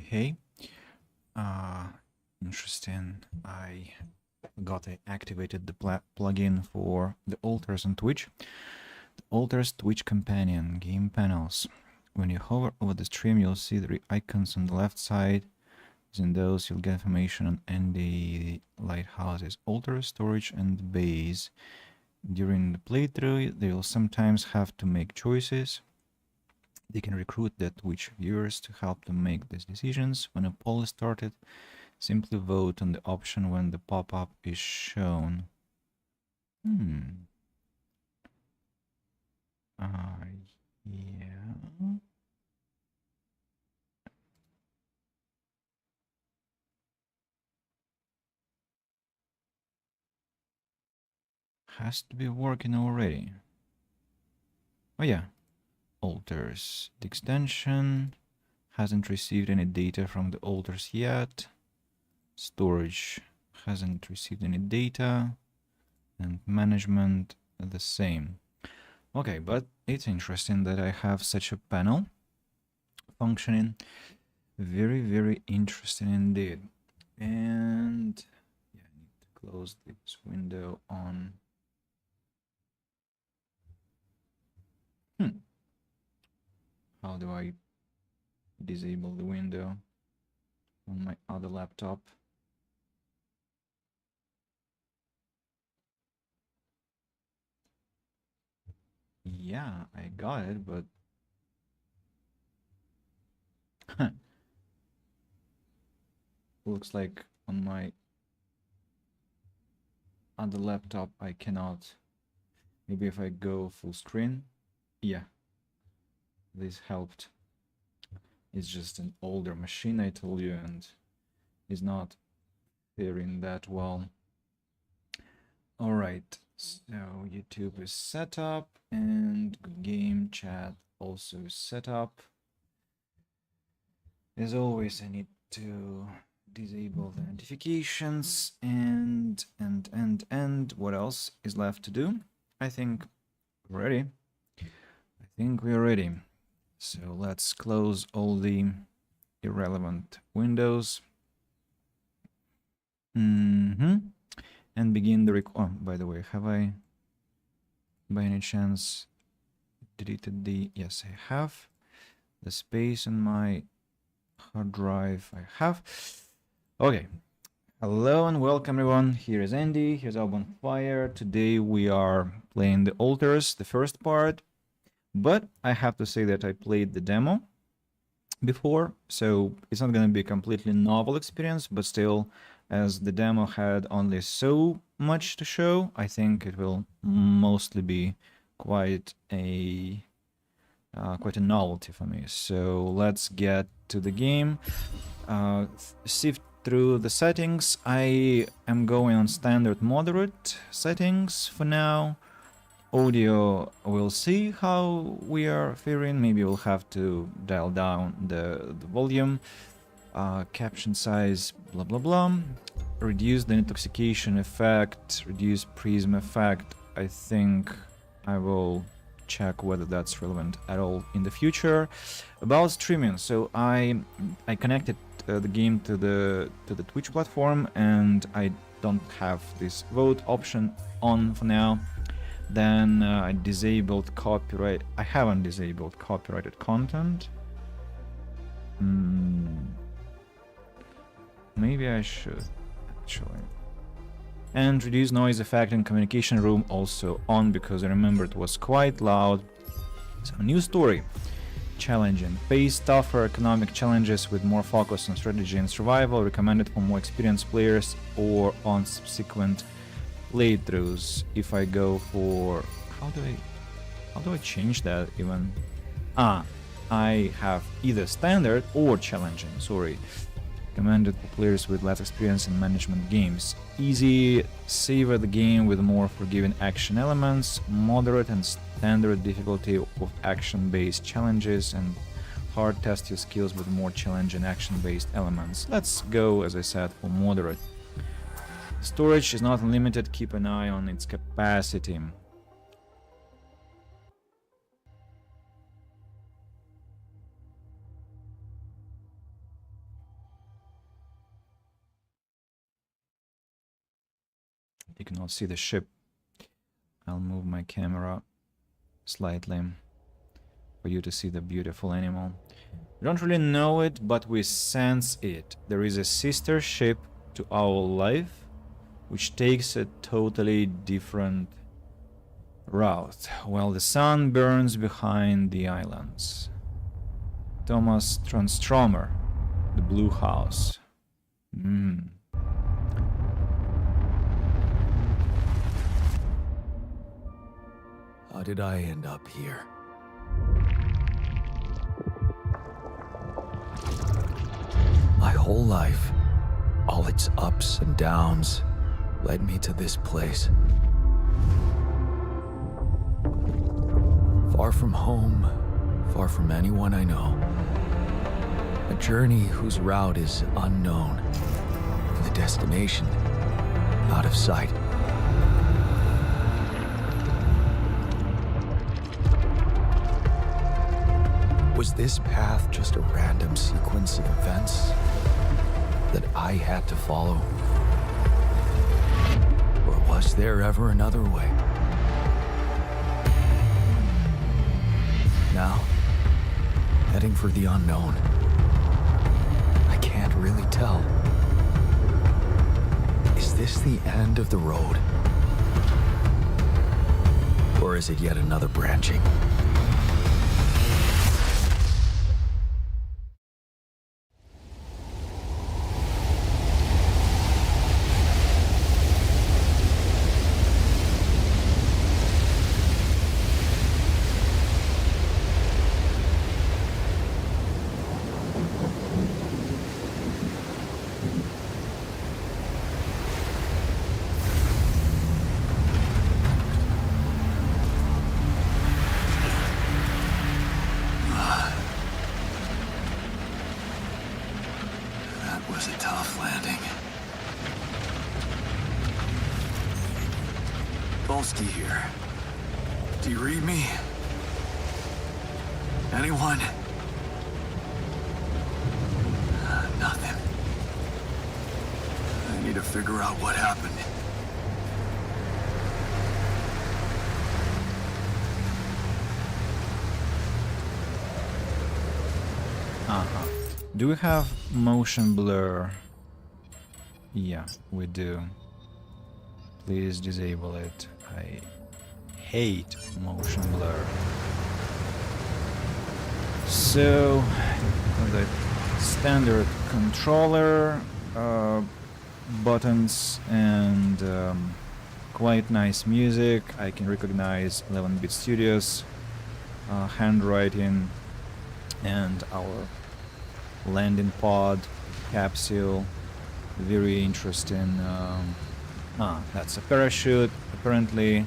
Hey, uh, interesting. I activated the plugin for the altars on Twitch. The altars Twitch companion game panels. When you hover over the stream, you'll see the icons on the left side. In those, you'll get information on ND lighthouses, altar, storage, and base. During the playthrough, they will sometimes have to make choices. They can recruit their Twitch viewers to help them make these decisions. When a poll is started, simply vote on the option when the pop-up is shown. Yeah. Has to be working already. Oh yeah. Altars. The extension hasn't received any data from the altars yet. Storage hasn't received any data. And management the same. Okay, but it's interesting that I have such a panel functioning. Very, very interesting indeed. And yeah, I need to close this window on. How do I disable the window on my other laptop? Yeah, I got it, but looks like on my other laptop I cannot. Maybe if I go full screen. Yeah, this helped. It's just an older machine, I told you, and is not faring that well. All right, so YouTube is set up and game chat also is set up. As always, I need to disable the notifications and what else is left to do? I think we're ready. I think we're ready. So let's close all the irrelevant windows. And begin the oh, by the way, have I by any chance deleted the... Yes, I have. The space on my hard drive I have. Okay. Hello and welcome everyone. Here is Andy. Here's Bonfire. Today we are playing the altars, the first part. But I have to say that I played the demo before, so it's not going to be a completely novel experience, but still, as the demo had only so much to show, I think it will mostly be quite a novelty for me. So let's get to the game. Sift through the settings. I am going on standard moderate settings for now. Audio, we'll see how we are faring. Maybe we'll have to dial down the volume. Caption size, blah blah blah. Reduce the intoxication effect, reduce prism effect. I think I will check whether that's relevant at all in the future. About streaming, so I connected the game to the Twitch platform, and I don't have this vote option on for now. Then I disabled copyright. I haven't disabled copyrighted content. Maybe I should, actually. And reduce noise effect in communication room also on, because I remember it was quite loud. So new story. Challenging. Face tougher economic challenges with more focus on strategy and survival, recommended for more experienced players or on subsequent playthroughs. If I go for... How do I change that even? I have either standard or challenging, sorry. Recommended for players with less experience in management games. Easy, savor the game with more forgiving action elements, moderate and standard difficulty of action-based challenges, and hard test your skills with more challenging action-based elements. Let's go, as I said, for moderate. Storage is not unlimited, keep an eye on its capacity. You cannot see the ship. I'll move my camera slightly for you to see the beautiful animal. We don't really know it, but we sense it. There is a sister ship to our life, which takes a totally different route, while the sun burns behind the islands. Thomas Transtromer, the Blue House. How did I end up here? My whole life, all its ups and downs, led me to this place. Far from home, far from anyone I know. A journey whose route is unknown, and the destination out of sight. Was this path just a random sequence of events that I had to follow? Or was there ever another way? Now, heading for the unknown. I can't really tell. Is this the end of the road? Or is it yet another branching? Was a tough landing. Volsky here. Do you read me? Anyone? Nothing. I need to figure out what happened. Do we have motion blur? Yeah, we do. Please disable it. I hate motion blur. So, the standard controller buttons and quite nice music. I can recognize 11-bit Studios handwriting and our landing pod capsule. Very interesting. That's a parachute. Apparently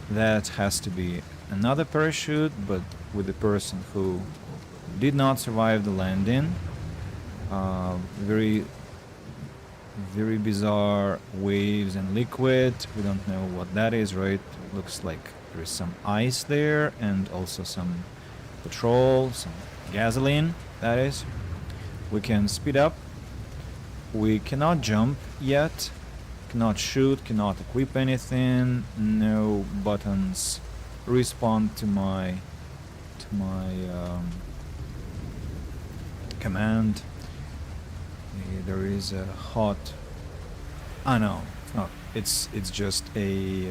that has to be another parachute, but with the person who did not survive the landing. Very bizarre waves and liquid. We don't know what that is, right? Looks like there is some ice there and also some petrol, some gasoline, that is. We can speed up. We cannot jump yet. Cannot shoot, cannot equip anything. No buttons respond to my command. There is a hot. No, it's not. It's just a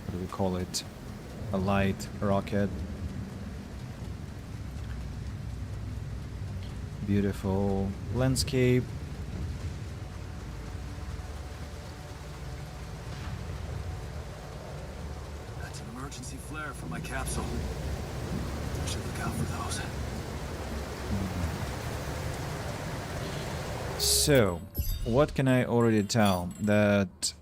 what do we call it? A light rocket. Beautiful landscape. That's an emergency flare for my capsule. I should look out for those. So, what can I already tell? That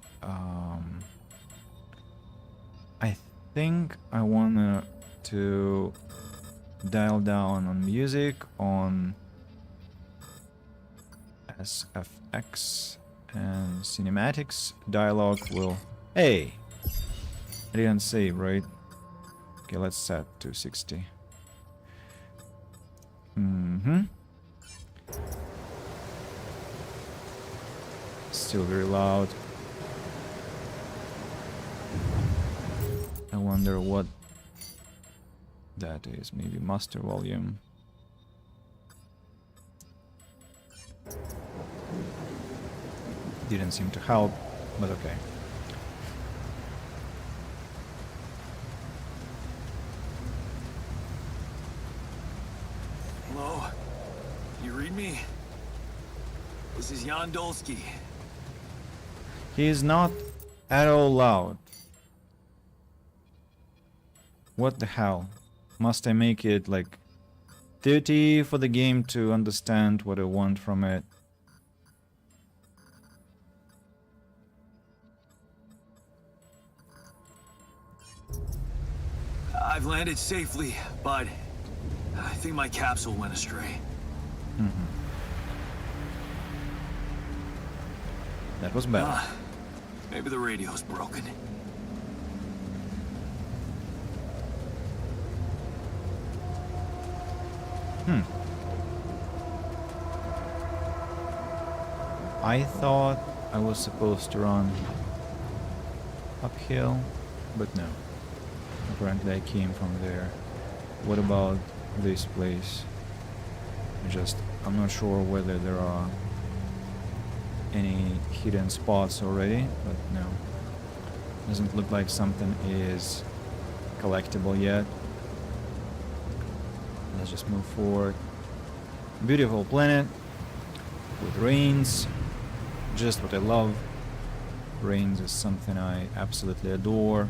I think I wanna to dial down on music on SFX and cinematics. Dialogue will... Hey! I didn't save, right? Okay, let's set to 60. Still very loud. I wonder what that is. Maybe master volume. Didn't seem to help, but okay. Hello? You read me? This is Jan Dolsky. He is not at all loud. What the hell? Must I make it like 30 for the game to understand what I want from it? I've landed safely, but I think my capsule went astray. That was bad. Maybe the radio's broken. I thought I was supposed to run uphill, but no. Apparently I came from there. What about this place? I'm not sure whether there are any hidden spots already, but no. Doesn't look like something is collectible yet. Let's just move forward. Beautiful planet with rains. Just what I love. Rains is something I absolutely adore.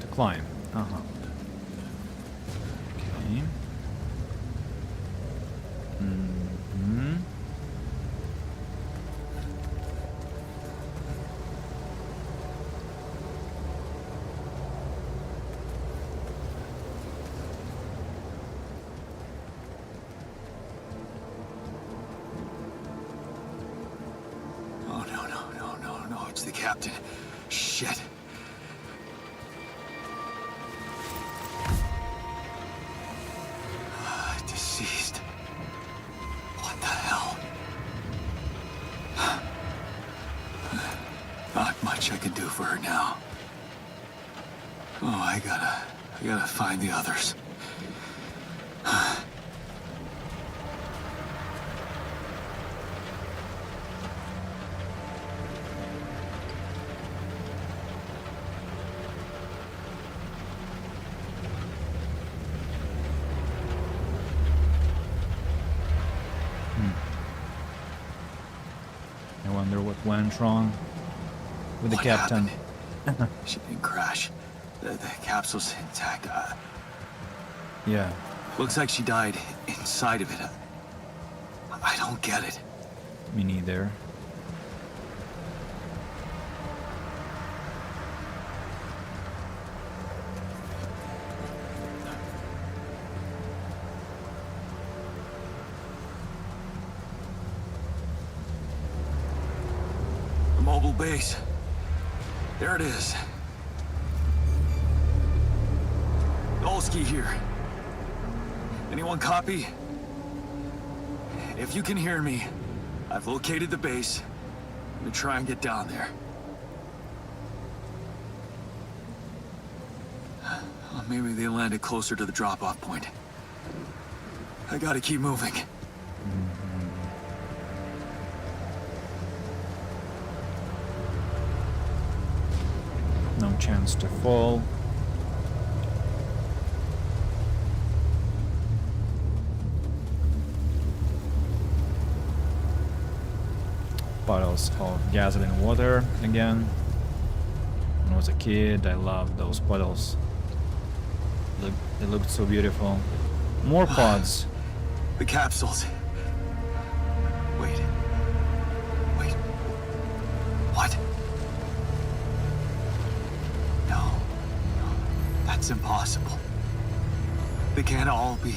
To climb. Okay. Oh, no, it's the captain. Shit. Deceased. What the hell? Not much I can do for her now. Oh, I gotta find the others. I wonder what went wrong with the What captain. happened? She didn't crash. The capsule's intact. Yeah. Looks like she died inside of it. I don't get it. Me neither. The mobile base. There it is. Dolsky here. Anyone copy? If you can hear me, I've located the base. I'm gonna try and get down there. Well, maybe they landed closer to the drop-off point. I gotta keep moving. No chance to fall. Bottles of gasoline water again. When I was a kid, I loved those bottles. They looked so beautiful. More pods. The capsules. Wait. What? No. That's impossible. They can't all be.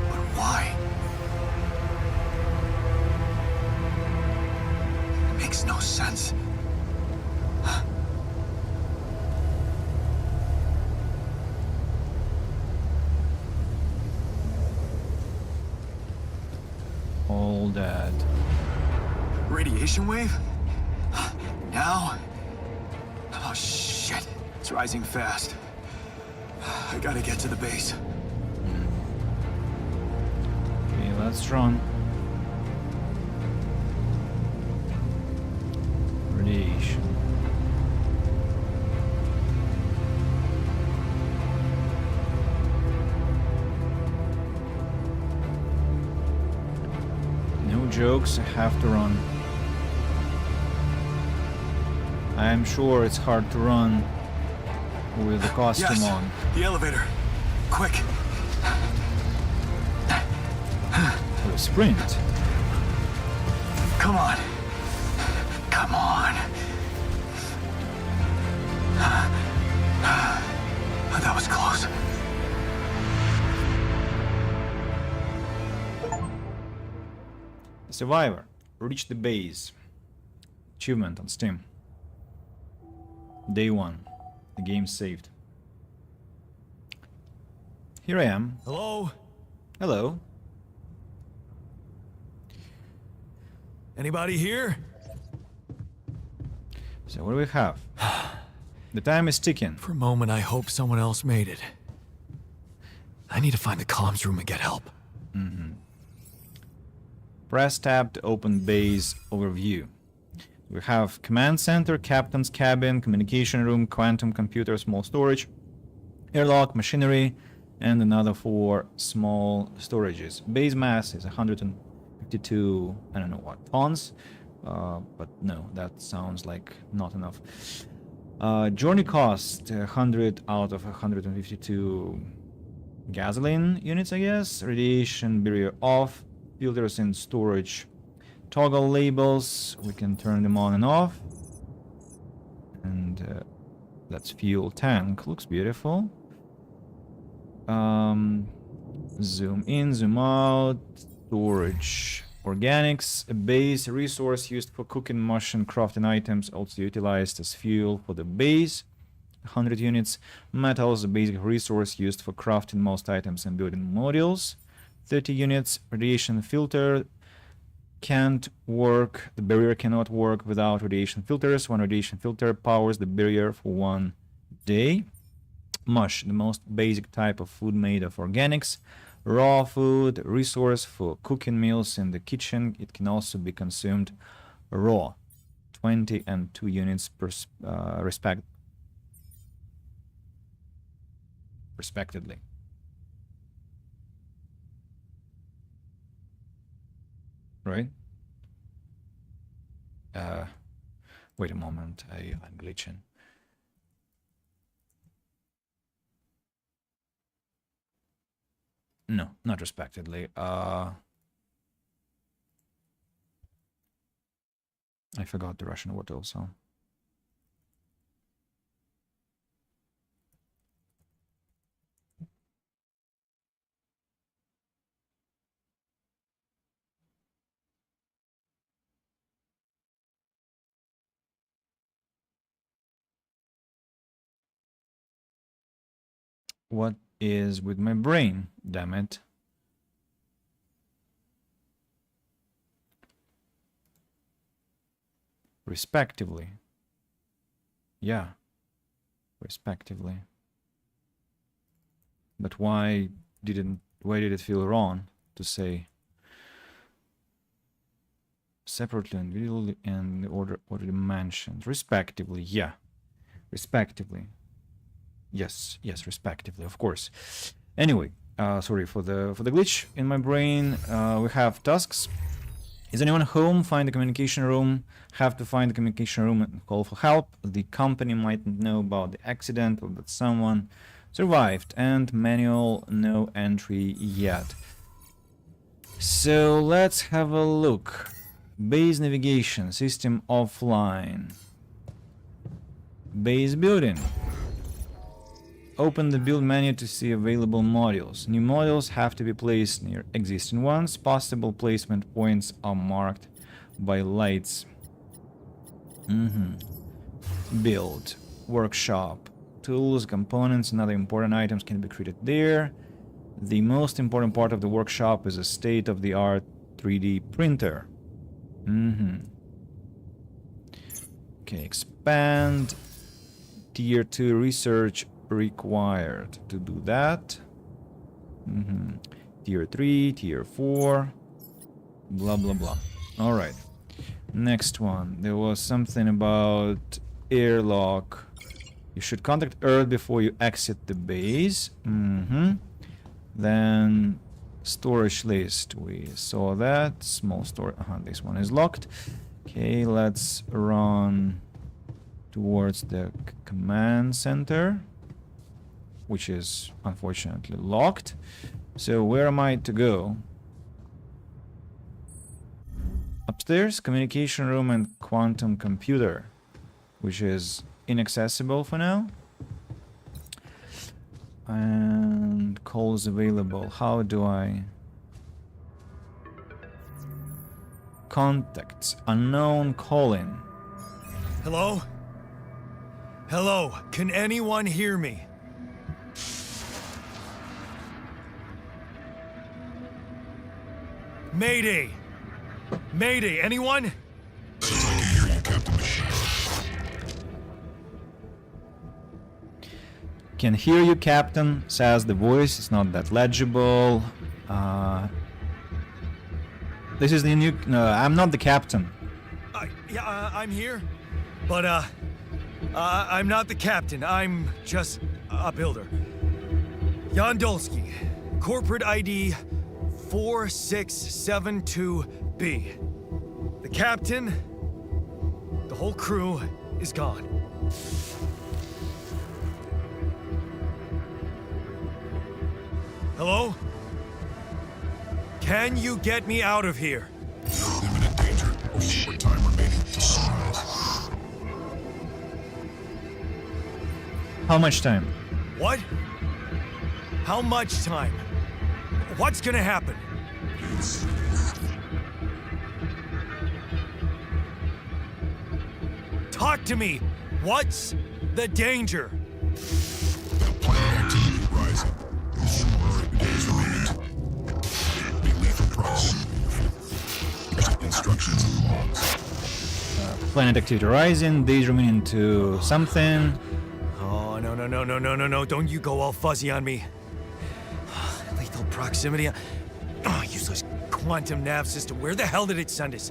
But why? radiation wave? Now? Oh shit. It's rising fast. I gotta get to the base. Okay, let's run. Radiation. No jokes, I have to run. I'm sure it's hard to run with the costume on. The elevator. Quick. Or a sprint. Come on. Come on. That was close. Survivor. Reach the base. Achievement on Steam. Day 1. The game saved. Here I am. Hello? Hello. Anybody here? So what do we have? The time is ticking. For a moment, I hope someone else made it. I need to find the comms room and get help. Press tab to open base overview. We have command center, captain's cabin, communication room, quantum computer, small storage, airlock, machinery, and another 4 small storages. Base mass is 152, I don't know what, tons, but no, that sounds like not enough. Journey cost 100 out of 152 gasoline units, I guess. Radiation barrier off, filters in storage. Toggle labels, we can turn them on and off. And that's fuel tank, looks beautiful. Zoom in, zoom out, storage. Organics, a base resource used for cooking, mushing, crafting items, also utilized as fuel for the base. 100 units. Metals, a basic resource used for crafting most items and building modules. 30 units. Radiation filter can't work. The barrier cannot work without radiation filters. One radiation filter powers the barrier for 1 day. Mush, the most basic type of food made of organics. Raw food, resource for cooking meals in the kitchen. It can also be consumed raw. 20 and 2 units per respectively. Right? Wait a moment, I'm glitching. No, not respectively. I forgot the Russian word also. What is with my brain? Damn it. Respectively. Yeah. Respectively. But why did it feel wrong to say separately and individually and the order already mentioned? Respectively, yeah. Respectively. Yes, respectively, of course. Anyway, sorry for the glitch in my brain. We have tasks. Is anyone home? Find the communication room. Have to find the communication room and call for help. The company might know about the accident or that someone survived. And manual, no entry yet. So let's have a look. Base navigation, system offline. Base building. Open the build menu to see available modules. New modules have to be placed near existing ones. Possible placement points are marked by lights. Build. Workshop. Tools, components, and other important items can be created there. The most important part of the workshop is a state-of-the-art 3D printer. Okay, expand. Tier 2 research required to do that. Tier 3, Tier 4. Blah, blah, blah. Alright. Next one. There was something about airlock. You should contact Earth before you exit the base. Then storage list. We saw that. Small storage. This one is locked. Okay, let's run towards the command center, which is unfortunately locked. So where am I to go? Upstairs, communication room and quantum computer, which is inaccessible for now. And calls available. How do I... Contacts. Unknown calling. Hello? Hello? Can anyone hear me? Mayday! Mayday, anyone? Can hear you, Captain, says the voice. It's not that legible. This is the new... No, I'm not the captain. I'm here. But, I'm not the captain. I'm just a builder. Yandolski, corporate ID 4672B. The captain, the whole crew is gone. Hello? Can you get me out of here? Imminent danger. Short time remaining to sunrise. How much time? What? How much time? What's gonna happen? Talk to me! What's the danger? Planet activity rising. 4 days remaining. Be lethal proximity. Instructions and logs. Planet activity rising. Days remaining to something. Oh, no. Don't you go all fuzzy on me. Lethal proximity. Oh, useless quantum nav system. Where the hell did it send us?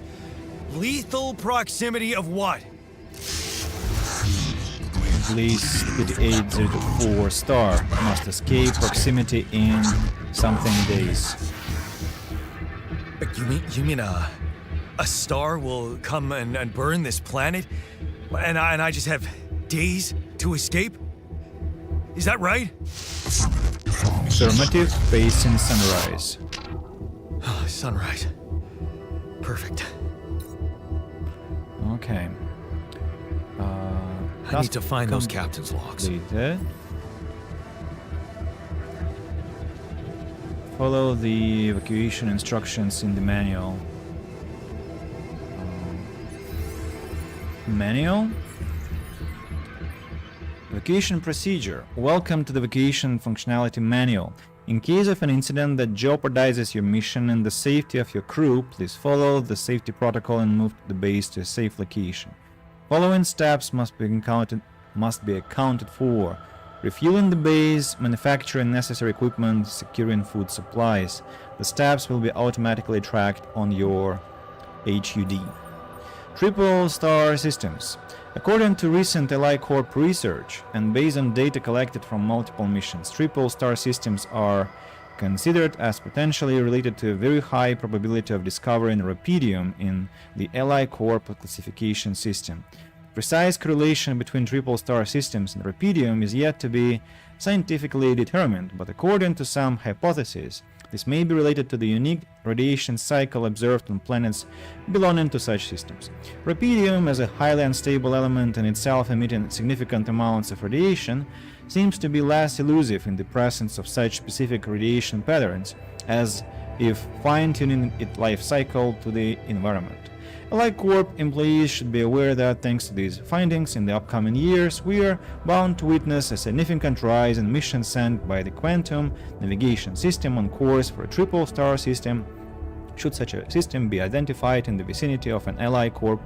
Lethal proximity of what? Please speed 804 star. Must escape proximity in something days. You mean a star will come and burn this planet? And I just have days to escape? Is that right? Affirmative, facing sunrise. Sunrise. Perfect. Okay. I need to find those captain's logs. Completed. Follow the evacuation instructions in the manual. Manual? Evacuation procedure. Welcome to the evacuation functionality manual. In case of an incident that jeopardizes your mission and the safety of your crew, please follow the safety protocol and move the base to a safe location. Following steps must be accounted for: refueling the base, manufacturing necessary equipment, securing food supplies. The steps will be automatically tracked on your HUD. Triple Star Systems. According to recent Ally Corp research, and based on data collected from multiple missions, Triple Star Systems are considered as potentially related to a very high probability of discovering Rapidium in the Ally Corp classification system. Precise correlation between Triple Star Systems and Rapidium is yet to be scientifically determined, but according to some hypotheses, this may be related to the unique radiation cycle observed on planets belonging to such systems. Rapidium, as a highly unstable element and itself emitting significant amounts of radiation, seems to be less elusive in the presence of such specific radiation patterns, as if fine-tuning its life cycle to the environment. Ally Corp employees should be aware that, thanks to these findings, in the upcoming years, we are bound to witness a significant rise in missions sent by the Quantum Navigation System on course for a Triple Star System, should such a system be identified in the vicinity of an Ally Corp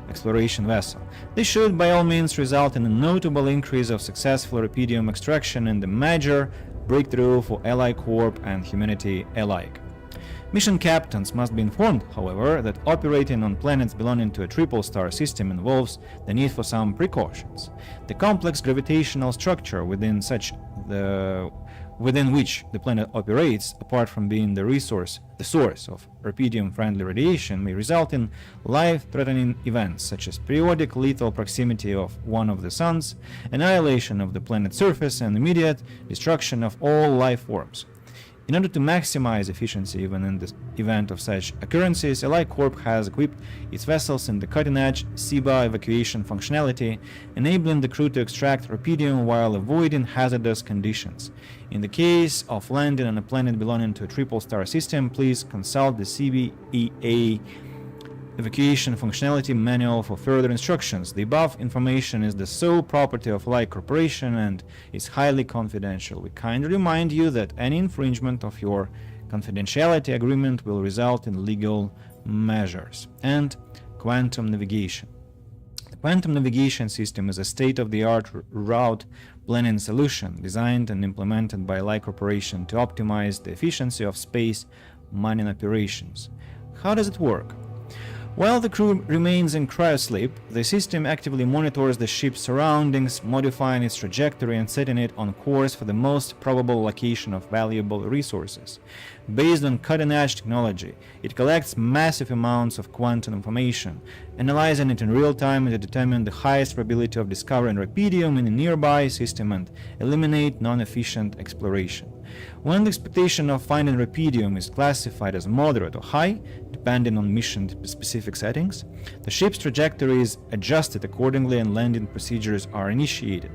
exploration vessel. This should by all means result in a notable increase of successful rubidium extraction and a major breakthrough for Ally Corp and humanity alike. Mission captains must be informed, however, that operating on planets belonging to a triple star system involves the need for some precautions. The complex gravitational structure within which the planet operates, apart from being the source of rubidium-friendly radiation, may result in life-threatening events such as periodic lethal proximity of one of the suns, annihilation of the planet's surface, and immediate destruction of all life forms. In order to maximize efficiency even in the event of such occurrences, Ally Corp has equipped its vessels in the cutting-edge SIBA evacuation functionality, enabling the crew to extract rubidium while avoiding hazardous conditions. In the case of landing on a planet belonging to a triple-star system, please consult the CBEA evacuation functionality manual for further instructions. The above information is the sole property of Ally Corporation and is highly confidential. We kindly remind you that any infringement of your confidentiality agreement will result in legal measures. And quantum navigation. The quantum navigation system is a state-of-the-art route planning solution designed and implemented by Ally Corporation to optimize the efficiency of space mining operations. How does it work? While the crew remains in cryosleep, the system actively monitors the ship's surroundings, modifying its trajectory and setting it on course for the most probable location of valuable resources. Based on cutting-edge technology, it collects massive amounts of quantum information, analyzing it in real time to determine the highest probability of discovering rubidium in a nearby system and eliminate non-efficient exploration. When the expectation of finding rubidium is classified as moderate or high, depending on mission-specific settings, the ship's trajectory is adjusted accordingly and landing procedures are initiated.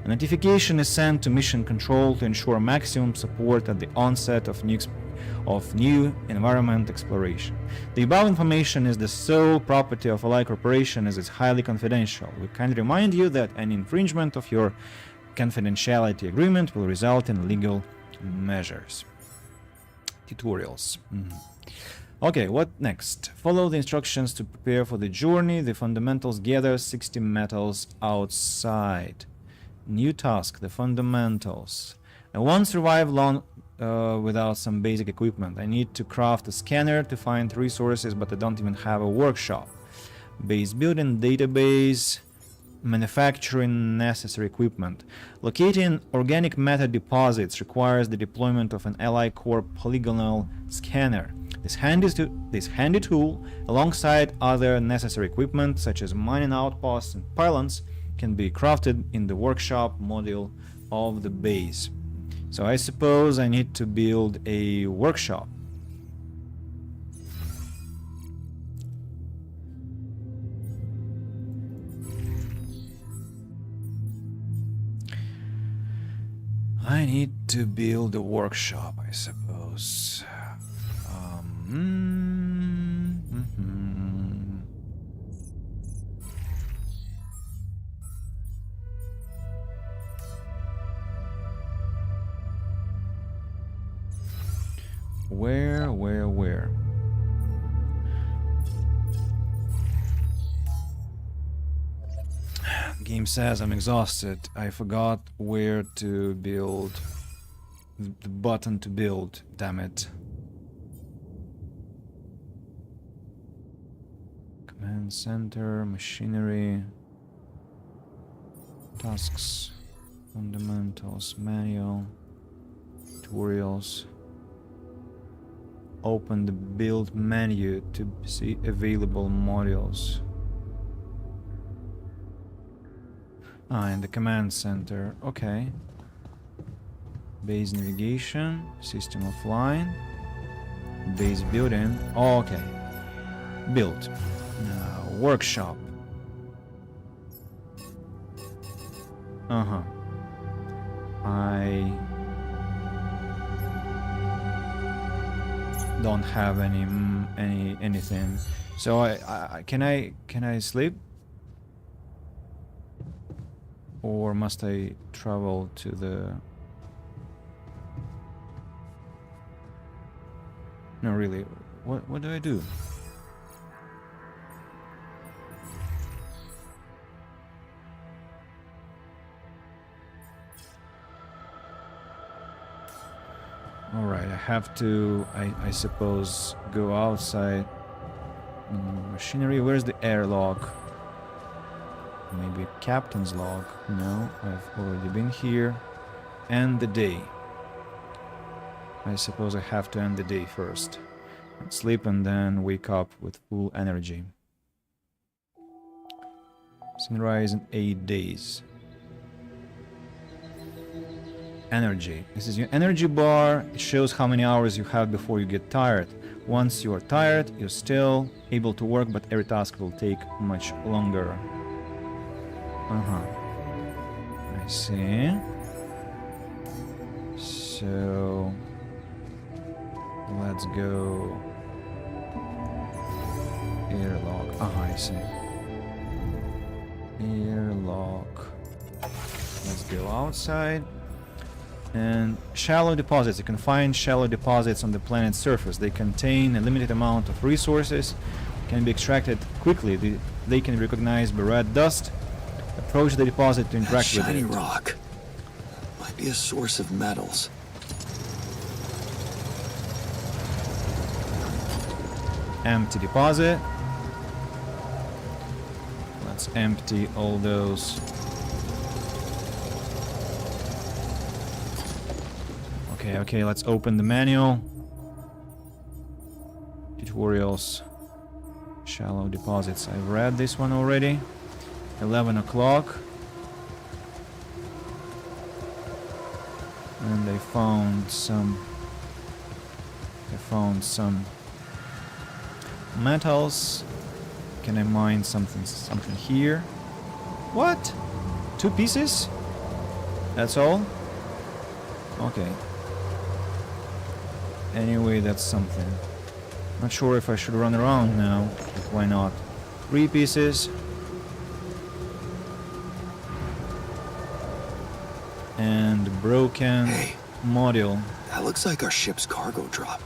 A notification is sent to Mission Control to ensure maximum support at the onset of new environment exploration. The above information is the sole property of Ally Corporation as it's highly confidential. We kindly remind you that any infringement of your confidentiality agreement will result in legal measures. Tutorials. Okay, what next? Follow the instructions to prepare for the journey. The fundamentals: gather 60 metals outside. New task: the fundamentals. I won't survive long without some basic equipment. I need to craft a scanner to find resources, but I don't even have a workshop. Base building, database, manufacturing necessary equipment. Locating organic matter deposits requires the deployment of an Ally Corp polygonal scanner. This handy tool, alongside other necessary equipment such as mining outposts and pylons, can be crafted in the workshop module of the base. So I suppose I need to build a workshop. I need to build a workshop, I suppose. Where? Game says I'm exhausted. I forgot where to build. The button to build, damn it. Command center, machinery, tasks, fundamentals, manual, tutorials. Open the build menu to see available modules. In the command center. Okay. Base navigation, system offline, base building. Oh, okay. Build. Workshop. I don't have anything. So can I sleep? Or must I travel to the... No, really. What do I do? Alright, I have to, I suppose, go outside. Machinery, where's the airlock? Maybe captain's log. No, I've already been here. End the day. I suppose I have to end the day first. Sleep and then wake up with full energy. Sunrise in 8 days. Energy. This is your energy bar. It shows how many hours you have before you get tired. Once you are tired, you're still able to work, but every task will take much longer. I see. So let's go. Airlock. I see. Airlock. Let's go outside. And shallow deposits. You can find shallow deposits on the planet's surface. They contain a limited amount of resources, can be extracted quickly. They can be recognized by red dust. Approach the deposit to interact with Shiny it. rock. Might be a source of metals. Empty deposit. Let's empty all those. Okay, let's open the manual. Tutorials. Shallow deposits. I've read this one already. 11 o'clock. And I found some metals. Can I mine something here? What? 2 pieces? That's all? Okay. Anyway, that's something. Not sure if I should run around now, but why not? 3 pieces. And broken Hey. module. That looks like our ship's cargo drop.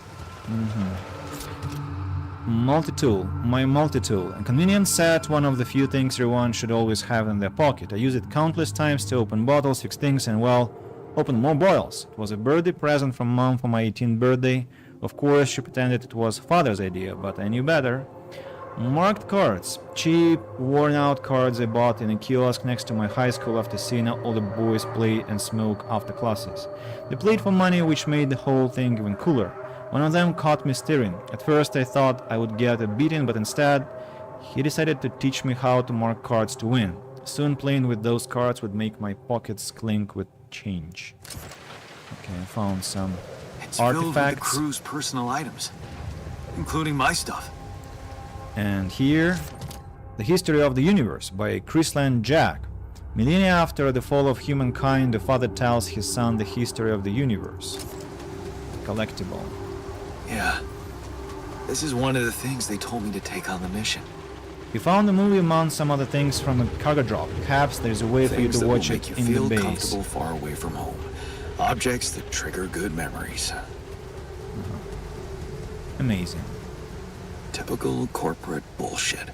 Multi-tool. My multi-tool. A convenient set, one of the few things everyone should always have in their pocket. I use it countless times to open bottles, fix things, and well, open more bottles. It was a birthday present from Mom for my 18th birthday. Of course, she pretended it was Father's idea, but I knew better. Marked cards. Cheap, worn-out cards I bought in a kiosk next to my high school after seeing all the boys play and smoke after classes. They played for money, which made the whole thing even cooler. One of them caught me steering. At first I thought I would get a beating, but instead he decided to teach me how to mark cards to win. Soon playing with those cards would make my pockets clink with change. Okay, I found some It's filled with the artifacts. crew's personal items, including my stuff. And here, The History of the Universe by Chrisland Jack. Millennia after the fall of humankind, the father tells his son the history of the universe. Collectible. Yeah. This is one of the things they told me to take on the mission. We found the movie among some other things from a cargo drop. Perhaps there's a way for you Things to that will watch make it you in the feel base. comfortable far away from home. Objects that trigger good memories. Amazing. Typical corporate bullshit.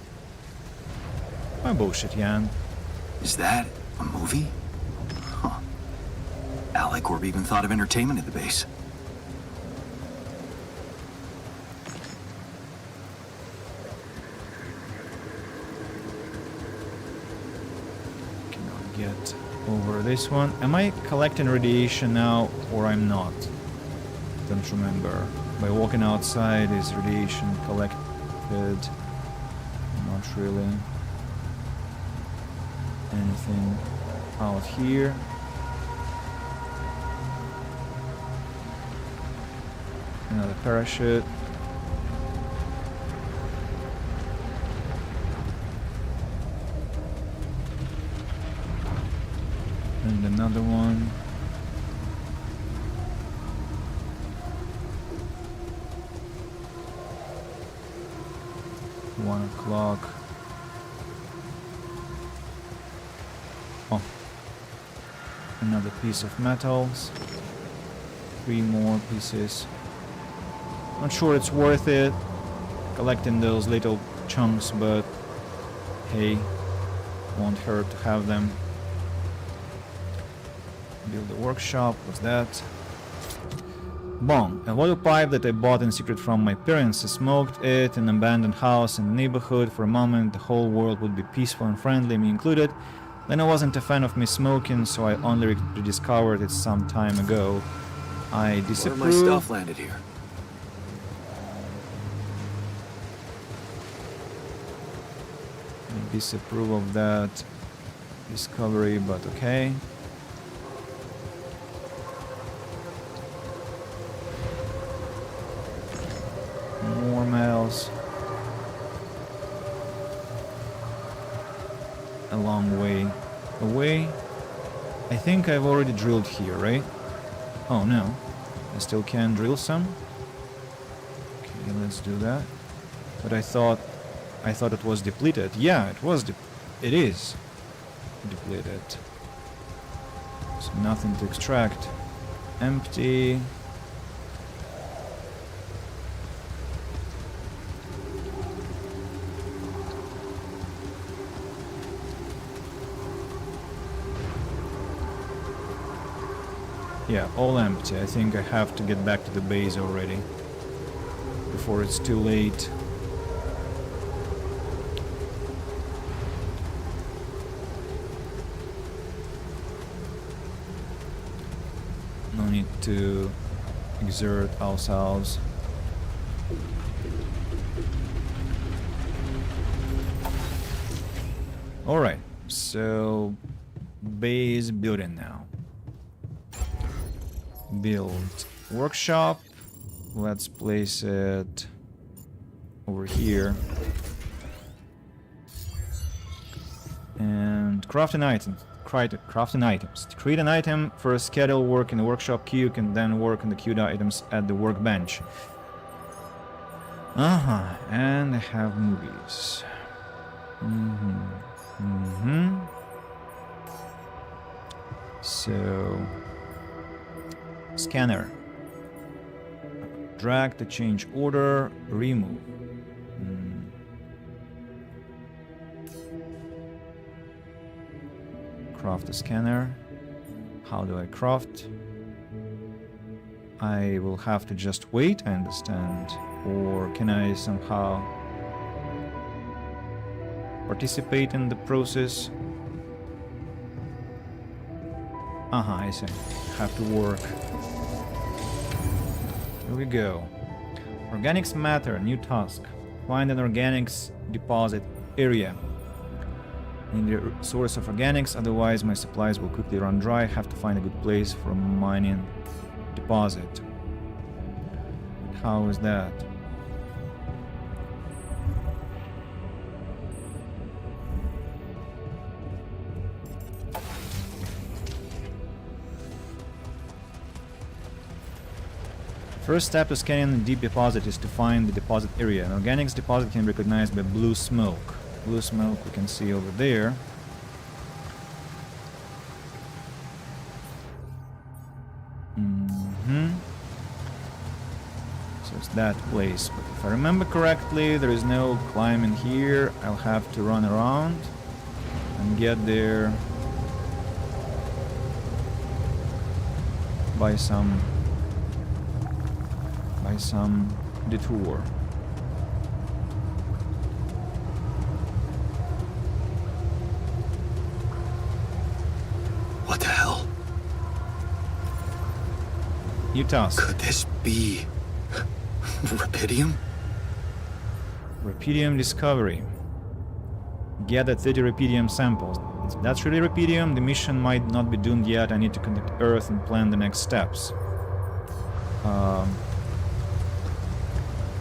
My bullshit, Jan. Is that a movie? Huh. Alicorp even thought of entertainment at the base. Cannot get over this one. Am I collecting radiation now, or I'm not? Don't remember. By walking outside, is radiation collected? Not really. Anything out here? Another parachute. And another one. One o'clock. Oh. Another piece of metals. 3 more pieces. Not sure it's worth it collecting those little chunks, but hey, won't hurt to have them. Build a workshop, what's that? Bong. A water pipe that I bought in secret from my parents. I smoked it in an abandoned house in the neighborhood. For a moment, the whole world would be peaceful and friendly, me included. Then I wasn't a fan of me smoking, so I only rediscovered it some time ago. I Where my disapprove. stuff landed here. I disapprove of that discovery, but okay. More mails. A long way away. I think I've already drilled here, right? Oh no, I still can drill some. Okay, let's do that. But I thought it was depleted. Yeah, it was. It is depleted. So nothing to extract. Empty. Yeah, all empty. I think I have to get back to the base already before it's too late. No need to exert ourselves. Alright, so base building now. Build workshop. Let's place it over here. And craft an item. Craft an items. To create an item, first schedule work in the workshop queue, can then work on the queued items at the workbench. And I have movies. So scanner. Drag to change order, remove. Craft a scanner. How do I craft? I will have to just wait, I understand. Or can I somehow participate in the process? I see. Have to work. Here we go. Organics matter, new task. Find an organics deposit area. In the source of organics, otherwise my supplies will quickly run dry. Have to find a good place for a mining deposit. How is that? First step to scanning a deep deposit is to find the deposit area. An organics deposit can be recognized by blue smoke. Blue smoke we can see over there. So it's that place. But if I remember correctly, there is no climbing here. I'll have to run around and get there by some detour. What the hell? New task. Could this be Rapidium? Rapidium discovery. Gather 30 Rapidium samples. If that's really Rapidium, the mission might not be doomed yet. I need to contact Earth and plan the next steps.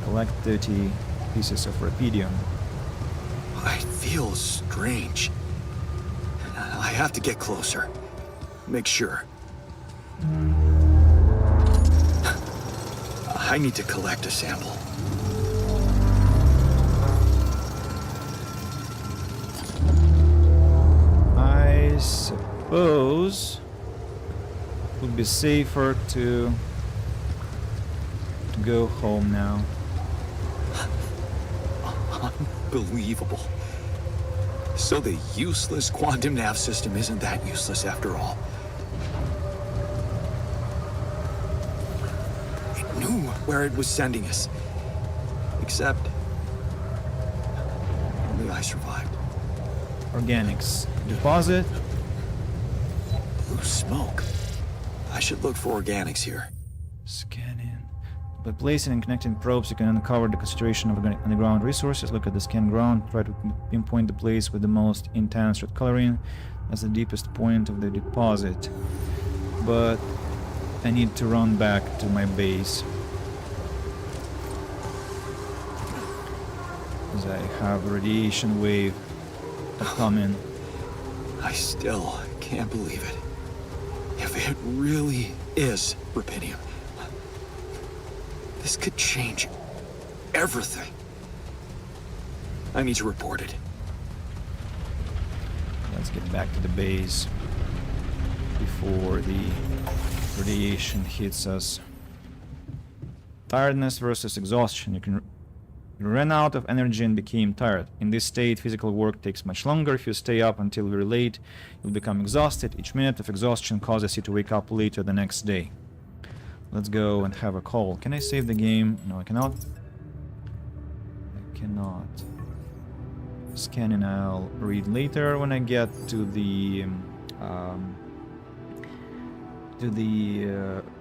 Collect 30 pieces of Rapidium. I feel strange. I have to get closer. Make sure. I need to collect a sample. I suppose it would be safer to go home now. Unbelievable. So the useless quantum nav system isn't that useless after all. knew where it was sending us. Except... only I survived. Organics. Deposit. Blue smoke. I should look for organics here. Scanning. By placing and connecting probes, you can uncover the concentration of organic underground resources. Look at the scan ground. Try to pinpoint the place with the most intense red coloring as the deepest point of the deposit. But I need to run back to my base, as I have a radiation wave coming. I still can't believe it. If it really is rubidium, this could change everything. I need to report it. Let's get back to the base before the radiation hits us. Tiredness versus exhaustion. You can run out of energy and become tired. In this state, physical work takes much longer. If you stay up until very late, you'll become exhausted. Each minute of exhaustion causes you to wake up later the next day. Let's go and have a call. Can I save the game? No, I cannot. I cannot. Scanning, I'll read later when I get to the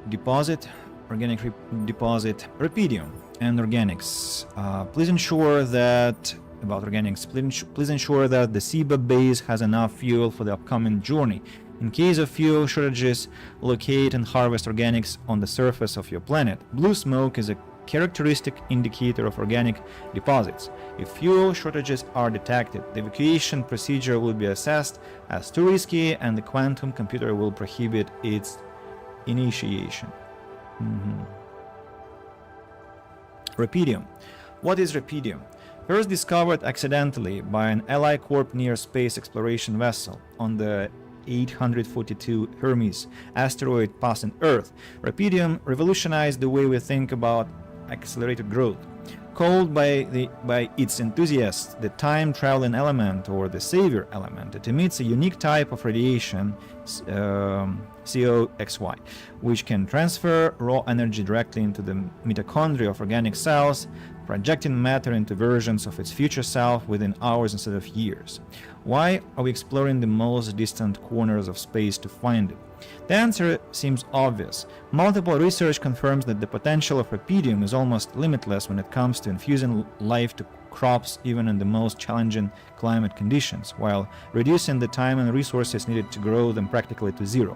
deposit, organic deposit, Rubidium and organics. Please ensure that about organics. Please ensure that the SIBA base has enough fuel for the upcoming journey. In case of fuel shortages, locate and harvest organics on the surface of your planet. Blue smoke is a characteristic indicator of organic deposits. If fuel shortages are detected, the evacuation procedure will be assessed as too risky and the quantum computer will prohibit its initiation. Rubidium. What is rubidium? First discovered accidentally by an Ally Corp near space exploration vessel on the 842 Hermes asteroid passing Earth. Rubidium revolutionized the way we think about accelerated growth. Called by its enthusiasts the time-traveling element or the savior element, it emits a unique type of radiation, COXY, which can transfer raw energy directly into the mitochondria of organic cells, projecting matter into versions of its future self within hours instead of years. Why are we exploring the most distant corners of space to find it? The answer seems obvious. Multiple research confirms that the potential of rubidium is almost limitless when it comes to infusing life to crops even in the most challenging climate conditions, while reducing the time and resources needed to grow them practically to zero.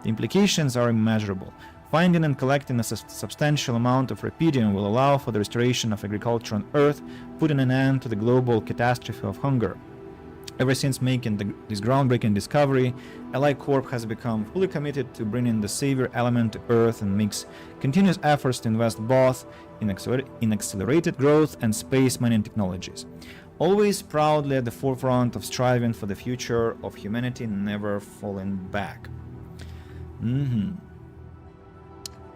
The implications are immeasurable. Finding and collecting a substantial amount of rubidium will allow for the restoration of agriculture on Earth, putting an end to the global catastrophe of hunger. Ever since making this groundbreaking discovery, Ally Corp has become fully committed to bringing the savior element to Earth and makes continuous efforts to invest both in accelerated growth and space mining technologies. Always proudly at the forefront of striving for the future of humanity, never falling back.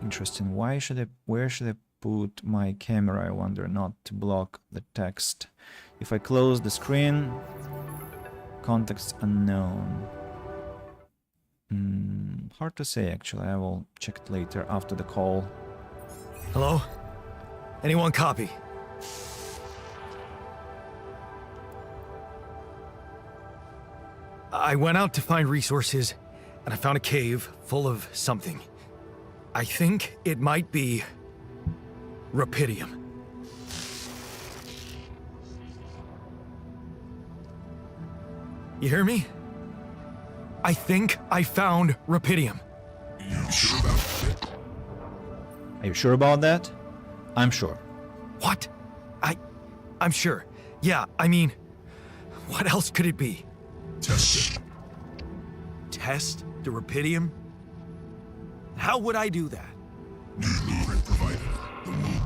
Interesting. Where should I put my camera, I wonder, not to block the text? If I close the screen, context unknown. Hard to say, actually. I will check it later after the call. Hello? Anyone copy? I went out to find resources, and I found a cave full of something. I think it might be rubidium. You hear me? I think I found rubidium. You sure about it? Are you sure about that? I'm sure. What? I'm sure. Yeah, I mean, what else could it be? Test it. Test the rubidium? How would I do that? New blueprint provided. The moon.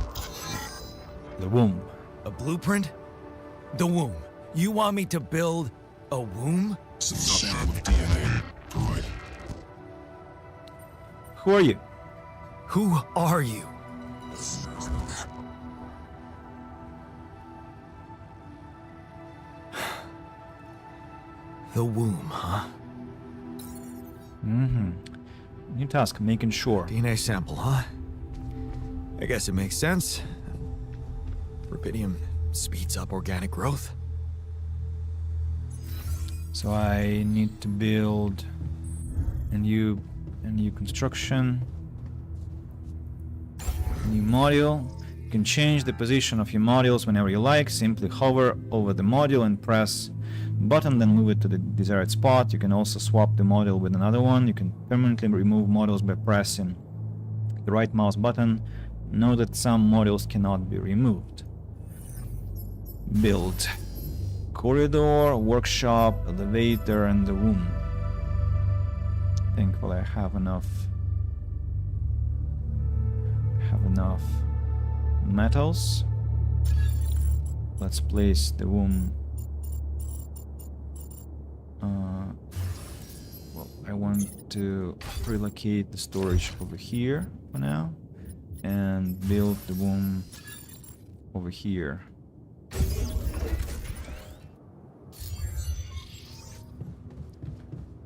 The womb. A blueprint? The womb. You want me to build a womb? Some sample of DNA provided. Who are you? Who are you? The womb, huh? New task, making sure. DNA sample, huh? I guess it makes sense. Rubidium speeds up organic growth. So I need to build a new construction, new module. You can change the position of your modules whenever you like. Simply hover over the module and press button, then move it to the desired spot. You can also swap the module with another one. You can permanently remove modules by pressing the right mouse button. Note that some modules cannot be removed. Build. Corridor, workshop, elevator, and the room. Thankfully I have enough metals. Let's place the room. Well, I want to relocate the storage over here for now and build the room over here.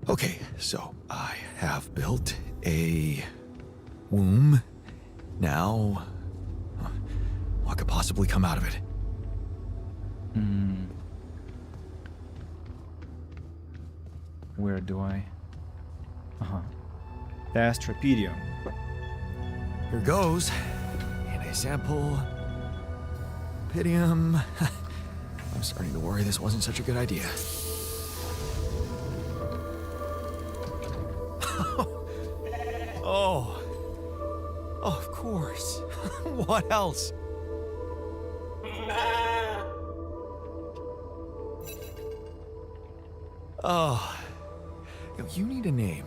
Okay, so I have built a womb. Now, what could possibly come out of it? Where do I? Test Rapidium. Here goes. DNA sample. Rubidium. I'm starting to worry this wasn't such a good idea. Oh, of course. What else? Oh, you need a name.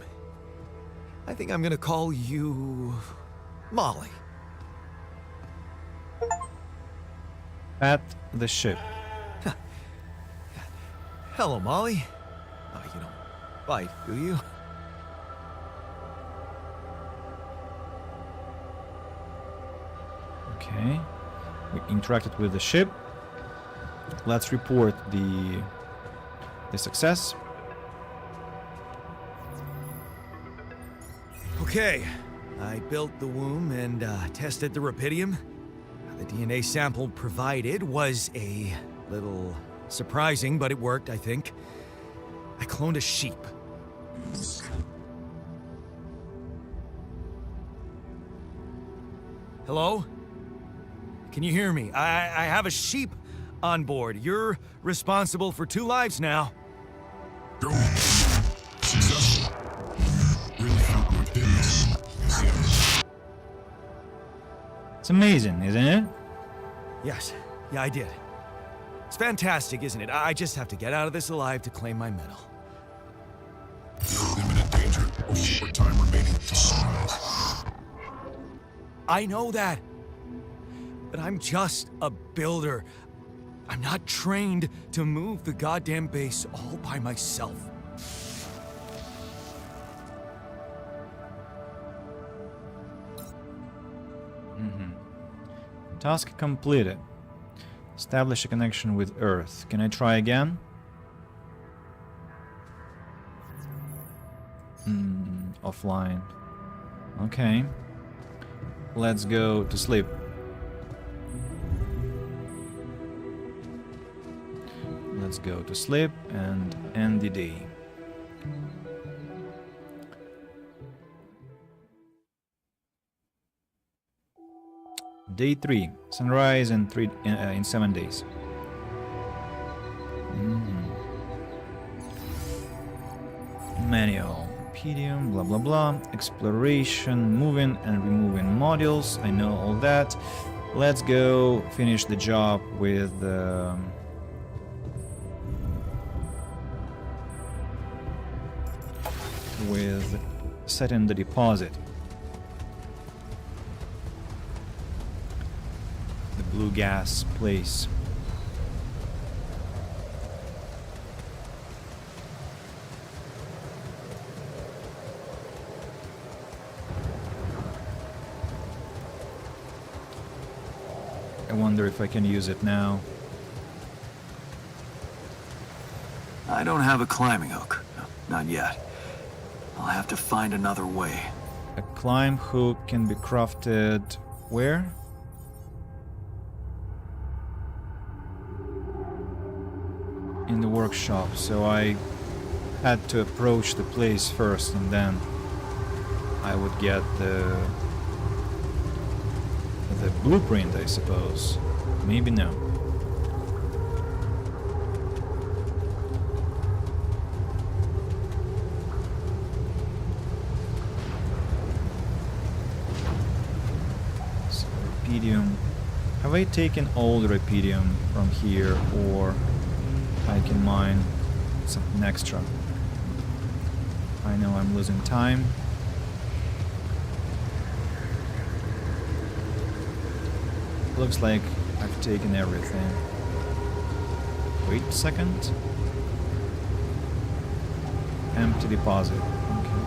I think I'm gonna call you Molly. At the ship. Hello, Molly. You don't bite, do you? Okay. We interacted with the ship. Let's report the success. Okay, I built the womb and tested the Rubidium. The DNA sample provided was a little surprising, but it worked, I think. I cloned a sheep. Hello? Can you hear me? I have a sheep on board. You're responsible for 2 lives now. Go. Successful. You really found my business. It's amazing, isn't it? Yes, yeah, I did. It's fantastic, isn't it? I just have to get out of this alive to claim my medal. You're in imminent danger of short time remaining to sunrise. I know that. But I'm just a builder. I'm not trained to move the goddamn base all by myself. Task completed. Establish a connection with Earth. Can I try again? Offline. Okay. Let's go to sleep. Let's go to sleep and end the day. Day 3. Sunrise in 7 days. Manual. Rubidium, blah blah blah. Exploration, moving and removing modules. I know all that. Let's go finish the job with setting the deposit. The blue gas place. I wonder if I can use it now. I don't have a climbing hook. No, not yet. I'll have to find another way. A climb hook can be crafted Where? In the workshop, so I had to approach the place first and then I would get the blueprint, I suppose. Maybe no. So, Rapidium. Have I taken all the Rapidium from here, or I can mine something extra? I know I'm losing time. Looks like I've taken everything. Wait a second. Empty deposit. Okay.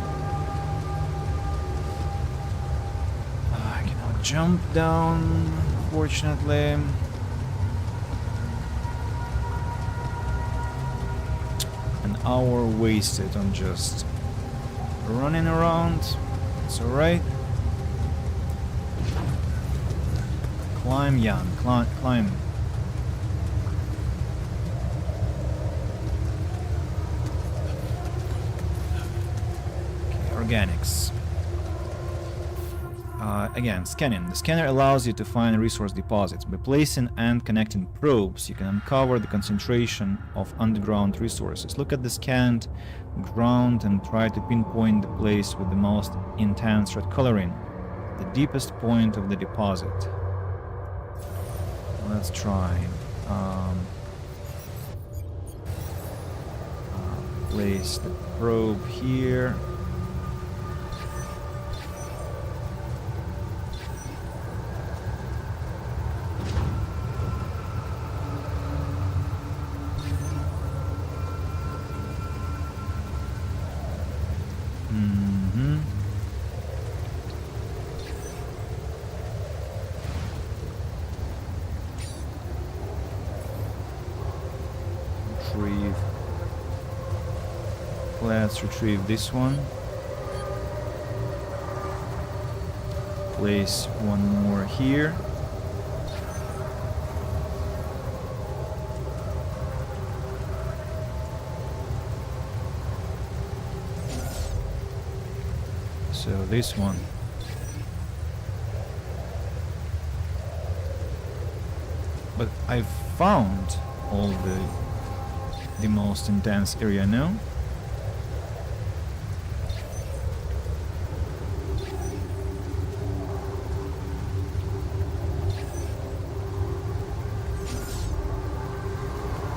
I cannot jump down, fortunately. An hour wasted on just running around. It's alright. Climb, Jan. Climb. Okay, organics. Again, scanning. The scanner allows you to find resource deposits. By placing and connecting probes, you can uncover the concentration of underground resources. Look at the scanned ground and try to pinpoint the place with the most intense red coloring, the deepest point of the deposit. Let's try. Place the probe here. Retrieve. Let's retrieve this one. Place one more here. So this one. But I've found all the most intense area now.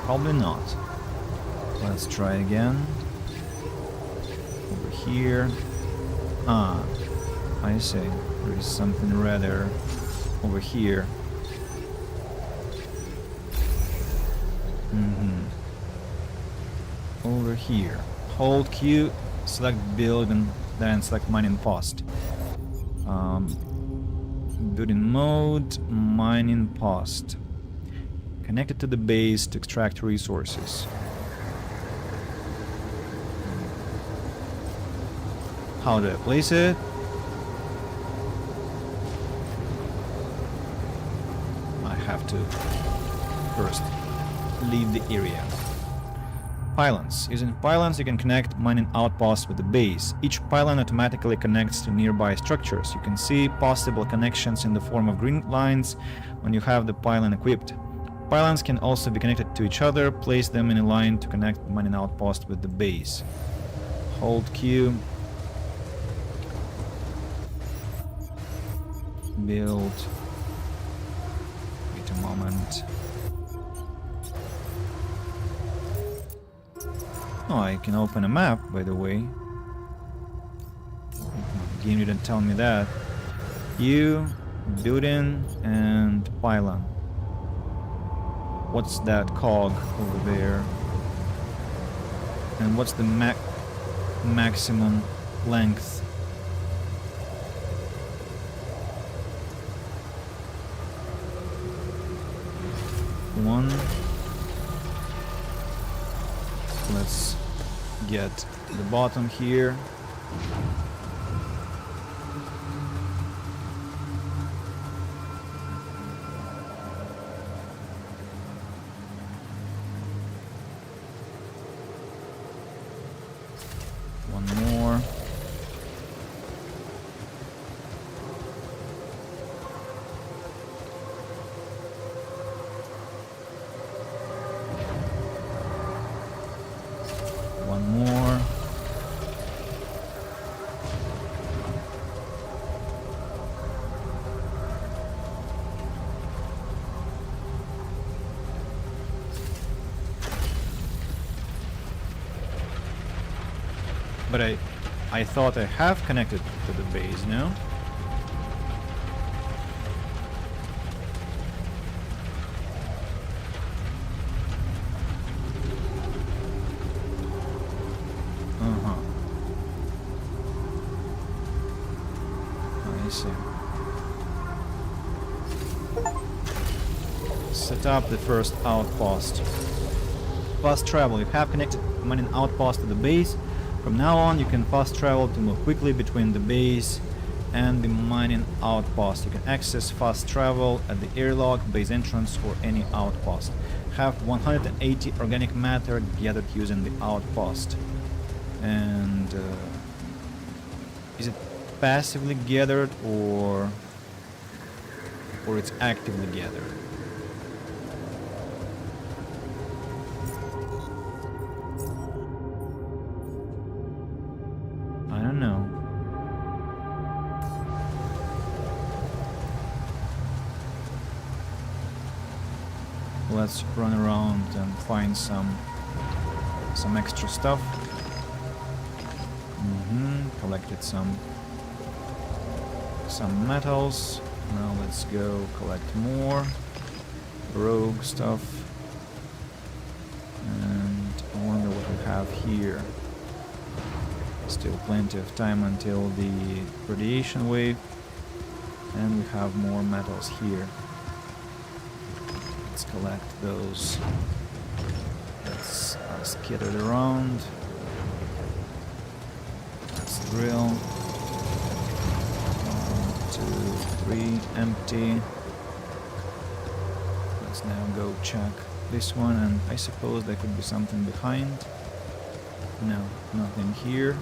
Probably not. Let's try again. Over here. Ah, I see. There is something rather over here. Over here. Hold Q, select build, and then select mining post. Building mode, mining post. Connected to the base to extract resources. How do I place it? I have to first leave the area. Pylons. Using pylons, you can connect mining outposts with the base. Each pylon automatically connects to nearby structures. You can see possible connections in the form of green lines when you have the pylon equipped. Pylons can also be connected to each other. Place them in a line to connect the mining outpost with the base. Hold Q. Build. Wait a moment. Oh, I can open a map, by the way. The game didn't tell me that. You, building, and pylon. What's that cog over there? And what's the maximum length? One. Let's get to the bottom here. But I thought I have connected to the base, no? Uh-huh. I see. Set up the first outpost. Fast travel. You have connected mining outpost to the base. From now on, you can fast travel to move quickly between the base and the mining outpost. You can access fast travel at the airlock, base entrance, or any outpost. Have 180 organic matter gathered using the outpost. And is it passively gathered or it's actively gathered? I don't know. Let's run around and find some extra stuff. Collected some metals. Now let's go collect more rogue stuff. And I wonder what we have here. Still plenty of time until the radiation wave, and we have more metals here. Let's collect those. Let's scatter it around. Let's drill. 1, 2, 3, empty. Let's now go check this one, and I suppose there could be something behind. No, nothing here.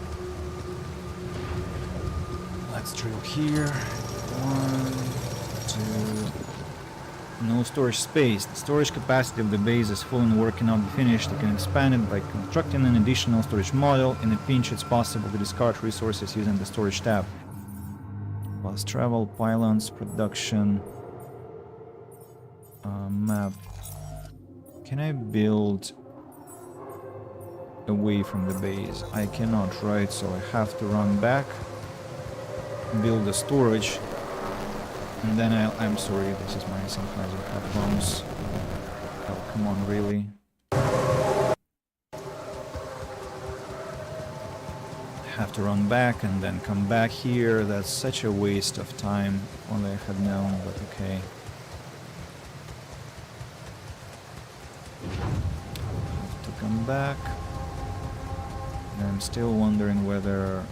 Let's drill here. 1, 2. No storage space. The storage capacity of the base is full and work cannot be finished. You can expand it by constructing an additional storage module. In a pinch, it's possible to discard resources using the storage tab. Fast travel, pylons, production, map. Can I build away from the base? I cannot, right? So I have to run back, build the storage, and then I'm sorry, this is my Sennheiser headphones. Oh, come on, really? Have to run back and then come back here. That's such a waste of time. Only I had known, but okay. Have to come back. And I'm still wondering whether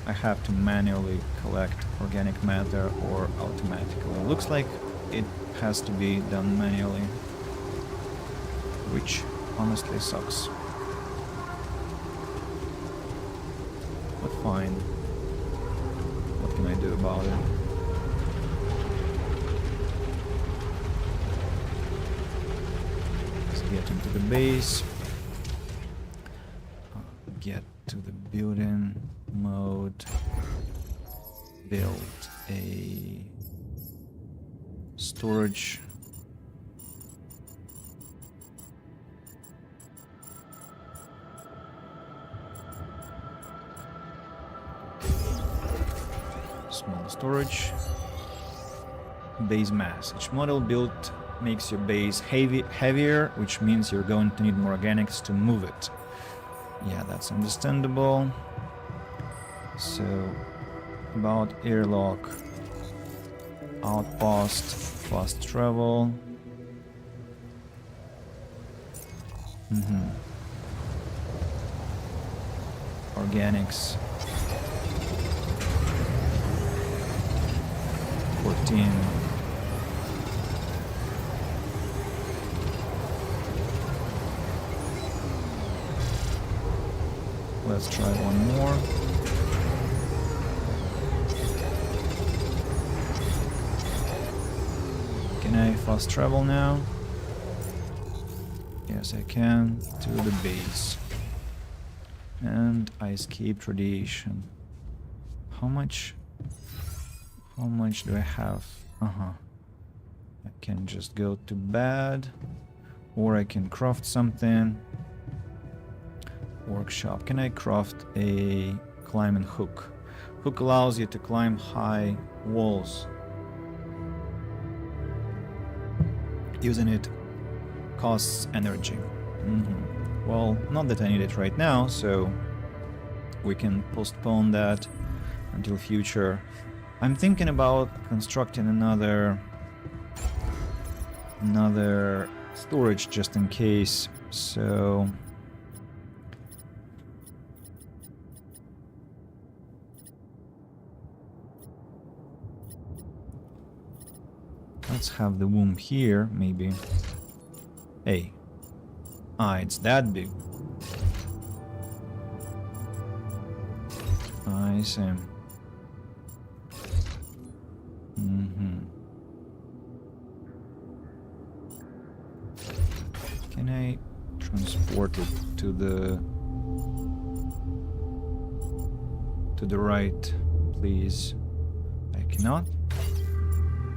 I have to manually collect organic matter or automatically. Looks like it has to be done manually, which honestly sucks. But fine. What can I do about it? Let's get into the base. Get to the building mode. Build a storage. Small storage. Base mass. Each model built makes your base heavier, which means you're going to need more organics to move it. Yeah, that's understandable. So, about airlock, outpost, fast travel. Organics. 14. Let's try one more. Can I fast travel now? Yes, I can, to the base. And I escaped radiation. How much do I have? I can just go to bed, or I can craft something. Workshop. Can I craft a climbing hook? Hook allows you to climb high walls. Using it costs energy. Well, not that I need it right now, so we can postpone that until future. I'm thinking about constructing another storage just in case. So let's have the womb here, maybe. Hey. Ah, it's that big. I see. Can I transport it to the right, please? I cannot.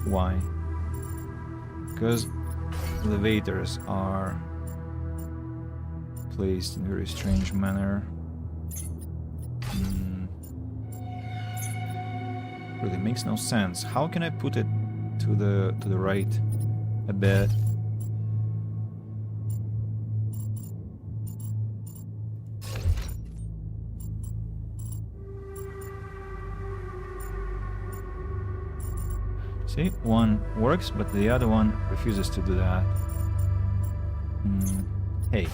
Why? Because elevators are placed in a very strange manner. Really makes no sense. How can I put it to the right a bit? See, one works, but the other one refuses to do that. Hey.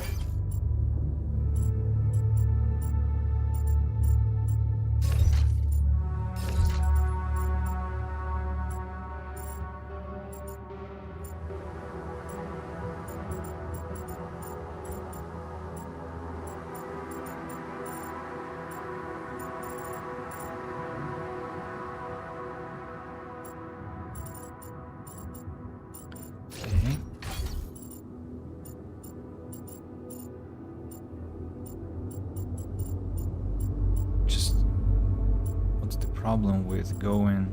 Problem with going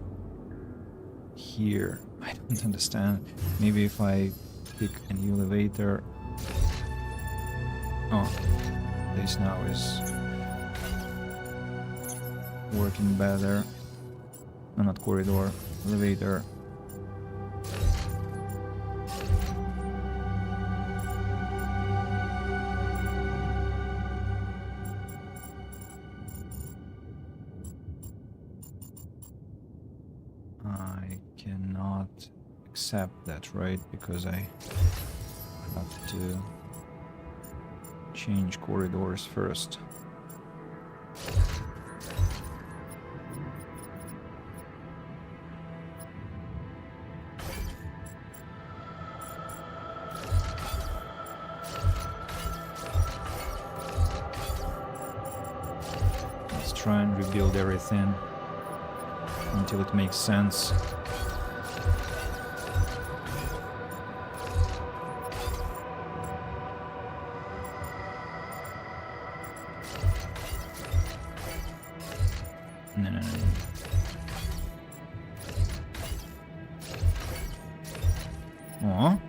here. I don't understand. Maybe if I pick a new elevator. Oh, this now is working better. No, not corridor, elevator. I cannot accept that, right? Because I have to change corridors first. Let's try and rebuild everything until it makes sense. No. Oh,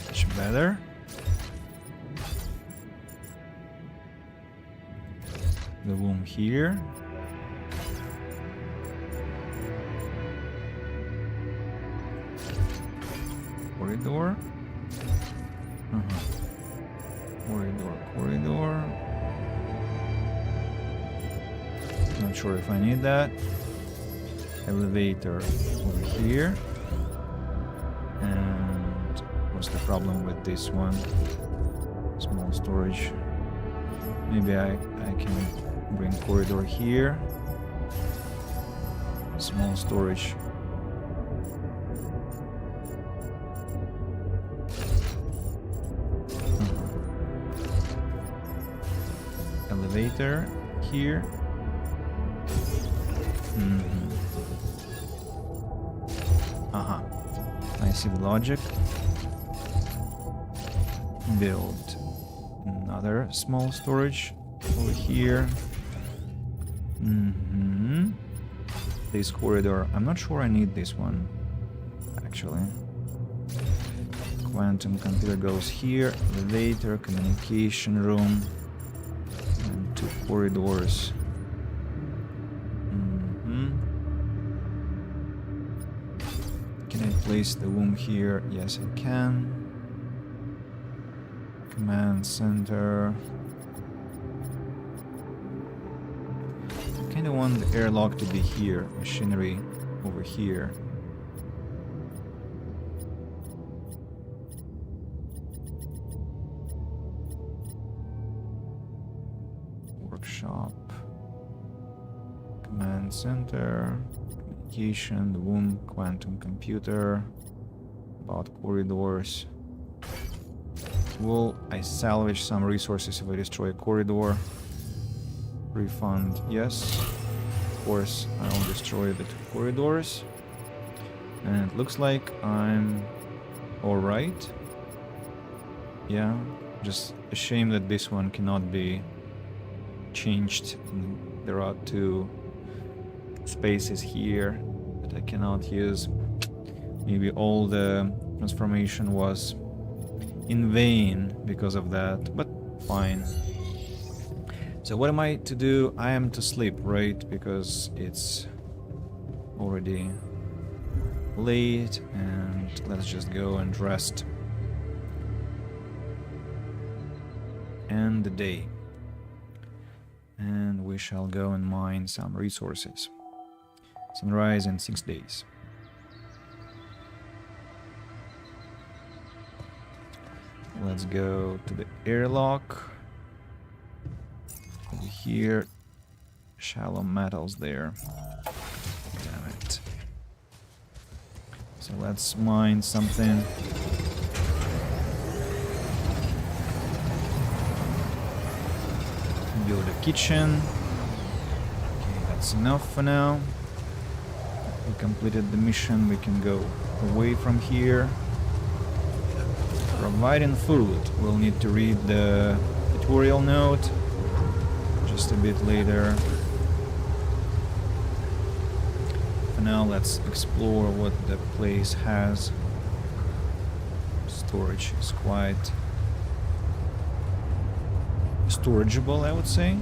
much better. The womb here. Corridor. Corridor. Not sure if I need that. Elevator over here. And what's the problem with this one? Small storage. Maybe I can bring corridor here. Small storage. Elevator here. I see the logic. Build another small storage over here. This corridor, I'm not sure I need this one, actually. Quantum computer goes here. Elevator, communication room, and 2 corridors. Can I place the womb here? Yes, I can. Command center. I kind of want the airlock to be here. Machinery over here. Workshop. Command center. Communication, the womb, quantum computer. About corridors. Will I salvage some resources if I destroy a corridor? Refund, yes. Of course, I'll destroy the 2 corridors. And it looks like I'm alright. Yeah, just a shame that this one cannot be changed. There are 2 spaces here that I cannot use. Maybe all the transformation was in vain because of that, but fine. So what am I to do? I am to sleep, right? Because it's already late, and let's just go and rest. End the day. And we shall go and mine some resources. Sunrise in 6 days. Let's go to the airlock. Over here. Shallow metals there. Damn it. So let's mine something. Build a kitchen. Okay, that's enough for now. We completed the mission. We can go away from here. Providing food. We'll need to read the tutorial note just a bit later. For now, let's explore what the place has. Storage is quite storageable, I would say.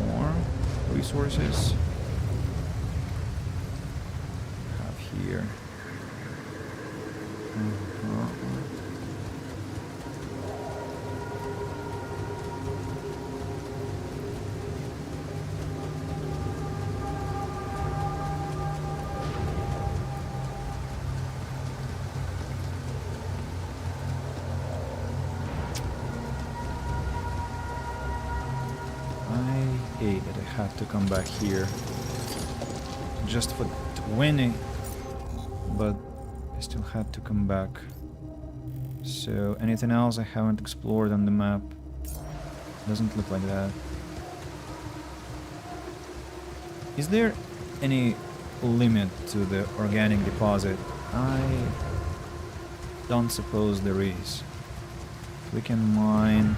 More resources. Have here. I hate that I have to come back here just for 20, but I still had to come back. So anything else I haven't explored on the map? Doesn't look like that. Is there any limit to the organic deposit? I don't suppose there is. We can mine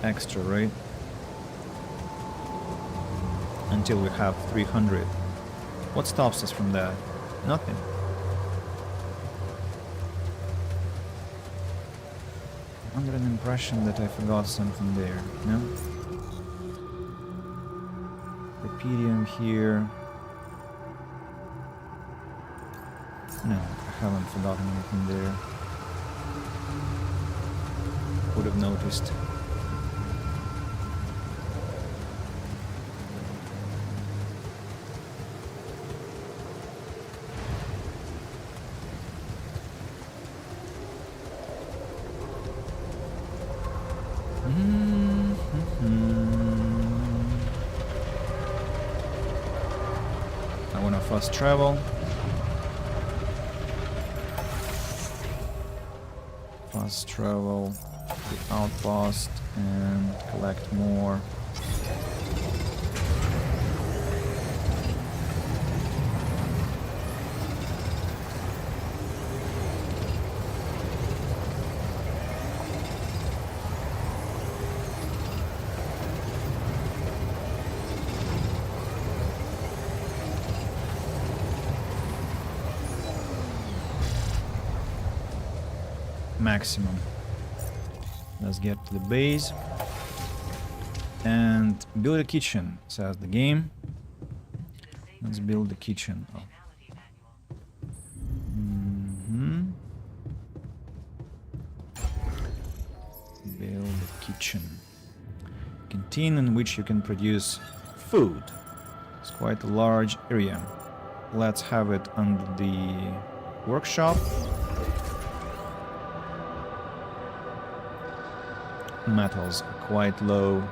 extra, right? Until we have 300. What stops us from that? Nothing. I'm under an impression that I forgot something there, no? Rubidium here. No, I haven't forgotten anything there. Would have noticed. I want to fast travel. Fast travel to the outpost and collect more. maximum. Let's get to the base. And build a kitchen, says the game. Let's build the kitchen. Oh. Build a kitchen. Canteen in which you can produce food. It's quite a large area. Let's have it under the workshop. Metals are quite low.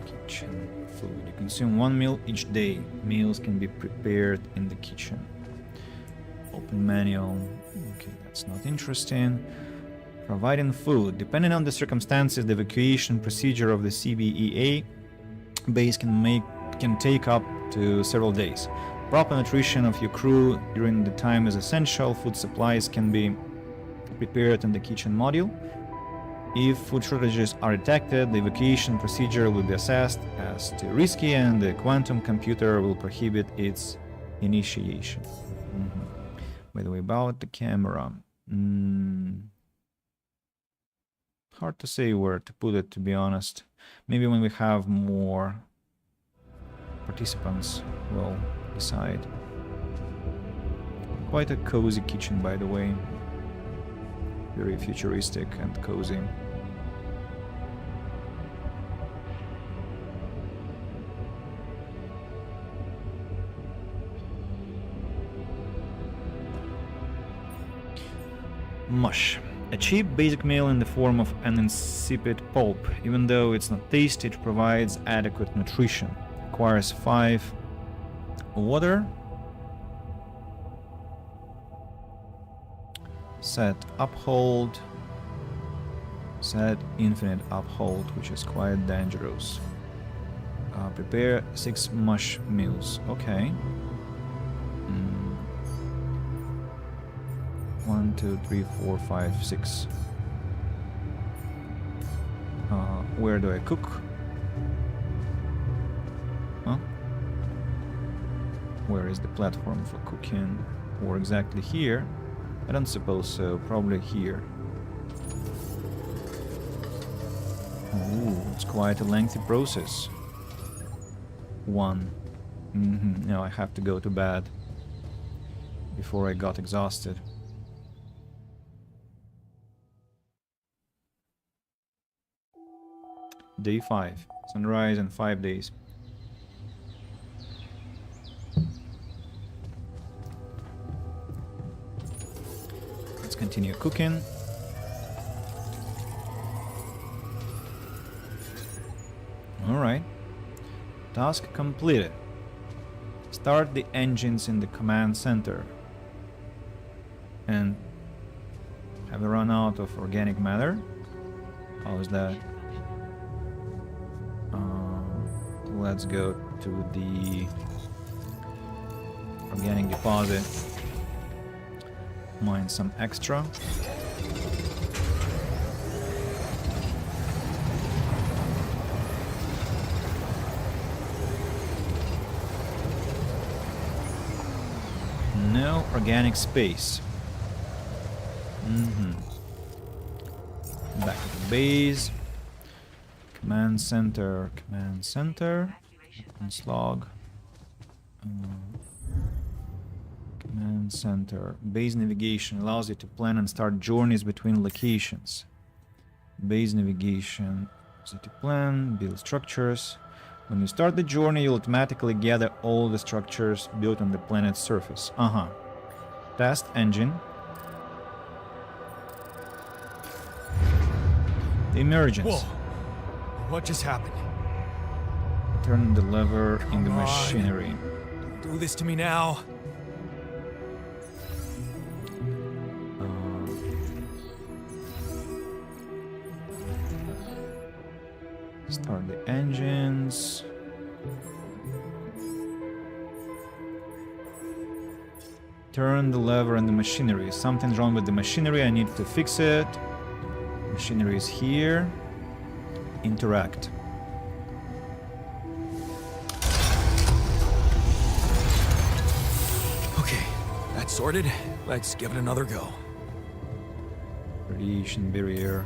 Kitchen food. You consume 1 meal each day. Meals can be prepared in the kitchen. Open manual. Okay, that's not interesting. Providing food. Depending on the circumstances, the evacuation procedure of the CBEA base can take up to several days. Proper nutrition of your crew during the time is essential. Food supplies can be prepared in the kitchen module. If food shortages are detected, the evacuation procedure will be assessed as too risky and the quantum computer will prohibit its initiation. By the way, about the camera. Hard to say where to put it, to be honest. Maybe when we have more participants, we'll decide. Quite a cozy kitchen, by the way. Very futuristic and cozy. Mush. A cheap basic meal in the form of an insipid pulp. Even though it's not tasty, it provides adequate nutrition. Requires 5 water. Set uphold. Set infinite uphold, which is quite dangerous. Prepare 6 mush meals. Okay. 1, 2, 3, 4, 5, 6. Where do I cook? Huh? Where is the platform for cooking? Or exactly here? I don't suppose so. Probably here. Ooh, it's quite a lengthy process. 1. Now I have to go to bed before I got exhausted. Day 5. Sunrise in 5 days. Let's continue cooking. Alright. Task completed. Start the engines in the command center. And have we run out of organic matter? How is that? Let's go to the organic deposit. Mine some extra. No organic space. Back to the base. Command center, log. Command center. Base navigation allows you to plan and start journeys between locations. Base navigation, city plan, build structures. When you start the journey, you'll automatically gather all the structures built on the planet's surface. Test engine. The emergence. Whoa. What just happened? Turn the lever in the Come on. machinery. Don't do this to me now. Start the engines. Turn the lever in the machinery. Something's wrong with the machinery. I need to fix it. Machinery is here. Interact. that sorted, let's give it another go. Radiation barrier.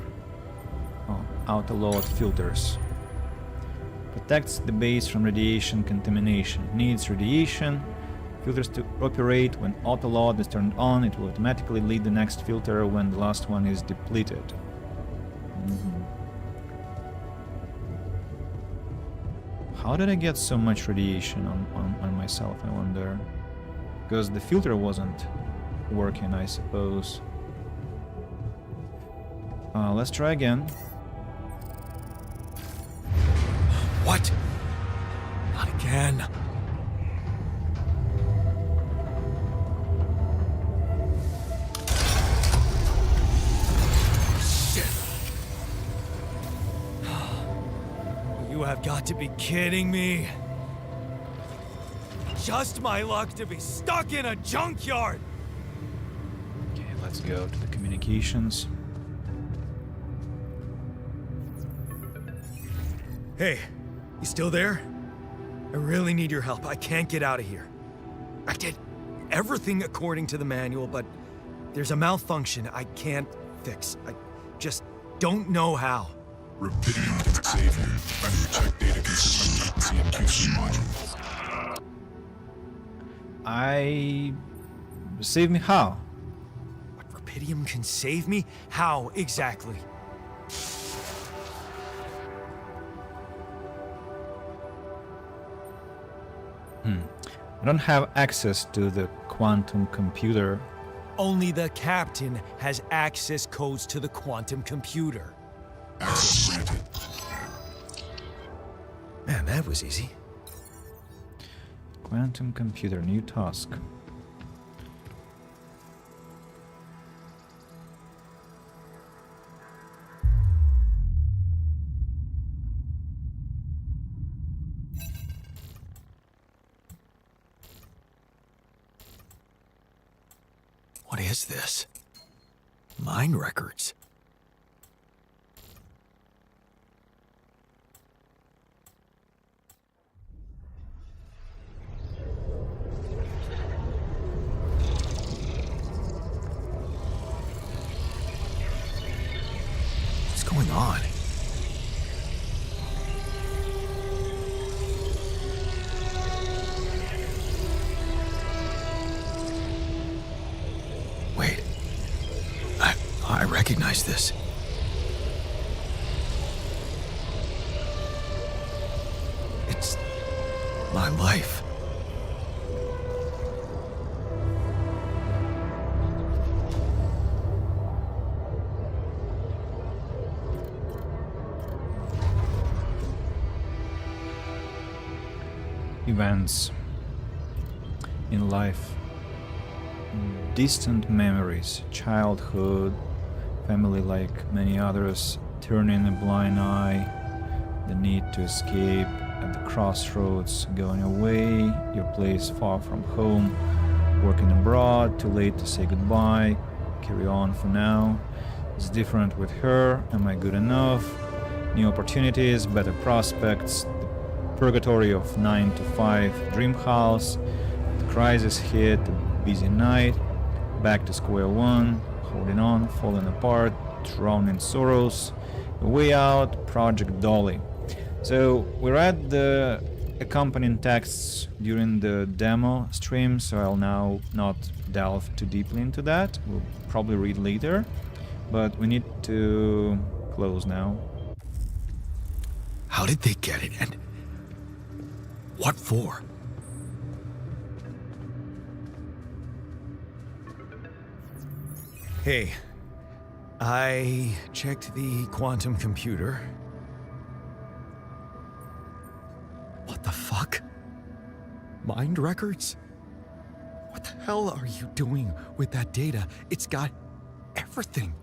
Oh, auto-load filters. Protects the base from radiation contamination. Needs radiation filters to operate. When auto-load is turned on, it will automatically lead the next filter when the last one is depleted. How did I get so much radiation on myself, I wonder? Because the filter wasn't working, I suppose. Let's try again. What? Not again. Shit. You have got to be kidding me. Just my luck to be stuck in a junkyard. Okay, let's go to the communications. Hey, you still there? I really need your help. I can't get out of here. I did everything according to the manual, but there's a malfunction I can't fix. I just don't know how. Rapidium can save you. Better check data consistency and QC modules. Save me how? What, Rapidium can save me? How exactly? I don't have access to the quantum computer. Only the captain has access codes to the quantum computer. Access granted. Man, that was easy. Quantum computer, new task. What is this? Mine records. What's going on? Wait. I recognize this. It's my life. Events in life. Distant memories, childhood, family like many others, turning a blind eye, the need to escape at the crossroads, going away, your place far from home, working abroad, too late to say goodbye, carry on for now. It's different with her, am I good enough? New opportunities, better prospects, the purgatory of 9 to 5 dream house, the crisis hit, a busy night, back to square one, holding on, falling apart, drowned in sorrows, a way out, Project Dolly. So we read the accompanying texts during the demo stream, so I'll now not delve too deeply into that. We'll probably read later, but we need to close now. How did they get it, and what for? Hey, I checked the quantum computer. What the fuck? Mind records? What the hell are you doing with that data? It's got everything.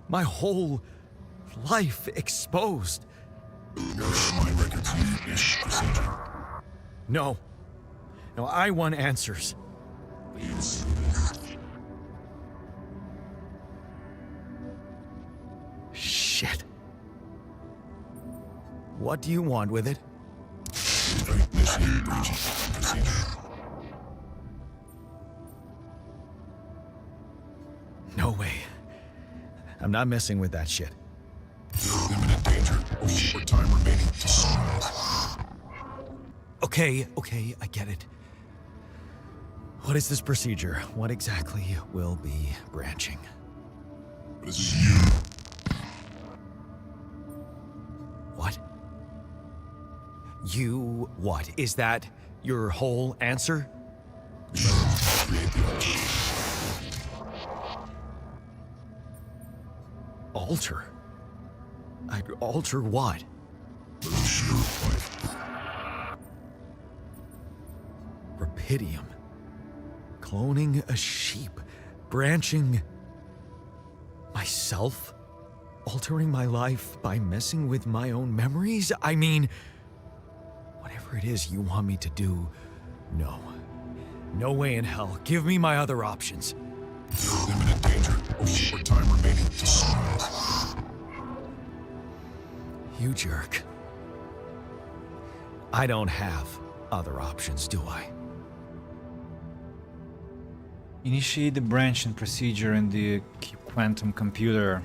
My whole life exposed. Mind records need is procedure. No. No, I want answers. Shit. What do you want with it? Initiate breaching procedure. No way. I'm not messing with that shit. You're in imminent danger of short time remaining to sunrise. Okay, I get it. What is this procedure? What exactly will be branching? This is you. What? You what? Is that your whole answer? Create the altar. Alter? I'd alter what? Lose your life. Rapidium. Cloning a sheep. Branching myself? Altering my life by messing with my own memories? I mean, whatever it is you want me to do, no. No way in hell. Give me my other options. You're in imminent danger of short time remaining to sunrise. You jerk. I don't have other options, do I? Initiate the branching procedure in the quantum computer.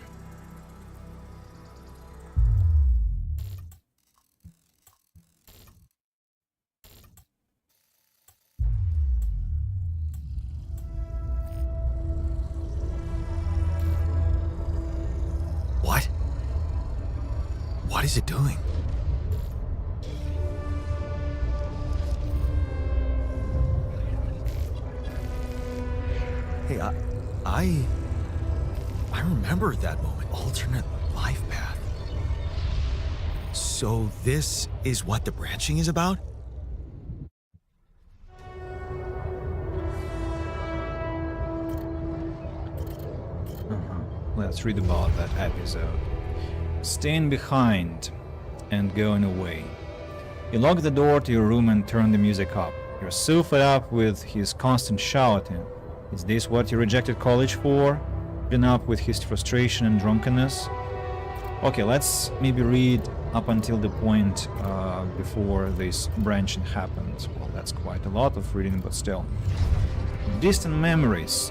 What? What is it doing? Hey, I remember that moment. Alternate life path. So this is what the branching is about? Let's read about that episode. Staying behind and going away. You lock the door to your room and turn the music up. You're so fed up with his constant shouting. Is this what you rejected college for? Putting up with his frustration and drunkenness? Okay, let's maybe read up until the point before this branching happens. Well, that's quite a lot of reading, but still. Distant memories.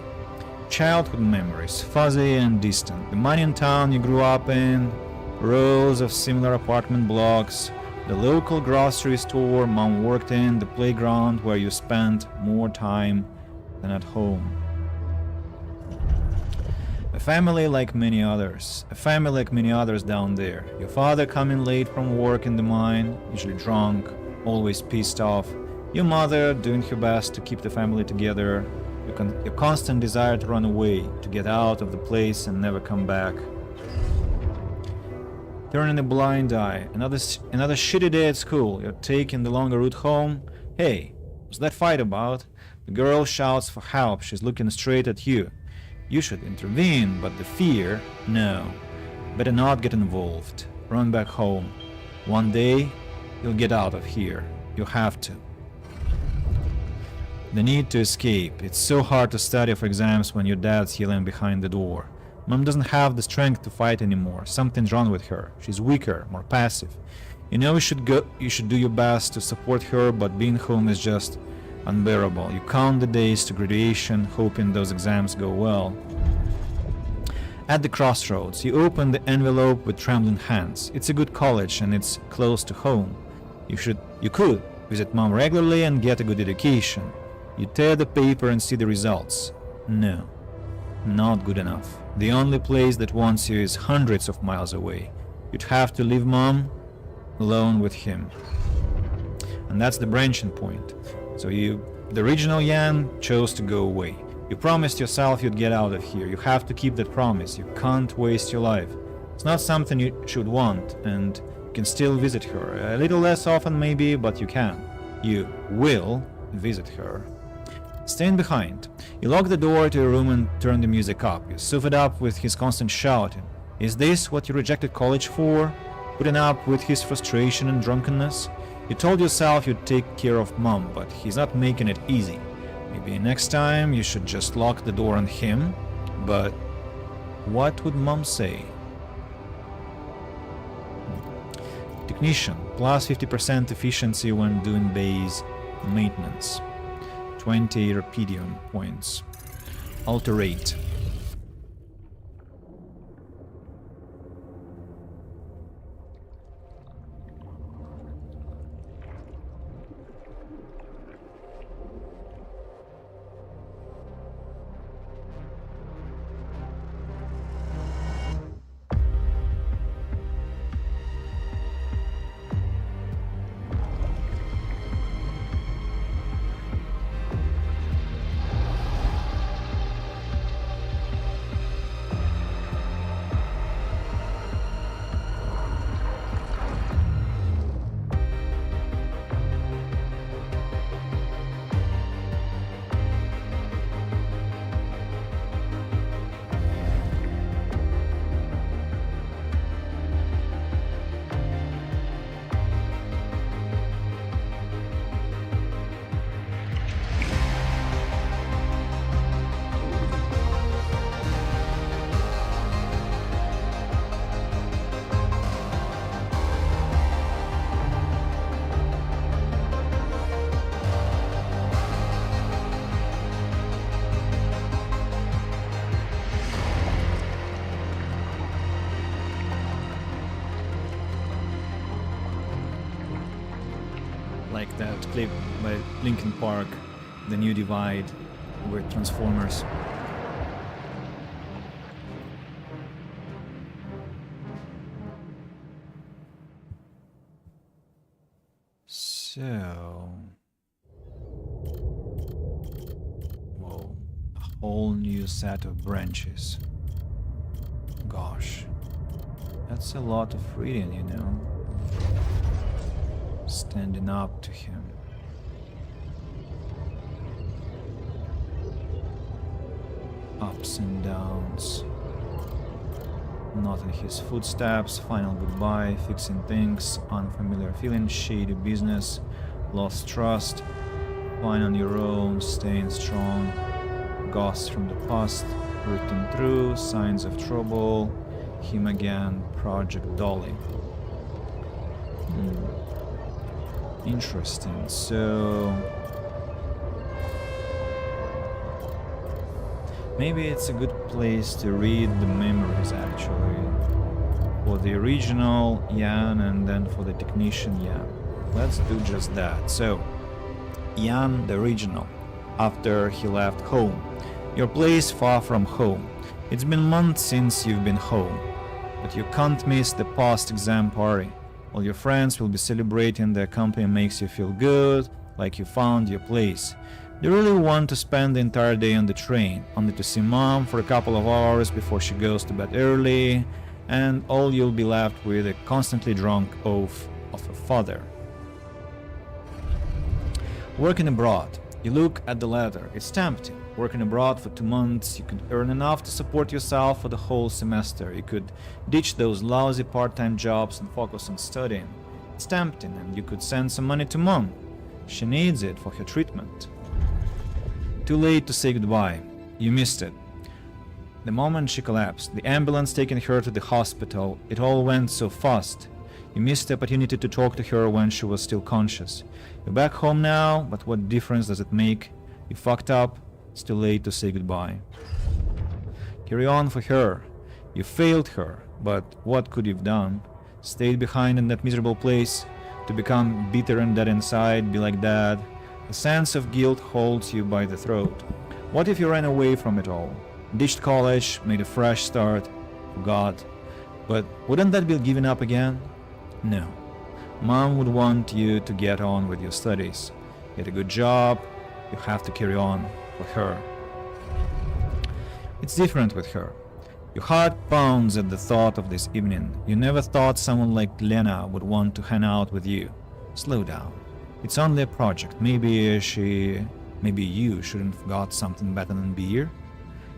Childhood memories, fuzzy and distant. The mining town you grew up in, rows of similar apartment blocks, the local grocery store mom worked in, the playground where you spent more time than at home. A family like many others. A family like many others down there. Your father coming late from work in the mine, usually drunk, always pissed off. Your mother doing her best to keep the family together. Your constant desire to run away, to get out of the place and never come back. Turning a blind eye. Another shitty day at school. You're taking the longer route home. Hey, what's that fight about? The girl shouts for help. She's looking straight at you. You should intervene, but the fear, no. Better not get involved. Run back home. One day, you'll get out of here. You have to. The need to escape. It's so hard to study for exams when your dad's yelling behind the door. Mom doesn't have the strength to fight anymore. Something's wrong with her. She's weaker, more passive. You know you should do your best to support her, but being home is just unbearable. You count the days to graduation, hoping those exams go well. At the crossroads, you open the envelope with trembling hands. It's a good college and it's close to home. You could visit mom regularly and get a good education. You tear the paper and see the results. No, not good enough. The only place that wants you is hundreds of miles away. You'd have to leave mom alone with him. And that's the branching point. So the original Yan, chose to go away. You promised yourself you'd get out of here. You have to keep that promise. You can't waste your life. It's not something you should want, and you can still visit her. A little less often maybe, but you can. You will visit her. Staying behind. You lock the door to your room and turn the music up. You soothe it up with his constant shouting. Is this what you rejected college for? Putting up with his frustration and drunkenness? You told yourself you'd take care of mom, but he's not making it easy. Maybe next time you should just lock the door on him, but what would mom say? Technician, plus 50% efficiency when doing base maintenance. 20 Rapidium points. Alterate. directly by Linkin Park, The New Divide, with Transformers. So... Whoa. A whole new set of branches. Gosh. That's a lot of reading, you know. Standing up to him. Ups and downs. Not in his footsteps, final goodbye, fixing things, unfamiliar feeling, shady business, lost trust, fine on your own, staying strong, ghosts from the past, written through, signs of trouble, him again, Project Dolly. Interesting, so... maybe it's a good place to read the memories, actually. For the original Jan and then for the technician Jan. Let's do just that. So, Jan, the original, after he left home. Your place far from home. It's been months since you've been home. But you can't miss the past exam party. All your friends will be celebrating, their company makes you feel good, like you found your place. You really want to spend the entire day on the train, only to see mom for a couple of hours before she goes to bed early, and all you'll be left with a constantly drunk oaf of a father. Working abroad. You look at the letter, it's tempting. Working abroad for 2 months, you could earn enough to support yourself for the whole semester. You could ditch those lousy part-time jobs and focus on studying. It's tempting, and you could send some money to mom. She needs it for her treatment. Too late to say goodbye. You missed it. The moment she collapsed, the ambulance taking her to the hospital, it all went so fast. You missed the opportunity to talk to her when she was still conscious. You're back home now, but what difference does it make? You fucked up, it's too late to say goodbye. Carry on for her. You failed her, but what could you've done? Stayed behind in that miserable place? To become bitter and dead inside, be like Dad? A sense of guilt holds you by the throat. What if you ran away from it all? Ditched college, made a fresh start, forgot. But wouldn't that be giving up again? No. Mom would want you to get on with your studies. Get a good job, you have to carry on for her. It's different with her. Your heart pounds at the thought of this evening. You never thought someone like Lena would want to hang out with you. Slow down. It's only a project. Maybe you shouldn't have got something better than beer.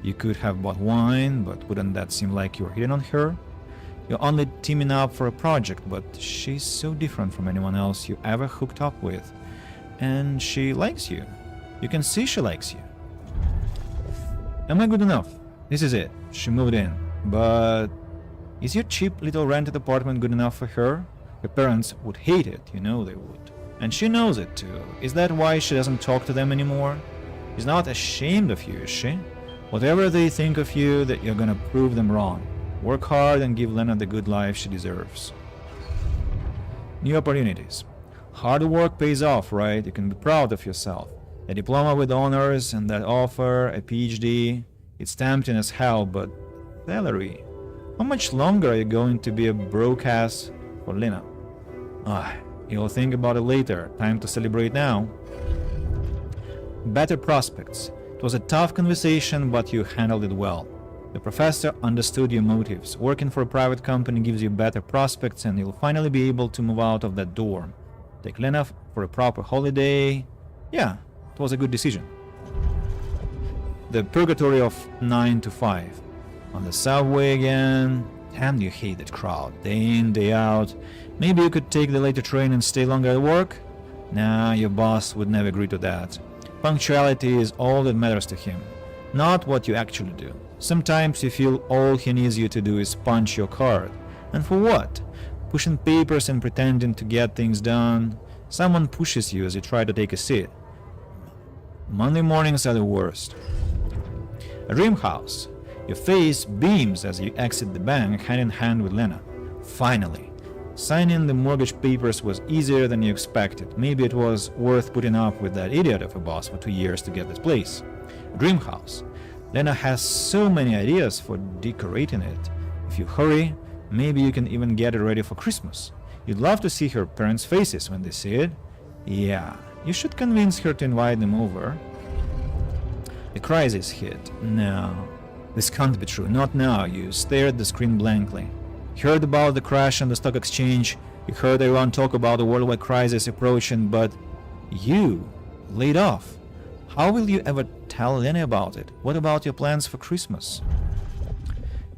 You could have bought wine, but wouldn't that seem like you're hitting on her? You're only teaming up for a project, but she's so different from anyone else you ever hooked up with. And she likes you. You can see she likes you. Am I good enough? This is it. She moved in. But is your cheap little rented apartment good enough for her? Her parents would hate it, you know they would. And she knows it too. Is that why she doesn't talk to them anymore? She's not ashamed of you, is she? Whatever they think of you, that you're gonna prove them wrong. Work hard and give Lena the good life she deserves. New opportunities. Hard work pays off, right? You can be proud of yourself. A diploma with honors and that offer, a PhD. It's tempting as hell, but salary. How much longer are you going to be a broke ass for Lena? You'll think about it later. Time to celebrate now. Better prospects. It was a tough conversation, but you handled it well. The professor understood your motives. Working for a private company gives you better prospects, and you'll finally be able to move out of that dorm. Take Lena for a proper holiday. Yeah, it was a good decision. The purgatory of 9 to 5. On the subway again. Damn, you hate that crowd. Day in, day out. Maybe you could take the later train and stay longer at work? Nah, your boss would never agree to that. Punctuality is all that matters to him, not what you actually do. Sometimes you feel all he needs you to do is punch your card. And for what? Pushing papers and pretending to get things done. Someone pushes you as you try to take a seat. Monday mornings are the worst. A dream house. Your face beams as you exit the bank hand in hand with Lena. Finally. Signing the mortgage papers was easier than you expected. Maybe it was worth putting up with that idiot of a boss for 2 years to get this place. A dream house. Lena has so many ideas for decorating it. If you hurry, maybe you can even get it ready for Christmas. You'd love to see her parents' faces when they see it. Yeah, you should convince her to invite them over. The crisis hit. No, this can't be true. Not now. You stare at the screen blankly. You heard about the crash on the stock exchange. You heard everyone talk about the worldwide crisis approaching, but you laid off. How will you ever tell Lena about it? What about your plans for Christmas?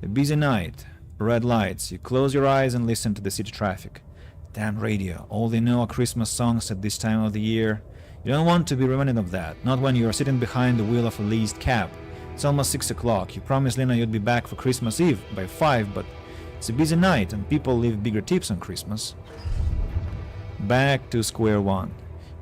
A busy night, red lights. You close your eyes and listen to the city traffic. Damn radio. All they know are Christmas songs at this time of the year. You don't want to be reminded of that, not when you are sitting behind the wheel of a leased cab. It's almost 6 o'clock. You promised Lena you'd be back for Christmas Eve by 5, but it's a busy night and people leave bigger tips on Christmas. Back to square one.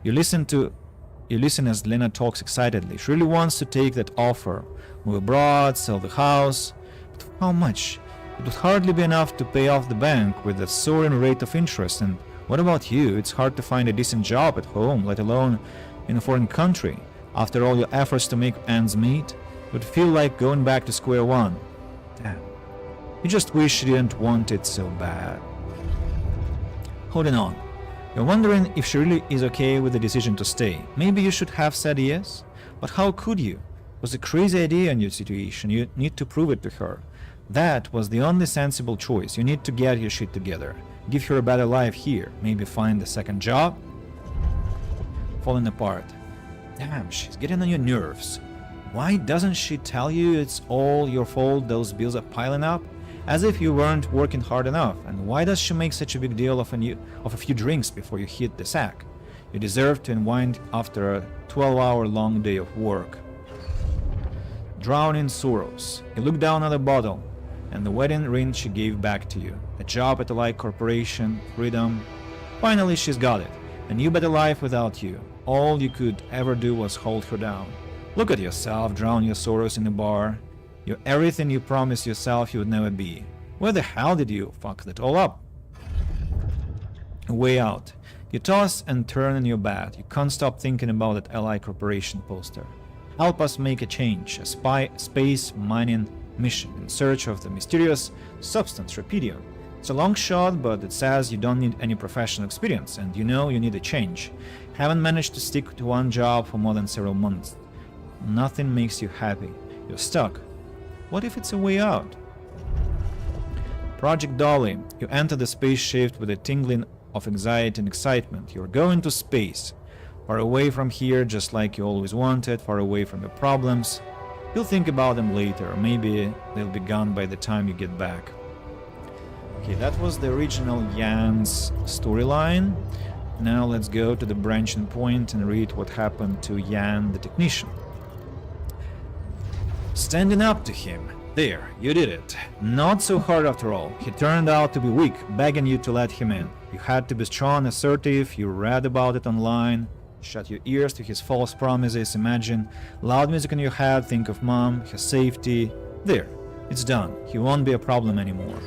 You listen as Lena talks excitedly. She really wants to take that offer. Move abroad, sell the house. But for how much? It would hardly be enough to pay off the bank with the soaring rate of interest. And what about you? It's hard to find a decent job at home, let alone in a foreign country. After all your efforts to make ends meet, it would feel like going back to square one. Damn. You just wish you didn't want it so bad. Holding on. You're wondering if she really is okay with the decision to stay. Maybe you should have said yes? But how could you? It was a crazy idea in your situation. You need to prove it to her. That was the only sensible choice. You need to get your shit together. Give her a better life here. Maybe find a second job? Falling apart. Damn, she's getting on your nerves. Why doesn't she tell you it's all your fault those bills are piling up? As if you weren't working hard enough. And why does she make such a big deal of a few drinks before you hit the sack? You deserve to unwind after a 12-hour long day of work. Drowning sorrows. You look down at the bottle and the wedding ring she gave back to you. A job at a like corporation, freedom. Finally she's got it. A new better life without you. All you could ever do was hold her down. Look at yourself, drown your sorrows in a bar. You're everything you promised yourself you would never be. Where the hell did you fuck that all up? A way out. You toss and turn in your bed. You can't stop thinking about that Ally Corporation poster. Help us make a change. A space mining mission in search of the mysterious substance Rapidium. It's a long shot, but it says you don't need any professional experience, and you know you need a change. Haven't managed to stick to one job for more than several months. Nothing makes you happy. You're stuck. What if it's a way out? Project Dolly. You enter the spaceship with a tingling of anxiety and excitement. You're going to space. Far away from here, just like you always wanted, far away from your problems. You'll think about them later, or maybe they'll be gone by the time you get back. Okay, that was the original Yan's storyline. Now let's go to the branching point and read what happened to Yan the technician. Standing up to him. There, you did it. Not so hard after all. He turned out to be weak, begging you to let him in. You had to be strong, assertive, you read about it online. Shut your ears to his false promises, imagine loud music in your head, think of mom, her safety. There, it's done. He won't be a problem anymore.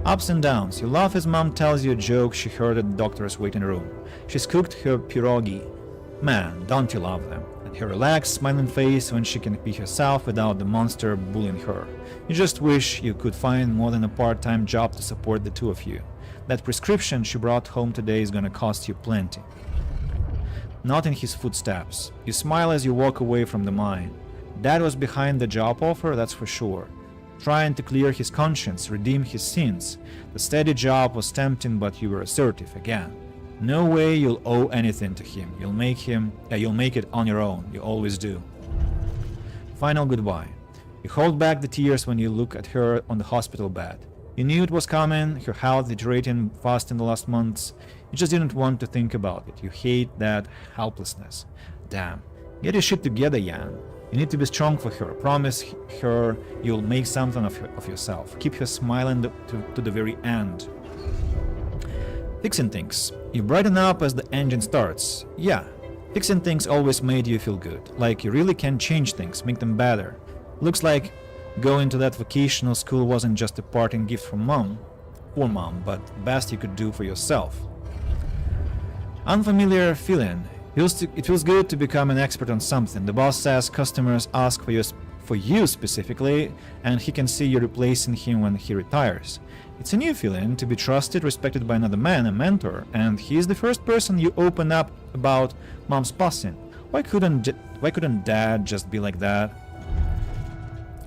Ups and downs. You laugh as mom tells you a joke she heard at the doctor's waiting room. She's cooked her pierogi. Man, don't you love them? And her relaxed, smiling face when she can be herself without the monster bullying her. You just wish you could find more than a part-time job to support the two of you. That prescription she brought home today is gonna cost you plenty. Not in his footsteps. You smile as you walk away from the mine. Dad was behind the job offer, that's for sure. Trying to clear his conscience, redeem his sins. The steady job was tempting, but you were assertive again. No way you'll owe anything to him. You'll make it on your own. You always do. Final goodbye. You hold back the tears when you look at her on the hospital bed. You knew it was coming, her health deteriorating fast in the last months. You just didn't want to think about it. You hate that helplessness. Damn. Get your shit together, Yan. You need to be strong for her. Promise her you'll make something of yourself. Keep her smiling to the very end. Fixing things. You brighten up as the engine starts. Yeah, fixing things always made you feel good. Like you really can change things, make them better. Looks like going to that vocational school wasn't just a parting gift from mom. poor mom, but best you could do for yourself. Unfamiliar feeling. It feels good to become an expert on something. The boss says customers ask for you specifically, and he can see you replacing him when he retires. It's a new feeling to be trusted, respected by another man, a mentor, and he is the first person you open up about mom's passing. Why couldn't dad just be like that?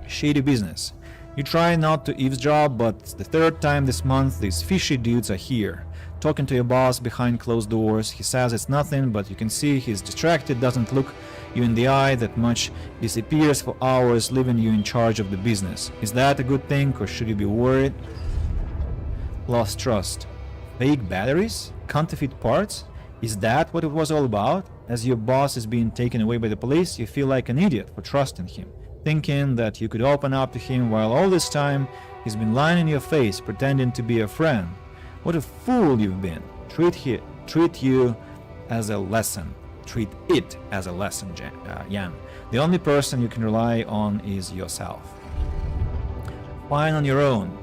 Shady business. You try not to eavesdrop, but it's the third time this month these fishy dudes are here. Talking to your boss behind closed doors. He says it's nothing, but you can see he's distracted, doesn't look you in the eye that much, disappears for hours, leaving you in charge of the business. Is that a good thing, or should you be worried? Lost trust. Fake batteries? Counterfeit parts? Is that what it was all about? As your boss is being taken away by the police, you feel like an idiot for trusting him, thinking that you could open up to him while all this time he's been lying in your face, pretending to be a friend. What a fool you've been. Treat you as a lesson. Treat it as a lesson, Yan. The only person you can rely on is yourself. Fine on your own.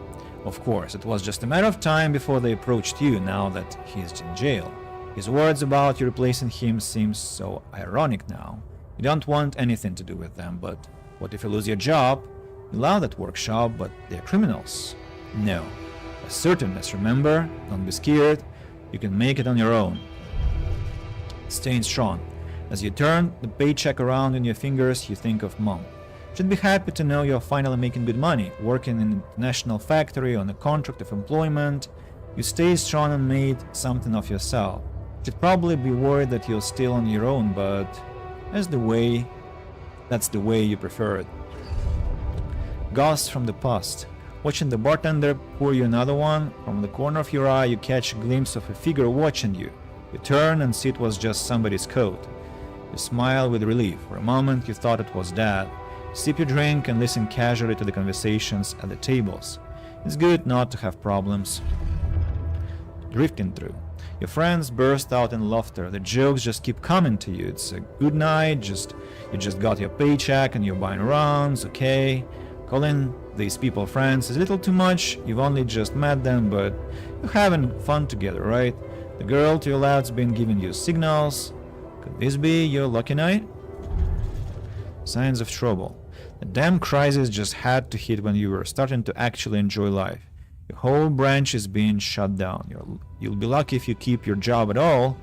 Of course, it was just a matter of time before they approached you now that he's in jail. His words about you replacing him seem so ironic now. You don't want anything to do with them, but what if you lose your job? You love that workshop, but they're criminals. No. Assertiveness, remember? Don't be scared. You can make it on your own. Staying strong. As you turn the paycheck around in your fingers, you think of mom. She'd be happy to know you're finally making good money, working in an international factory on a contract of employment. You stay strong and made something of yourself. She'd probably be worried that you're still on your own, but that's the way you prefer it. Ghosts from the past. Watching the bartender pour you another one, from the corner of your eye you catch a glimpse of a figure watching you. You turn and see it was just somebody's coat. You smile with relief. For a moment you thought it was Dad. You sip your drink and listen casually to the conversations at the tables. It's good not to have problems. Drifting through. Your friends burst out in laughter. The jokes just keep coming to you. It's a good night, you just got your paycheck and you're buying rounds, okay? Calling these people friends is a little too much. You've only just met them, but you're having fun together, right? The girl to your left's been giving you signals. Could this be your lucky night? Signs of trouble. The damn crisis just had to hit when you were starting to actually enjoy life. Your whole branch is being shut down. You'll be lucky if you keep your job at all.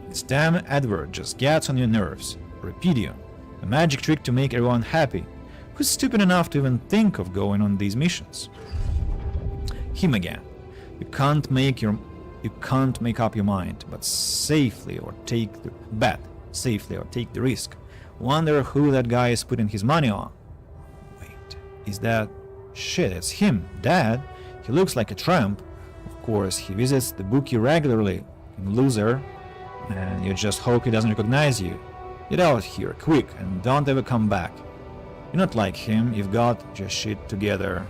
This damn advert just gets on your nerves. Repedio. A magic trick to make everyone happy. Who's stupid enough to even think of going on these missions? Him again. You can't make up your mind, but safely or take the risk. Wonder who that guy is putting his money on. Wait, is that... Shit, it's him, Dad. He looks like a tramp. Of course, he visits the bookie regularly. Loser. And you just hope he doesn't recognize you. Get out here, quick, and don't ever come back. You're not like him, you've got your shit together.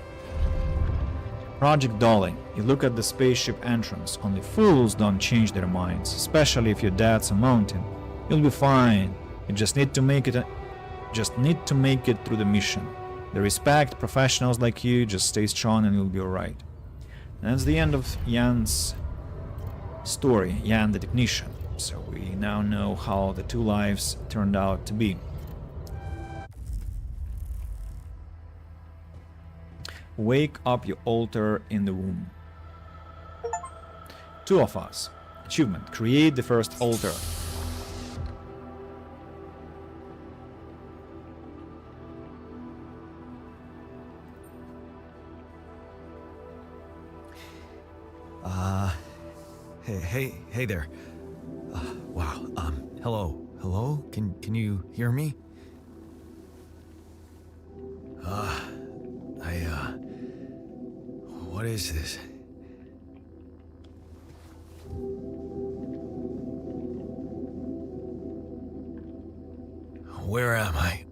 Project Dolly. You look at the spaceship entrance. Only fools don't change their minds, especially if your dad's a mountain. You'll be fine. You just need to make it through the mission. They respect professionals like you. Just stay strong and you'll be alright. That's the end of Yan's story, Yan the technician. So we now know how the two lives turned out to be. Wake up your altar in the womb. Two of us. Achievement. Create the first altar. Hey there. Wow. Hello? Can you hear me? What is this? Where am I?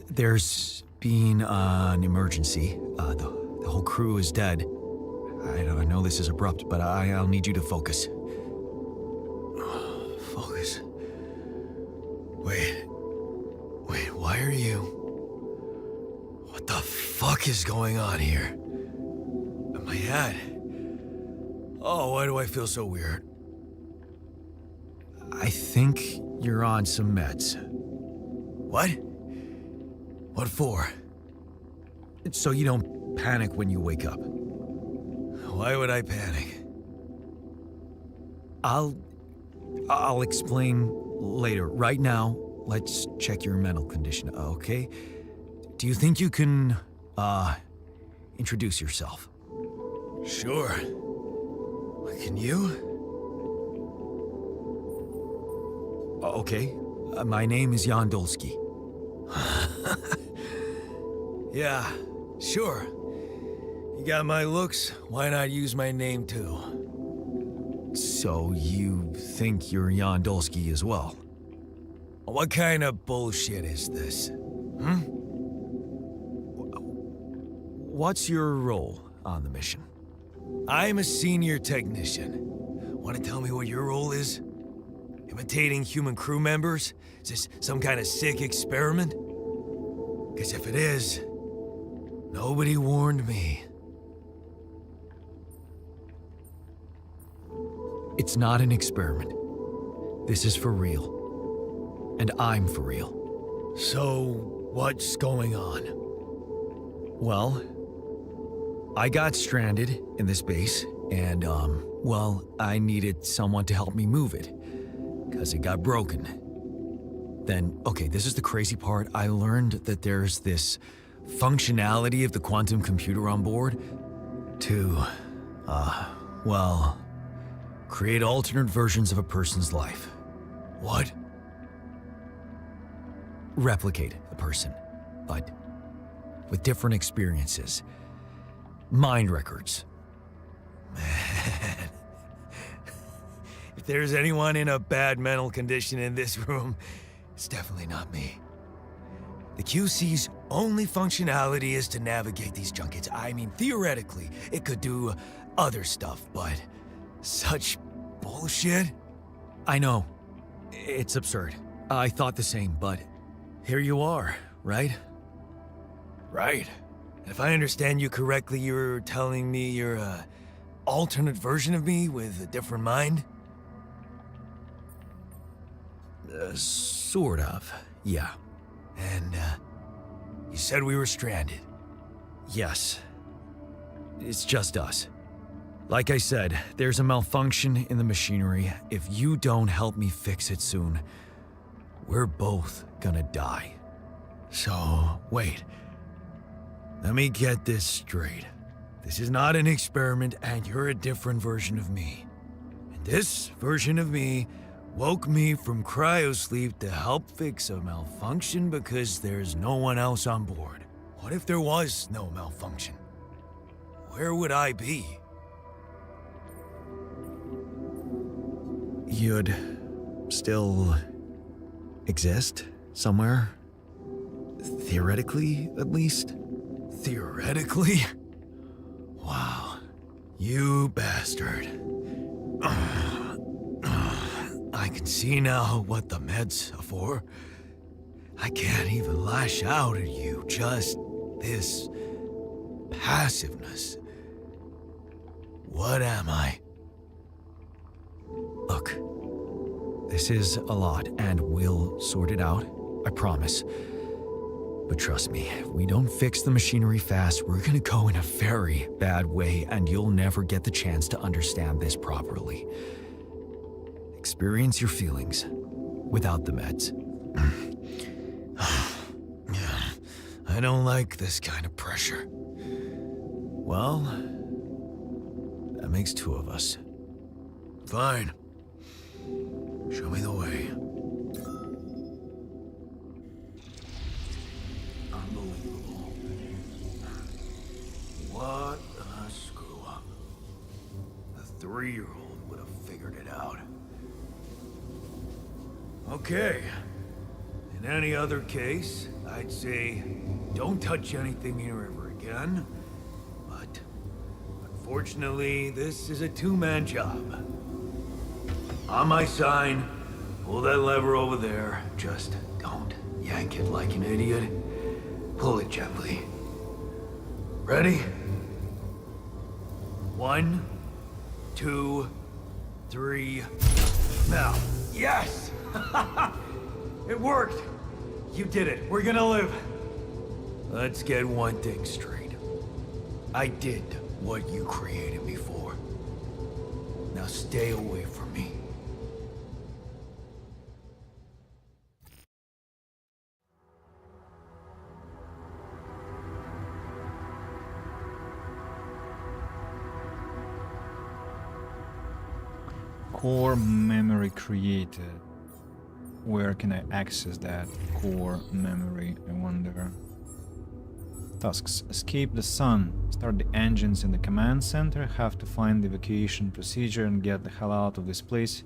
There's been an emergency. The whole crew is dead. I know this is abrupt, but I'll need you to focus. Focus. Wait. Wait, why are you... What the fuck is going on here? My head. Oh, why do I feel so weird? I think you're on some meds. What? What for? So you don't panic when you wake up. Why would I panic? I'll explain later. Right now, let's check your mental condition, okay? Do you think you can, introduce yourself? Sure. Can you? Okay. My name is Jan Dolsky. Yeah, sure. You got my looks, why not use my name too? So you think you're Jan Dolsky as well? What kind of bullshit is this? What's your role on the mission? I'm a senior technician. Want to tell me what your role is? Imitating human crew members? Is this some kind of sick experiment? Because if it is, nobody warned me. It's not an experiment. This is for real. And I'm for real. So, what's going on? Well, I got stranded in this base, and, I needed someone to help me move it. Because it got broken. Then, okay, this is the crazy part. I learned that there's this functionality of the quantum computer on board to, create alternate versions of a person's life. What? Replicate a person, but with different experiences. Mind records. Man. If there's anyone in a bad mental condition in this room, it's definitely not me. The QC's only functionality is to navigate these junkets. I mean, theoretically, it could do other stuff, but such bullshit? I know. It's absurd. I thought the same, but here you are, right? Right. If I understand you correctly, you're telling me you're a alternate version of me with a different mind? Sort of, yeah. And, you said we were stranded. Yes. It's just us. Like I said, there's a malfunction in the machinery. If you don't help me fix it soon, we're both gonna die. So, wait. Let me get this straight. This is not an experiment, and you're a different version of me. And this version of me woke me from cryosleep to help fix a malfunction because there's no one else on board. What if there was no malfunction? Where would I be? You'd still exist somewhere? Theoretically, at least? Theoretically? Wow. You bastard. I can see now what the meds are for. I can't even lash out at you, just this passiveness. What am I? Look, this is a lot, and we'll sort it out, I promise. But trust me, if we don't fix the machinery fast, we're gonna go in a very bad way, and you'll never get the chance to understand this properly. Experience your feelings without the meds. I don't like this kind of pressure. Well, that makes two of us. Fine. Show me the way. Unbelievable. What a screw up. A 3-year-old would have figured it out. Okay. In any other case, I'd say don't touch anything here ever again. But unfortunately, this is a two-man job. On my sign, Pull that lever over there. Just don't yank it like an idiot. Pull it gently. Ready? 1, 2, 3. Now. Yes! It worked! You did it. We're gonna live. Let's get one thing straight. I did what you created me for. Now stay away from me. Core memory created. Where can I access that core memory, I wonder? Tasks. Escape the sun. Start the engines in the command center. Have to find the evacuation procedure and get the hell out of this place.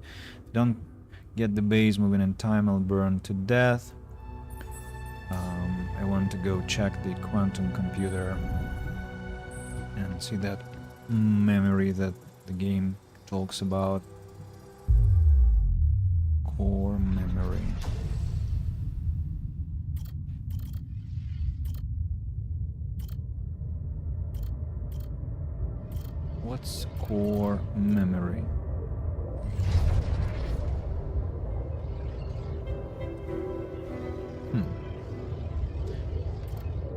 Don't get the base moving in time, I'll burn to death. I want to go check the quantum computer and see that memory that the game talks about. Core memory. What's core memory?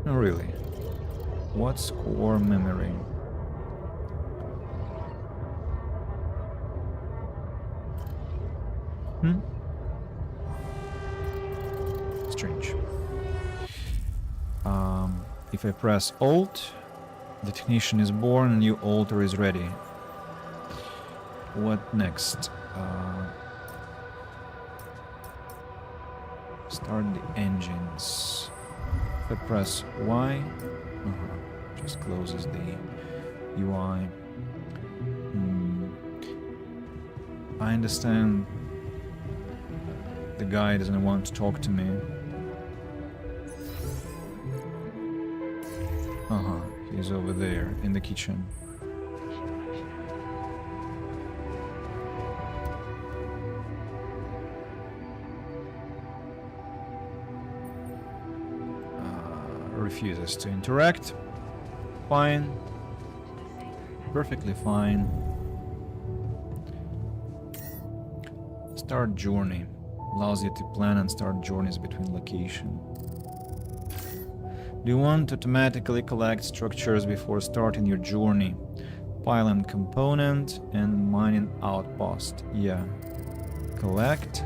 No, really. What's core memory? Strange. If I press Alt, the technician is born, a new altar is ready. What next? Start the engines. If I press Y, just closes the UI. I understand the guy doesn't want to talk to me. He's over there in the kitchen. Refuses to interact. Fine. Perfectly fine. Start journey. Allows you to plan and start journeys between locations. Do you want to automatically collect structures before starting your journey? Pylon component and mining outpost. Yeah. Collect.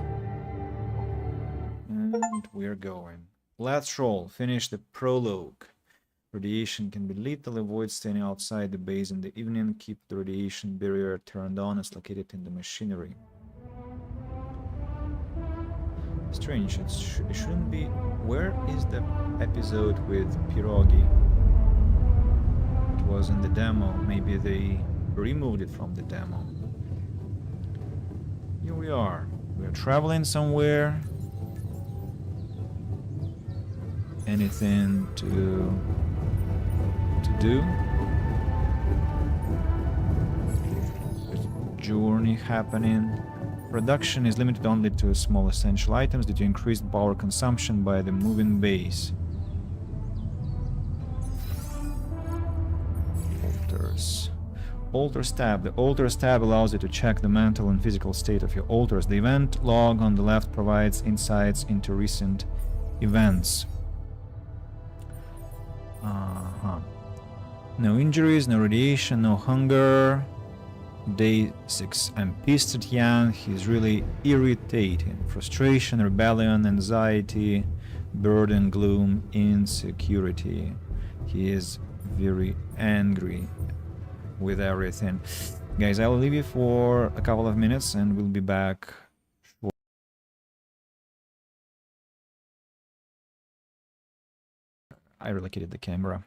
And we're going. Let's roll. Finish the prologue. Radiation can be lethal. Avoid standing outside the base in the evening. Keep the radiation barrier turned on as located in the machinery. Strange, it shouldn't be. Where is the episode with Pierogi? It was in the demo. Maybe they removed it from the demo. Here we are. We're traveling somewhere. Anything to do? There's a journey happening. Production is limited only to small essential items due to increased power consumption by the moving base. Altars. Altars tab. The Altars tab allows you to check the mental and physical state of your altars. The event log on the left provides insights into recent events. No injuries, no radiation, no hunger. Day 6. I'm pissed at Yan. He's really irritating. Frustration, rebellion, anxiety, burden, gloom, insecurity. He is very angry with everything. Guys, I'll leave you for a couple of minutes and we'll be back. I relocated the camera.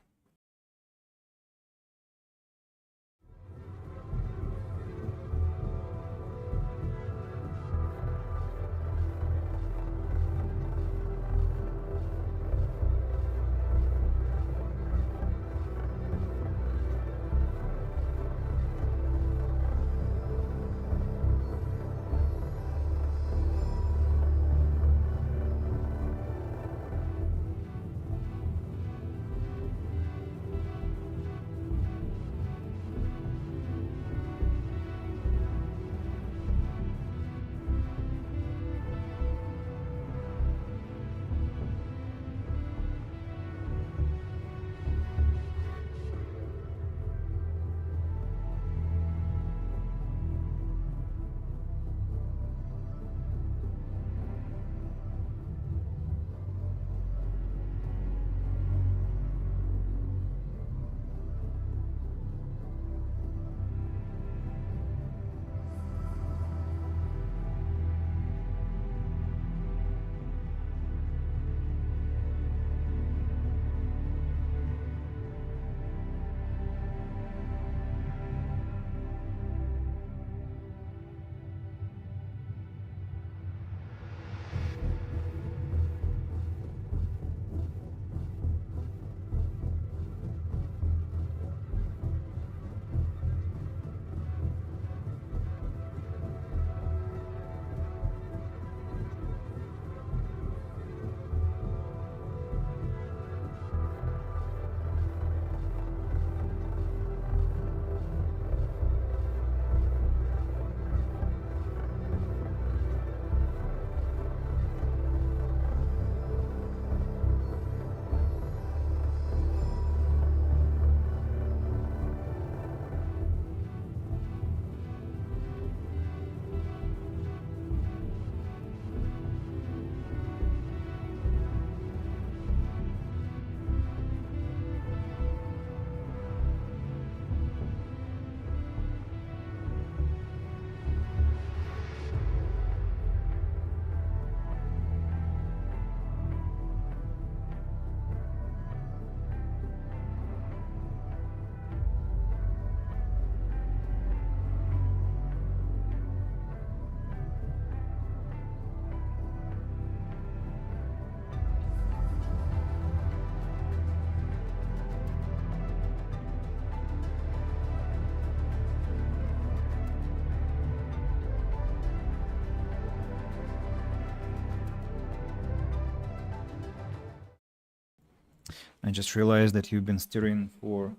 I just realized that you've been staring for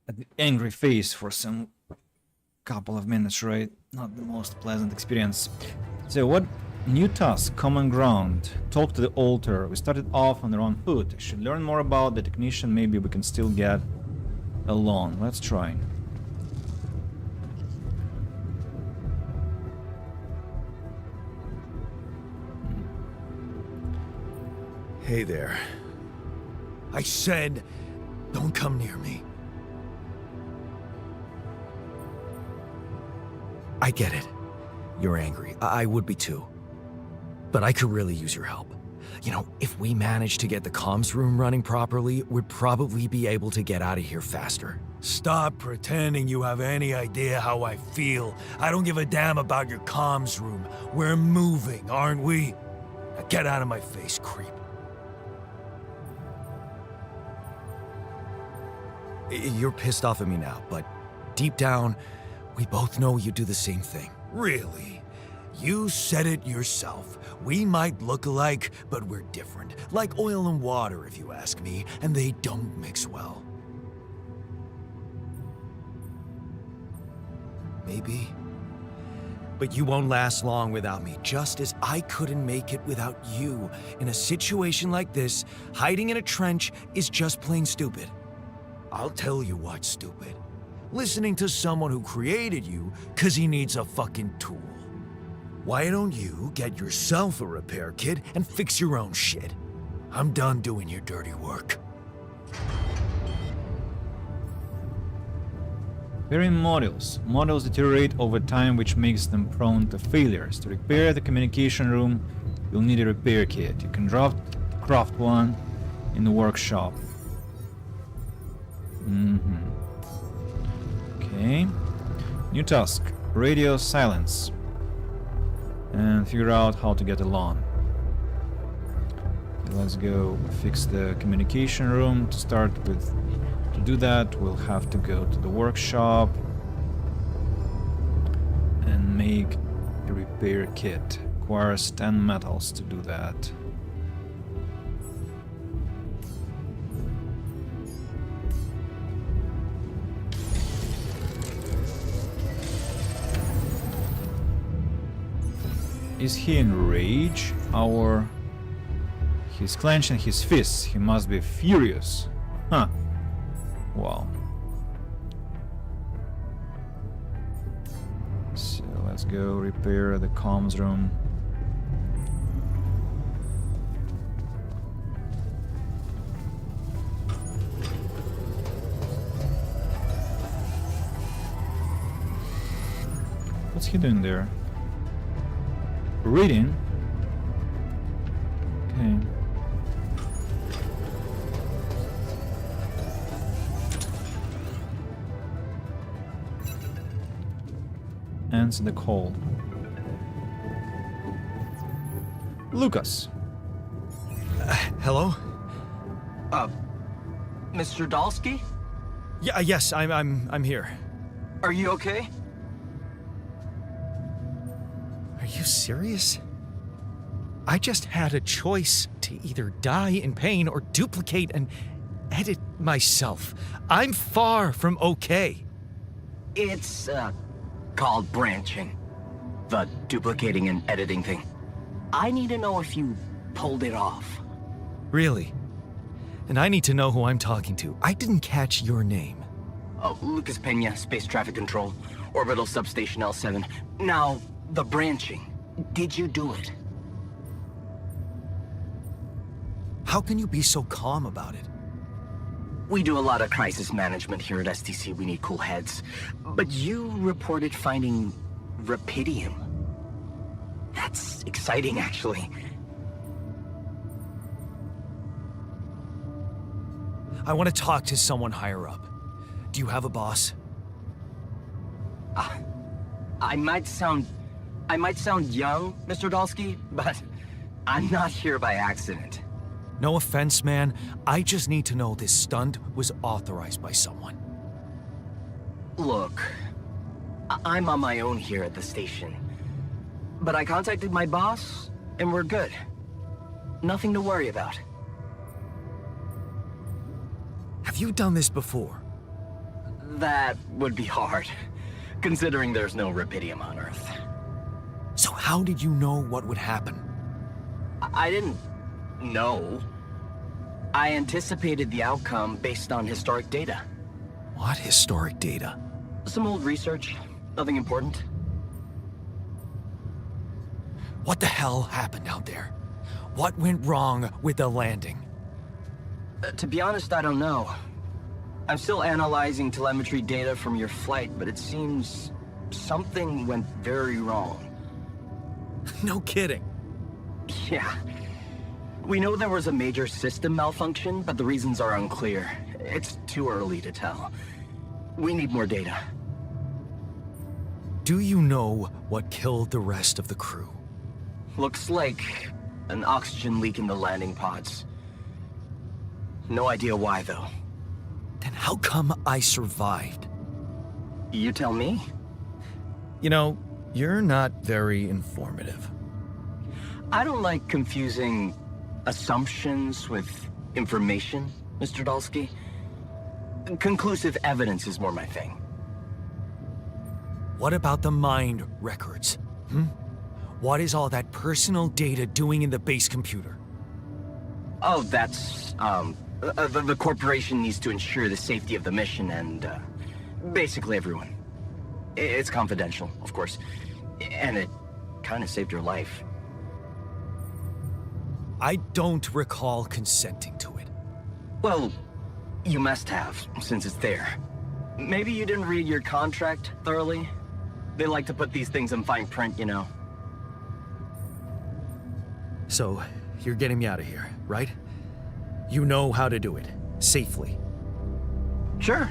at the angry face for some couple of minutes, right? Not the most pleasant experience. So what new task? Common ground. Talk to the altar. We started off on the wrong foot. I should learn more about the technician. Maybe we can still get along. Let's try. Hey there. I said, don't come near me. I get it. You're angry. I would be too. But I could really use your help. You know, if we manage to get the comms room running properly, we'd probably be able to get out of here faster. Stop pretending you have any idea how I feel. I don't give a damn about your comms room. We're moving, aren't we? Now get out of my face, creep. You're pissed off at me now, but deep down, we both know you do the same thing. Really? You said it yourself. We might look alike, but we're different. Like oil and water, if you ask me, and they don't mix well. Maybe. But you won't last long without me, just as I couldn't make it without you. In a situation like this, hiding in a trench is just plain stupid. I'll tell you what's stupid. Listening to someone who created you because he needs a fucking tool. Why don't you get yourself a repair kit and fix your own shit? I'm done doing your dirty work. Repairing modules. Modules deteriorate over time, which makes them prone to failures. To repair the communication room, you'll need a repair kit. You can craft one in the workshop. Okay. New task. Radio silence. And figure out how to get along. Okay, let's go fix the communication room. To start with, to do that, we'll have to go to the workshop and make a repair kit. Requires 10 metals to do that. Is he in rage, or he's clenching his fists? He must be furious. Huh. Wow. So let's go repair the comms room. What's he doing there? Reading? Okay. Answer the call. Lucas. Hello? Mr. Dalsky? Yeah, yes, I'm here. Are you okay? Are you serious? I just had a choice to either die in pain or duplicate and edit myself. I'm far from okay. It's, called branching. The duplicating and editing thing. I need to know if you pulled it off. Really? And I need to know who I'm talking to. I didn't catch your name. Oh, Lucas Pena, Space Traffic Control, Orbital Substation L7. Now, the branching. Did you do it? How can you be so calm about it? We do a lot of crisis management here at STC. We need cool heads. But you reported finding Rapidium. That's exciting, actually. I want to talk to someone higher up. Do you have a boss? I might sound young, Mr. Dalsky, but I'm not here by accident. No offense, man. I just need to know this stunt was authorized by someone. Look, I'm on my own here at the station. But I contacted my boss, and we're good. Nothing to worry about. Have you done this before? That would be hard, considering there's no Rapidium on Earth. So how did you know what would happen? I didn't know. I anticipated the outcome based on historic data. What historic data? Some old research, nothing important. What the hell happened out there? What went wrong with the landing? To be honest, I don't know. I'm still analyzing telemetry data from your flight, but it seems something went very wrong. No kidding. Yeah. We know there was a major system malfunction, but the reasons are unclear. It's too early to tell. We need more data. Do you know what killed the rest of the crew? Looks like an oxygen leak in the landing pods. No idea why, though. Then how come I survived? You tell me? You know, you're not very informative. I don't like confusing assumptions with information, Mr. Dalsky. Conclusive evidence is more my thing. What about the mind records? What is all that personal data doing in the base computer? Oh, that's, the corporation needs to ensure the safety of the mission and, basically everyone. It's confidential, of course. And it kind of saved your life. I don't recall consenting to it. Well, you must have, since it's there. Maybe you didn't read your contract thoroughly? They like to put these things in fine print, you know. So, you're getting me out of here, right? You know how to do it, safely. Sure.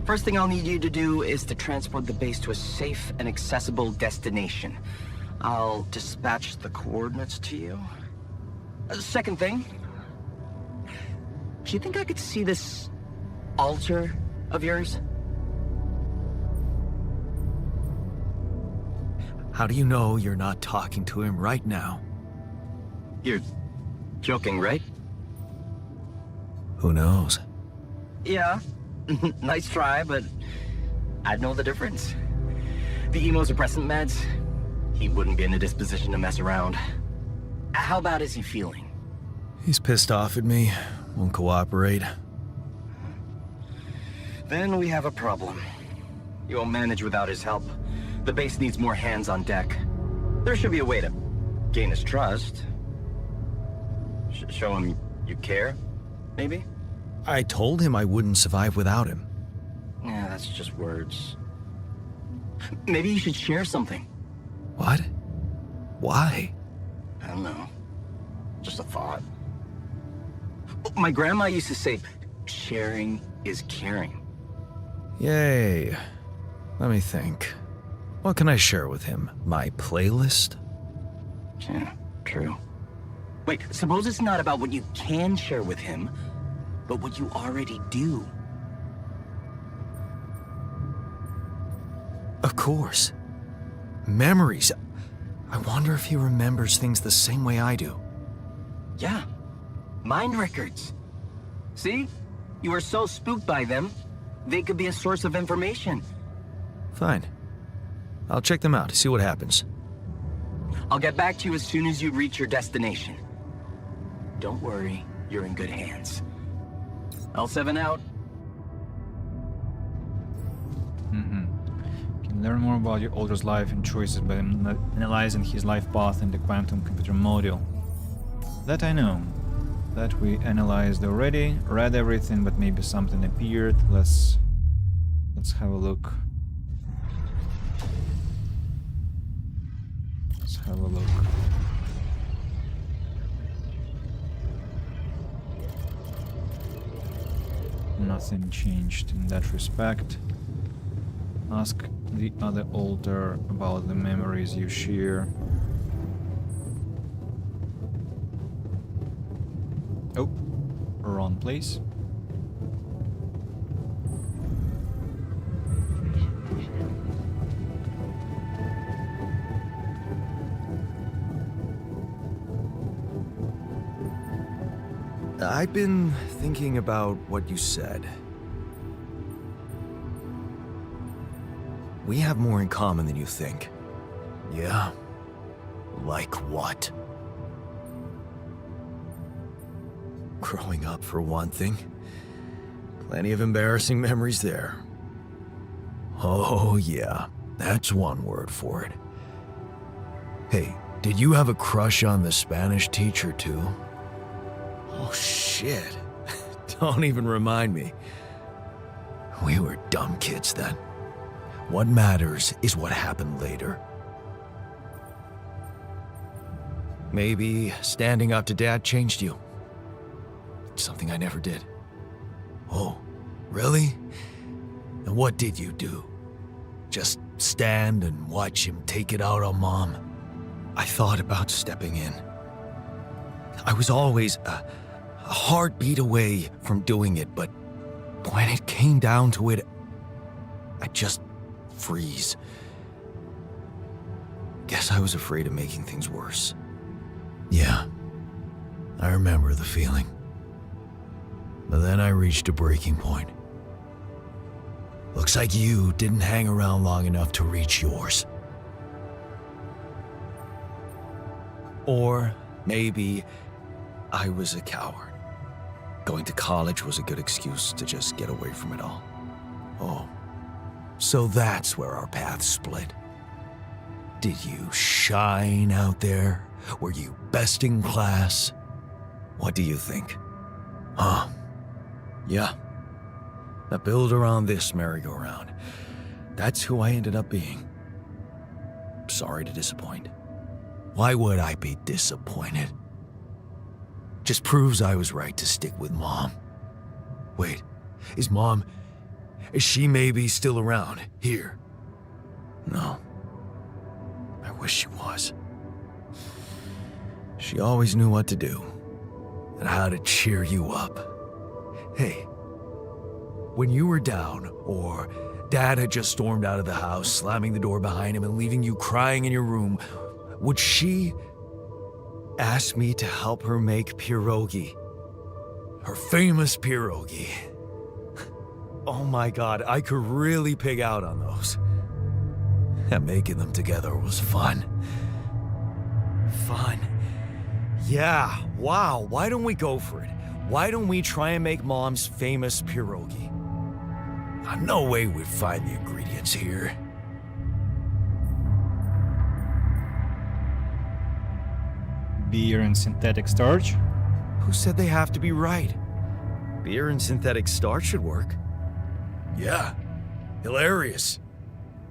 First thing I'll need you to do is to transport the base to a safe and accessible destination. I'll dispatch the coordinates to you. Second thing, do you think I could see this altar of yours? How do you know you're not talking to him right now? You're joking, right? Who knows? Yeah. Nice try, but I'd know the difference. The immunosuppressant meds, he wouldn't be in a disposition to mess around. How bad is he feeling? He's pissed off at me, won't cooperate. Then we have a problem. You won't manage without his help. The base needs more hands on deck. There should be a way to gain his trust. Show him you care, maybe? I told him I wouldn't survive without him. Yeah, that's just words. Maybe you should share something. What? Why? I don't know. Just a thought. My grandma used to say, sharing is caring. Yay. Let me think. What can I share with him? My playlist? Yeah, true. Wait, suppose it's not about what you can share with him, but what you already do. Of course. Memories. I wonder if he remembers things the same way I do. Yeah, mind records. See? You were so spooked by them, they could be a source of information. Fine. I'll check them out, see what happens. I'll get back to you as soon as you reach your destination. Don't worry, you're in good hands. L7 out. Can learn more about your Alder's life and choices by analyzing his life path in the quantum computer module. That I know. That we analyzed already, read everything, but maybe something appeared. Let's have a look. Let's have a look. Nothing changed in that respect. Ask the other Alder about the memories you share. Oh, wrong place. I've been thinking about what you said. We have more in common than you think. Yeah? Like what? Growing up, for one thing. Plenty of embarrassing memories there. Oh, yeah. That's one word for it. Hey, did you have a crush on the Spanish teacher, too? Oh, shit. Don't even remind me. We were dumb kids then. What matters is what happened later. Maybe standing up to Dad changed you. Something I never did. Oh, really? And what did you do? Just stand and watch him take it out on Mom? I thought about stepping in. I was always a heartbeat away from doing it, but when it came down to it, I just freeze. Guess I was afraid of making things worse. Yeah, I remember the feeling. But then I reached a breaking point. Looks like you didn't hang around long enough to reach yours. Or maybe I was a coward. Going to college was a good excuse to just get away from it all. Oh, so that's where our paths split. Did you shine out there? Were you best in class? What do you think? Huh? Yeah. I build around this merry-go-round. That's who I ended up being. Sorry to disappoint. Why would I be disappointed? Just proves I was right to stick with Mom. Wait, is she maybe still around, here? No. I wish she was. She always knew what to do, and how to cheer you up. Hey, when you were down, or Dad had just stormed out of the house, slamming the door behind him and leaving you crying in your room, would she ask me to help her make pierogi? Her famous pierogi. Oh my God, I could really pig out on those. And making them together was fun. Fun. Yeah, wow, why don't we go for it? Why don't we try and make Mom's famous pierogi? No way we'd find the ingredients here. Beer and synthetic starch? Who said they have to be right? Beer and synthetic starch should work. Yeah, hilarious.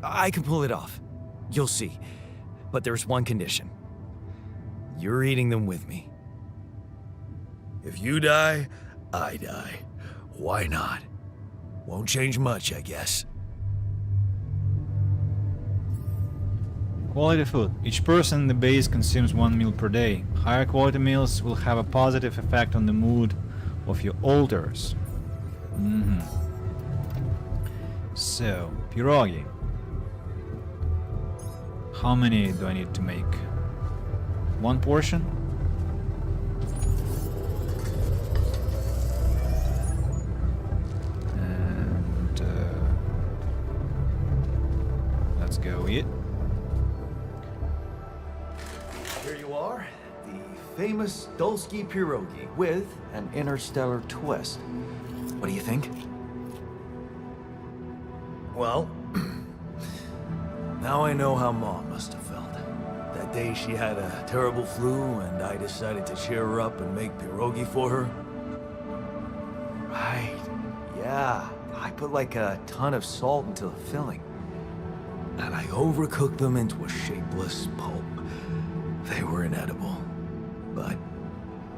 I can pull it off. You'll see. But there's one condition. You're eating them with me. If you die, I die. Why not? Won't change much, I guess. Quality food. Each person in the base consumes 1 meal per day. Higher quality meals will have a positive effect on the mood of your alters. So, pierogi. How many do I need to make? 1 portion? And let's go eat. Here you are, the famous Dulski pierogi with an interstellar twist. What do you think? Well, now I know how Mom must have felt. That day she had a terrible flu and I decided to cheer her up and make pierogi for her. Right, yeah. I put like a ton of salt into the filling. And I overcooked them into a shapeless pulp. They were inedible. But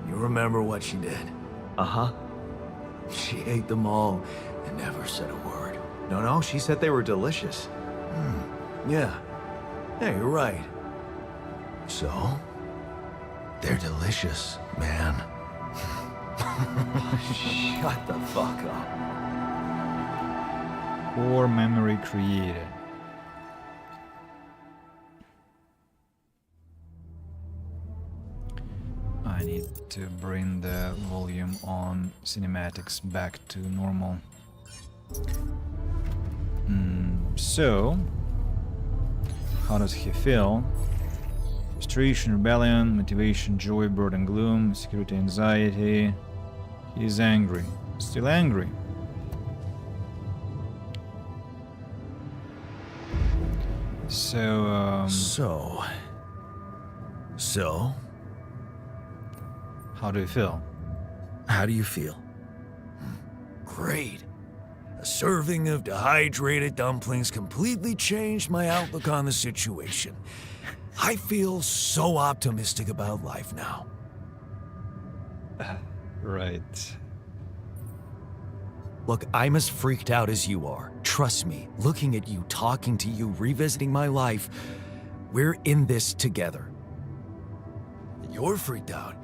you remember what she did? Uh-huh. She ate them all and never said a word. No, she said they were delicious. Yeah. Yeah, you're right. So, they're delicious, man. Shut the fuck up. Core memory created. I need to bring the volume on cinematics back to normal. So, how does he feel? Frustration, rebellion, motivation, joy, burden, gloom, security, anxiety. He's angry. Still angry. So, So, how do you feel? how do you feel? Great. A serving of dehydrated dumplings completely changed my outlook on the situation. I feel so optimistic about life now. Right. Look, I'm as freaked out as you are. Trust me, looking at you, talking to you, revisiting my life, we're in this together. You're freaked out.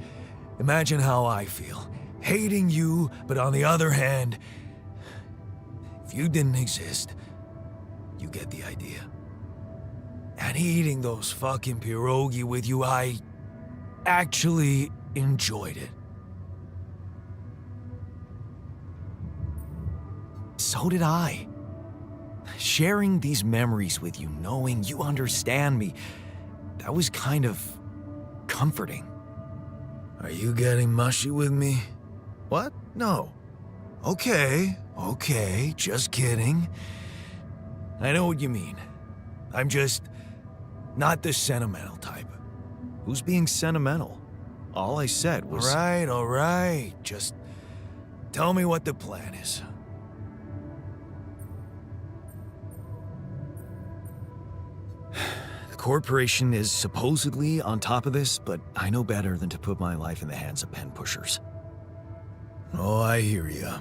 Imagine how I feel. Hating you, but on the other hand, if you didn't exist, you get the idea. And eating those fucking pierogi with you, I actually enjoyed it. So did I. Sharing these memories with you, knowing you understand me, that was kind of comforting. Are you getting mushy with me? What? No. Okay, just kidding. I know what you mean. I'm just not the sentimental type. Who's being sentimental? All I said was... All right. Just tell me what the plan is. The corporation is supposedly on top of this, but I know better than to put my life in the hands of pen pushers. Oh, I hear ya.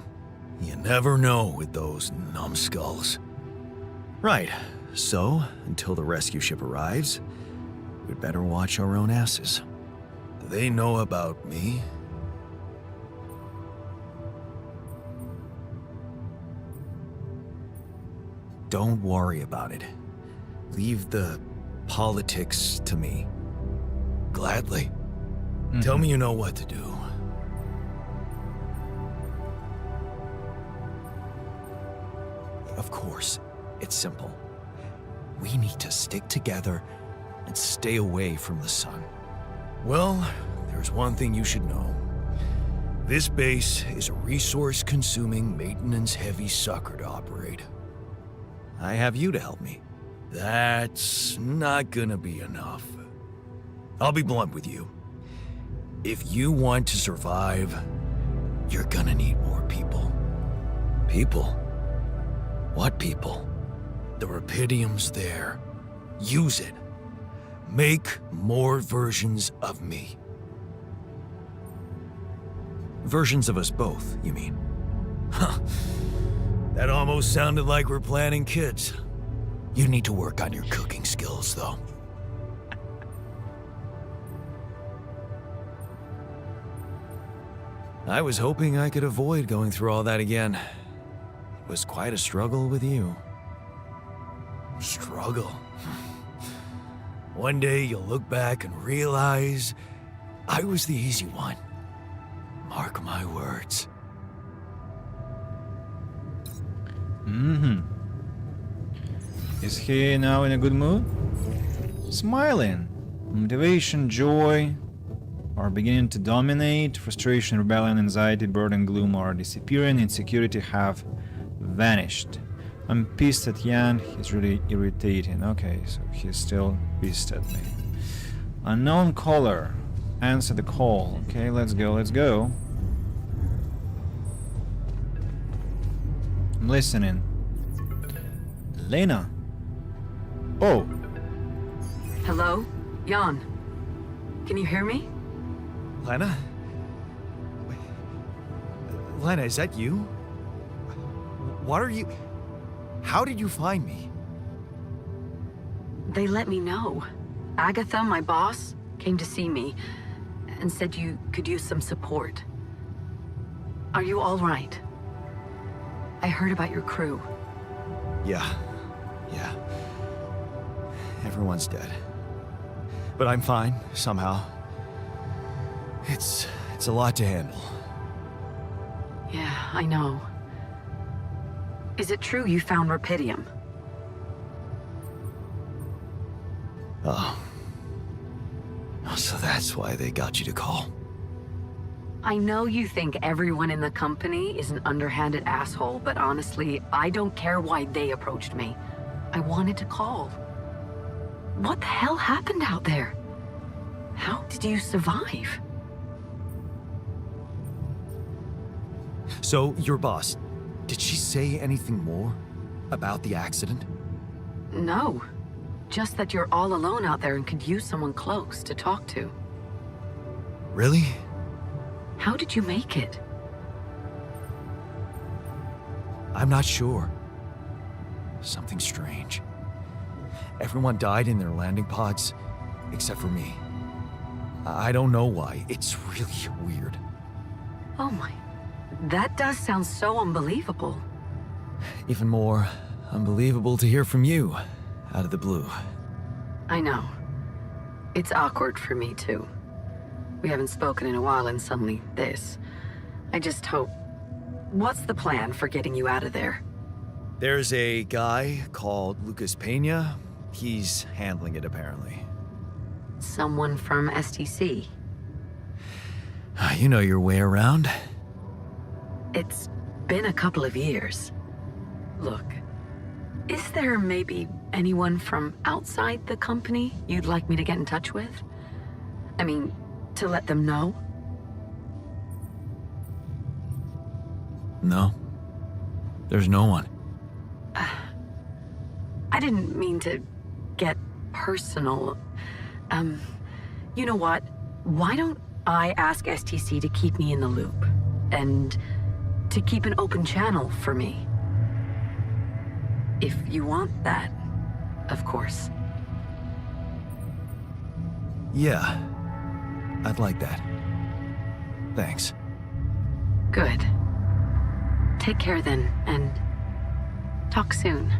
You never know with those numbskulls. Right. So, until the rescue ship arrives, we'd better watch our own asses. Do they know about me? Don't worry about it. Leave the politics to me. Gladly. Tell me you know what to do. Of course, it's simple. We need to stick together and stay away from the sun. Well, there's one thing you should know. This base is a resource-consuming, maintenance-heavy sucker to operate. I have you to help me. That's not gonna be enough. I'll be blunt with you. If you want to survive, you're gonna need more people. People? What people? The Rapidium's there. Use it. Make more versions of me. Versions of us both, you mean? Huh. That almost sounded like we're planning kids. You need to work on your cooking skills, though. I was hoping I could avoid going through all that again. It was quite a struggle with you. Struggle? One day you'll look back and realize I was the easy one. Mark my words. Is he now in a good mood? Smiling. Motivation, joy are beginning to dominate. Frustration, rebellion, anxiety, burden, gloom are disappearing. Insecurity have vanished. I'm pissed at Yan. He's really irritating. Okay, so he's still pissed at me. Unknown caller. Answer the call. Okay, let's go. I'm listening. Lena. Oh. Hello? Jan. Can you hear me? Lena? Wait. Lena, is that you? What are you... How did you find me? They let me know. Agatha, my boss, came to see me and said you could use some support. Are you all right? I heard about your crew. Yeah. Everyone's dead. But I'm fine, somehow. It's a lot to handle. Yeah, I know. Is it true you found Rapidium? Oh. So that's why they got you to call. I know you think everyone in the company is an underhanded asshole, but honestly, I don't care why they approached me. I wanted to call. What the hell happened out there? How did you survive? So, your boss, did she say anything more about the accident? No. Just that you're all alone out there and could use someone close to talk to. Really? How did you make it? I'm not sure. Something strange. Everyone died in their landing pods, except for me. I don't know why. It's really weird. Oh my. That does sound so unbelievable. Even more unbelievable to hear from you, out of the blue. I know. It's awkward for me, too. We haven't spoken in a while and suddenly this. I just hope... What's the plan for getting you out of there? There's a guy called Lucas Pena. He's handling it, apparently. Someone from STC. You know your way around. It's been a couple of years. Look, is there maybe anyone from outside the company you'd like me to get in touch with? I mean, to let them know? No. There's no one. I didn't mean to get personal. You know what? Why don't I ask STC to keep me in the loop? And to keep an open channel for me? If you want that, of course. Yeah. I'd like that. Thanks. Good. Take care then, and talk soon.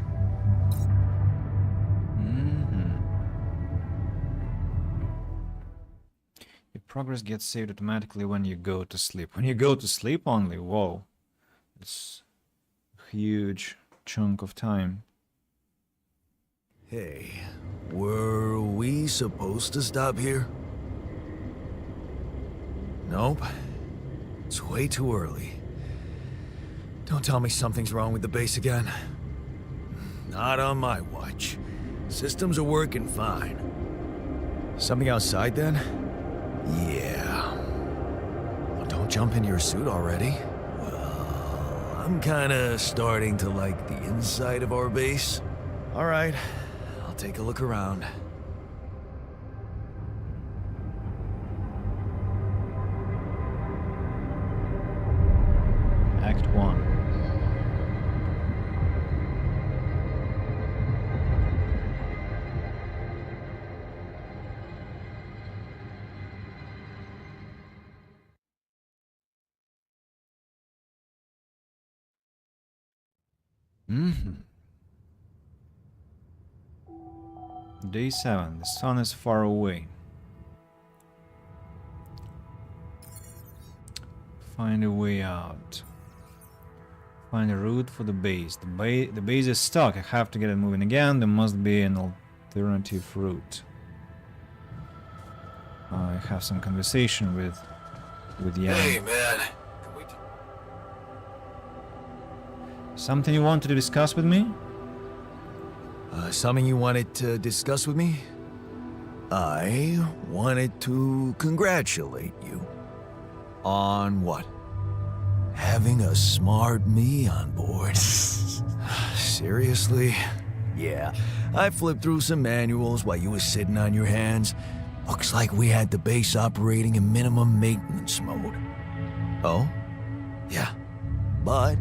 Your progress gets saved automatically when you go to sleep. When you go to sleep only? Whoa. It's a huge chunk of time. Hey, were we supposed to stop here? Nope. It's way too early. Don't tell me something's wrong with the base again. Not on my watch. Systems are working fine. Something outside then? Yeah. Well, don't jump into your suit already. Well, I'm kinda starting to like the inside of our base. Alright, I'll take a look around. Act 1. Day 7. The sun is far away. Find a way out. Find a route for the base. The base is stuck. I have to get it moving again. There must be an alternative route. I have some conversation with Yan. Hey, man. Something you wanted to discuss with me? Something you wanted to discuss with me? I wanted to congratulate you. On what? Having a smart me on board. Seriously? Yeah, I flipped through some manuals while you were sitting on your hands. Looks like we had the base operating in minimum maintenance mode. Oh? Yeah. But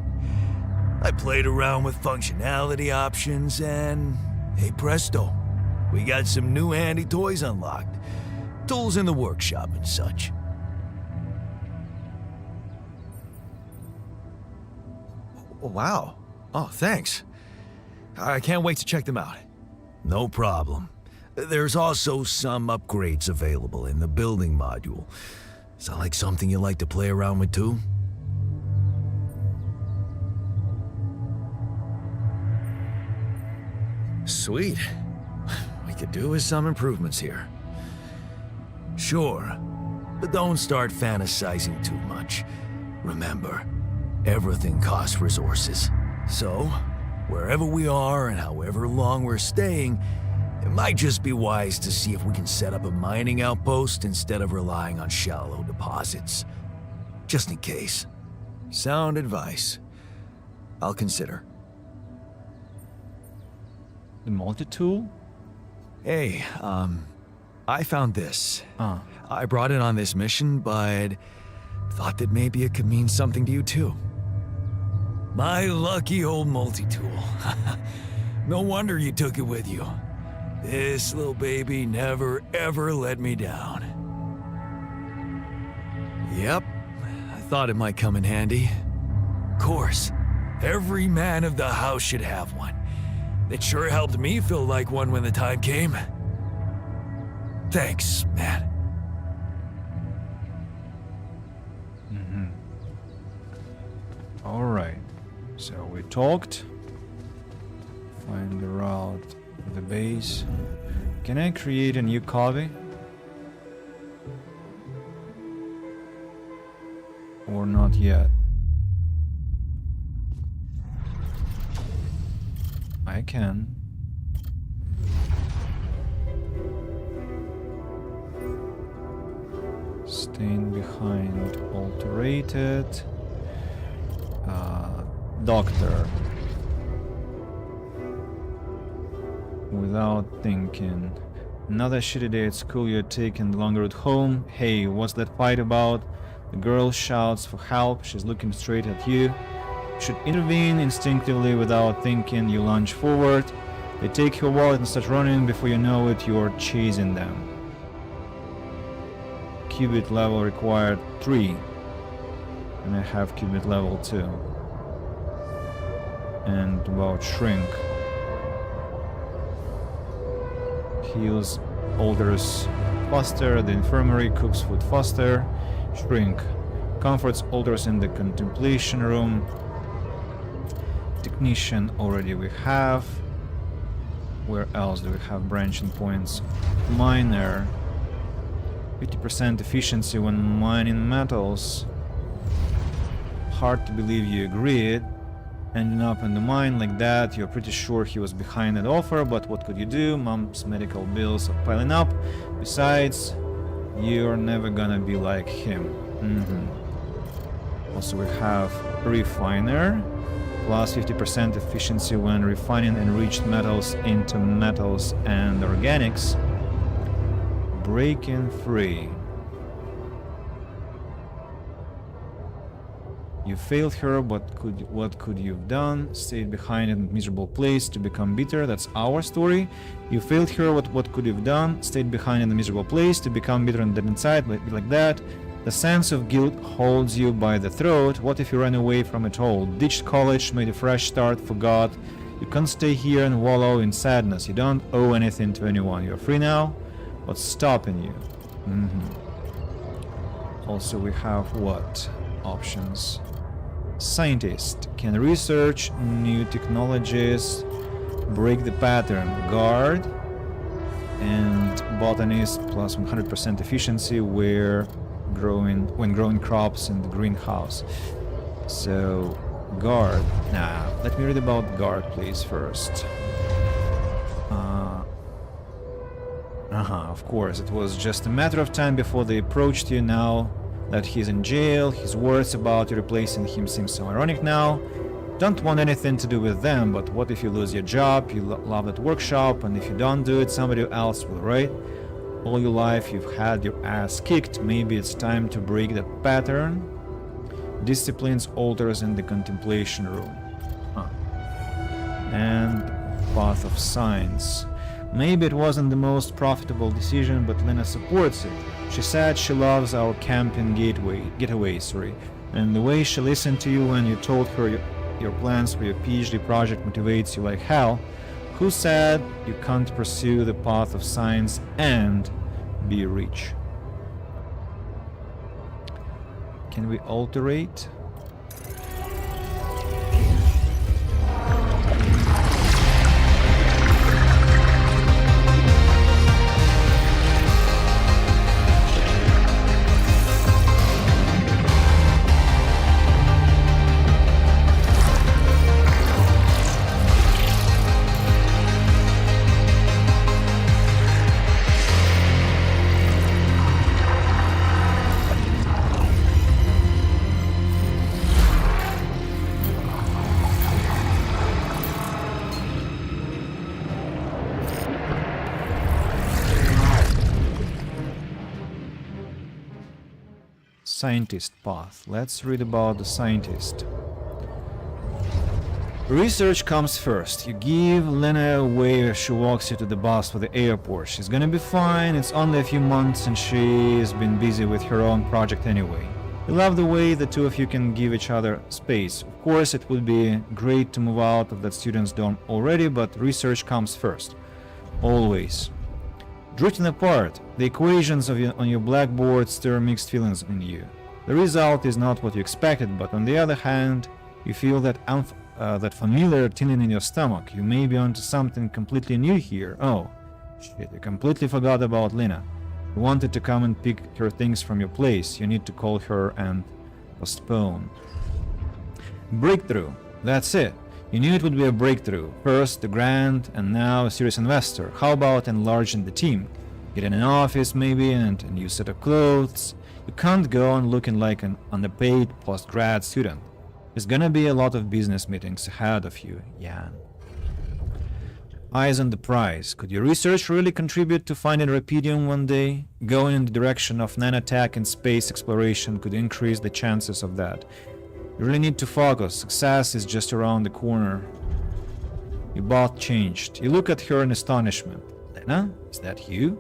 I played around with functionality options and, hey presto, we got some new handy toys unlocked. Tools in the workshop and such. Wow. Oh, thanks. I can't wait to check them out. No problem. There's also some upgrades available in the building module. Sound like something you like to play around with too? Sweet. We could do with some improvements here. Sure, but don't start fantasizing too much. Remember, everything costs resources. So, wherever we are and however long we're staying, it might just be wise to see if we can set up a mining outpost instead of relying on shallow deposits. Just in case. Sound advice. I'll consider. The multi-tool? Hey, I found this. Ah, I brought it on this mission, but thought that maybe it could mean something to you too. My lucky old multi-tool. No wonder you took it with you. This little baby never ever let me down. Yep, I thought it might come in handy. Of course, every man of the house should have one. It sure helped me feel like one when the time came. Thanks, man. alright. So we talked. Find the route to the base. Can I create a new copy? Or not yet? I can. Staying behind, alterated. Doctor. Without thinking. Another shitty day at school, you're taking the long route home. Hey, what's that fight about? The girl shouts for help, she's looking straight at you. You should intervene instinctively without thinking, you lunge forward. They take your wallet and start running, before you know it, you're chasing them. Qubit level required 3. And I have qubit level 2. And about shrink. Heals alters faster, the infirmary cooks food faster. Shrink. Comforts alters in the contemplation room. Technician already we have. Where else do we have branching points? Miner. 50% efficiency when mining metals. Hard to believe you agreed. Ending up in the mine like that, you're pretty sure he was behind that offer, but what could you do? Mom's medical bills are piling up. Besides, you're never gonna be like him. Also we have refiner. Plus 50% efficiency when refining enriched metals into metals and organics. Breaking free. You failed her, but what could you have done? Stayed behind in a miserable place to become bitter. That's our story. You failed her, what could you have done? Stayed behind in a miserable place to become bitter and dead inside, like that. The sense of guilt holds you by the throat. What if you ran away from it all? Ditched college, made a fresh start, forgot. You can't stay here and wallow in sadness. You don't owe anything to anyone. You're free now. What's stopping you? Also we have what? Options. Scientist can research new technologies, break the pattern. Guard and botanist plus 100% efficiency when growing crops in the greenhouse. So guard. Now let me read about guard please first. Of course, it was just a matter of time before they approached you. Now that he's in jail, his words about you replacing him seem so ironic now. Don't want anything to do with them, but what if you lose your job? You love that workshop, and if you don't do it, somebody else will, right? All your life you've had your ass kicked. Maybe it's time to break the pattern. Disciplines alters in the contemplation room. And path of science. Maybe it wasn't the most profitable decision, but Lena supports it. She said she loves our camping getaway, and the way she listened to you when you told her your plans for your PhD project motivates you like hell. Who said you can't pursue the path of science and be rich? Can we alterate? Scientist path. Let's read about the scientist. Research comes first. You give Lena away as she walks you to the bus for the airport. She's gonna be fine. It's only a few months and she's been busy with her own project anyway. You love the way the two of you can give each other space. Of course, it would be great to move out of that student's dorm already, but research comes first. Always. Drifting apart, the equations on your blackboard stir mixed feelings in you. The result is not what you expected, but on the other hand, you feel that that familiar tingling in your stomach. You may be onto something completely new here. Oh, shit, you completely forgot about Lena. You wanted to come and pick her things from your place. You need to call her and postpone. Breakthrough. That's it. You knew it would be a breakthrough. First, the grant, and now a serious investor. How about enlarging the team? Getting an office, maybe, and a new set of clothes. You can't go on looking like an underpaid post-grad student. There's gonna be a lot of business meetings ahead of you, Yan. Eyes on the prize. Could your research really contribute to finding Rapidium one day? Going in the direction of nanotech and space exploration could increase the chances of that. You really need to focus. Success is just around the corner. You both changed. You look at her in astonishment. Lena, is that you?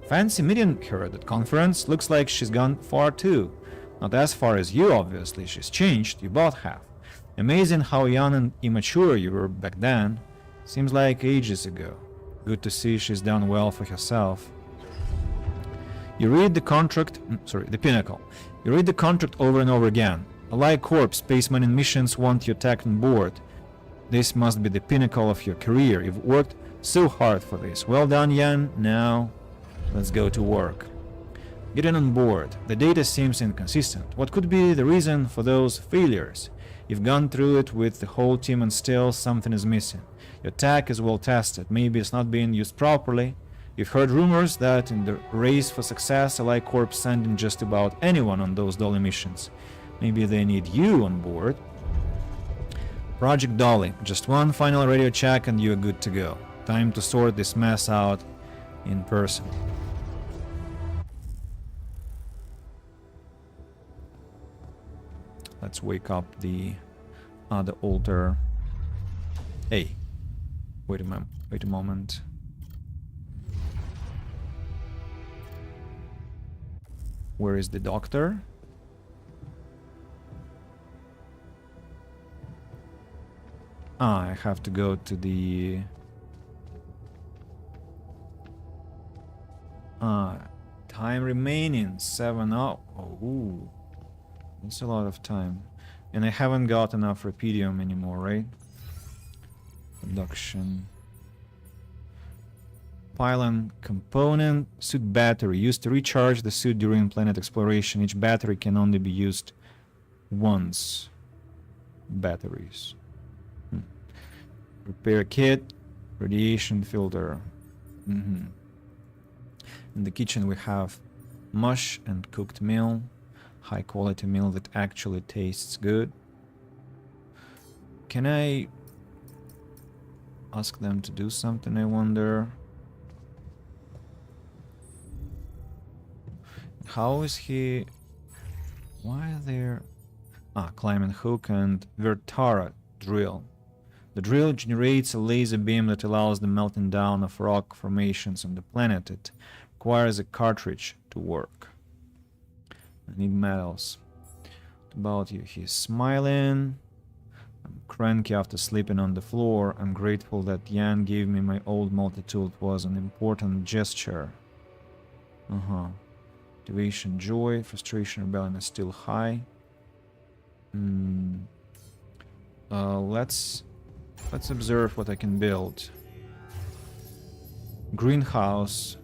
Fancy meeting her at that conference. Looks like she's gone far too. Not as far as you, obviously. She's changed. You both have. Amazing how young and immature you were back then. Seems like ages ago. Good to see she's done well for herself. You read the contract... the Pinnacle. You read the contract over and over again. Ally Corp, spacemen in missions want you taken on board. This must be the pinnacle of your career. You've worked so hard for this. Well done, Yan. Now, let's go to work. Getting on board. The data seems inconsistent. What could be the reason for those failures? You've gone through it with the whole team and still something is missing. Your tech is well tested. Maybe it's not being used properly. You've heard rumors that in the race for success, Ally Corp sending just about anyone on those Dolly missions. Maybe they need you on board. Project Dolly. Just one final radio check and you're good to go. Time to sort this mess out in person. Let's wake up the other altar. Hey. Wait a moment. Where is the doctor? I have to go to the... time remaining, 7 hours. Oh, that's a lot of time. And I haven't got enough Rapidium anymore, right? Production. Pylon component. Suit battery. Used to recharge the suit during planet exploration. Each battery can only be used once. Batteries. Repair kit, radiation filter. In the kitchen we have mush and cooked meal, high quality meal that actually tastes good. Can I ask them to do something, I wonder? How is he... Why are there... climbing hook and Vertara drill. The drill generates a laser beam that allows the melting down of rock formations on the planet. It requires a cartridge to work. I need metals. What about you? He's smiling. I'm cranky after sleeping on the floor. I'm grateful that Yan gave me my old multi-tool. It was an important gesture. Do Motivation, joy, frustration, rebellion is still high. Let's observe what I can build. Greenhouse.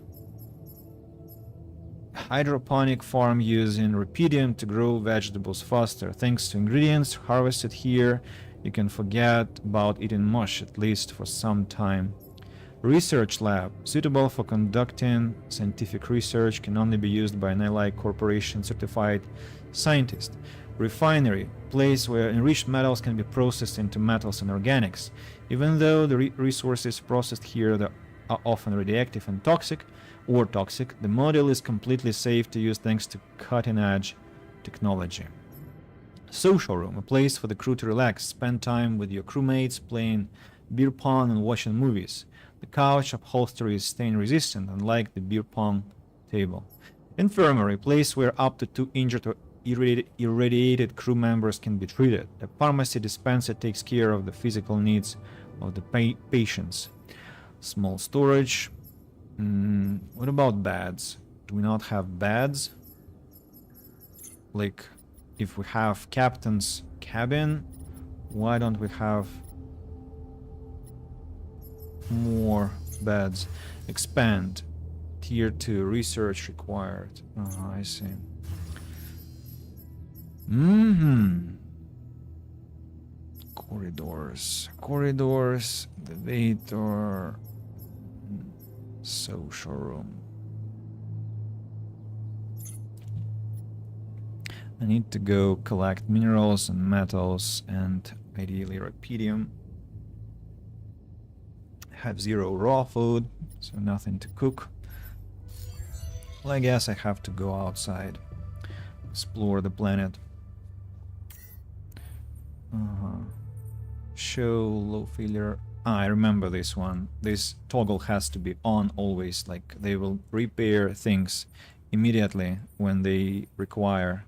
Hydroponic farm using Rupidium to grow vegetables faster. Thanks to ingredients harvested here, you can forget about eating mush, at least for some time. Research lab, suitable for conducting scientific research, can only be used by an Ally Corporation certified scientist. Refinery, place where enriched metals can be processed into metals and organics. Even though the resources processed here are often radioactive and toxic, the model is completely safe to use thanks to cutting-edge technology. Social room, a place for the crew to relax, spend time with your crewmates, playing beer pong and watching movies. The couch upholstery is stain-resistant, unlike the beer pong table. Infirmary, a place where up to 2 injured or irradiated crew members can be treated. The pharmacy dispenser takes care of the physical needs of the patients. Small storage. What about beds? Do we not have beds? Like, if we have captain's cabin, why don't we have more beds? Expand. Tier 2, research required. I see. Corridors, elevator, social room. I need to go collect minerals and metals and ideally rupidium. Have 0 raw food, so nothing to cook. Well, I guess I have to go outside, explore the planet. Show low failure. I remember this one. This toggle has to be on always, like they will repair things immediately when they require.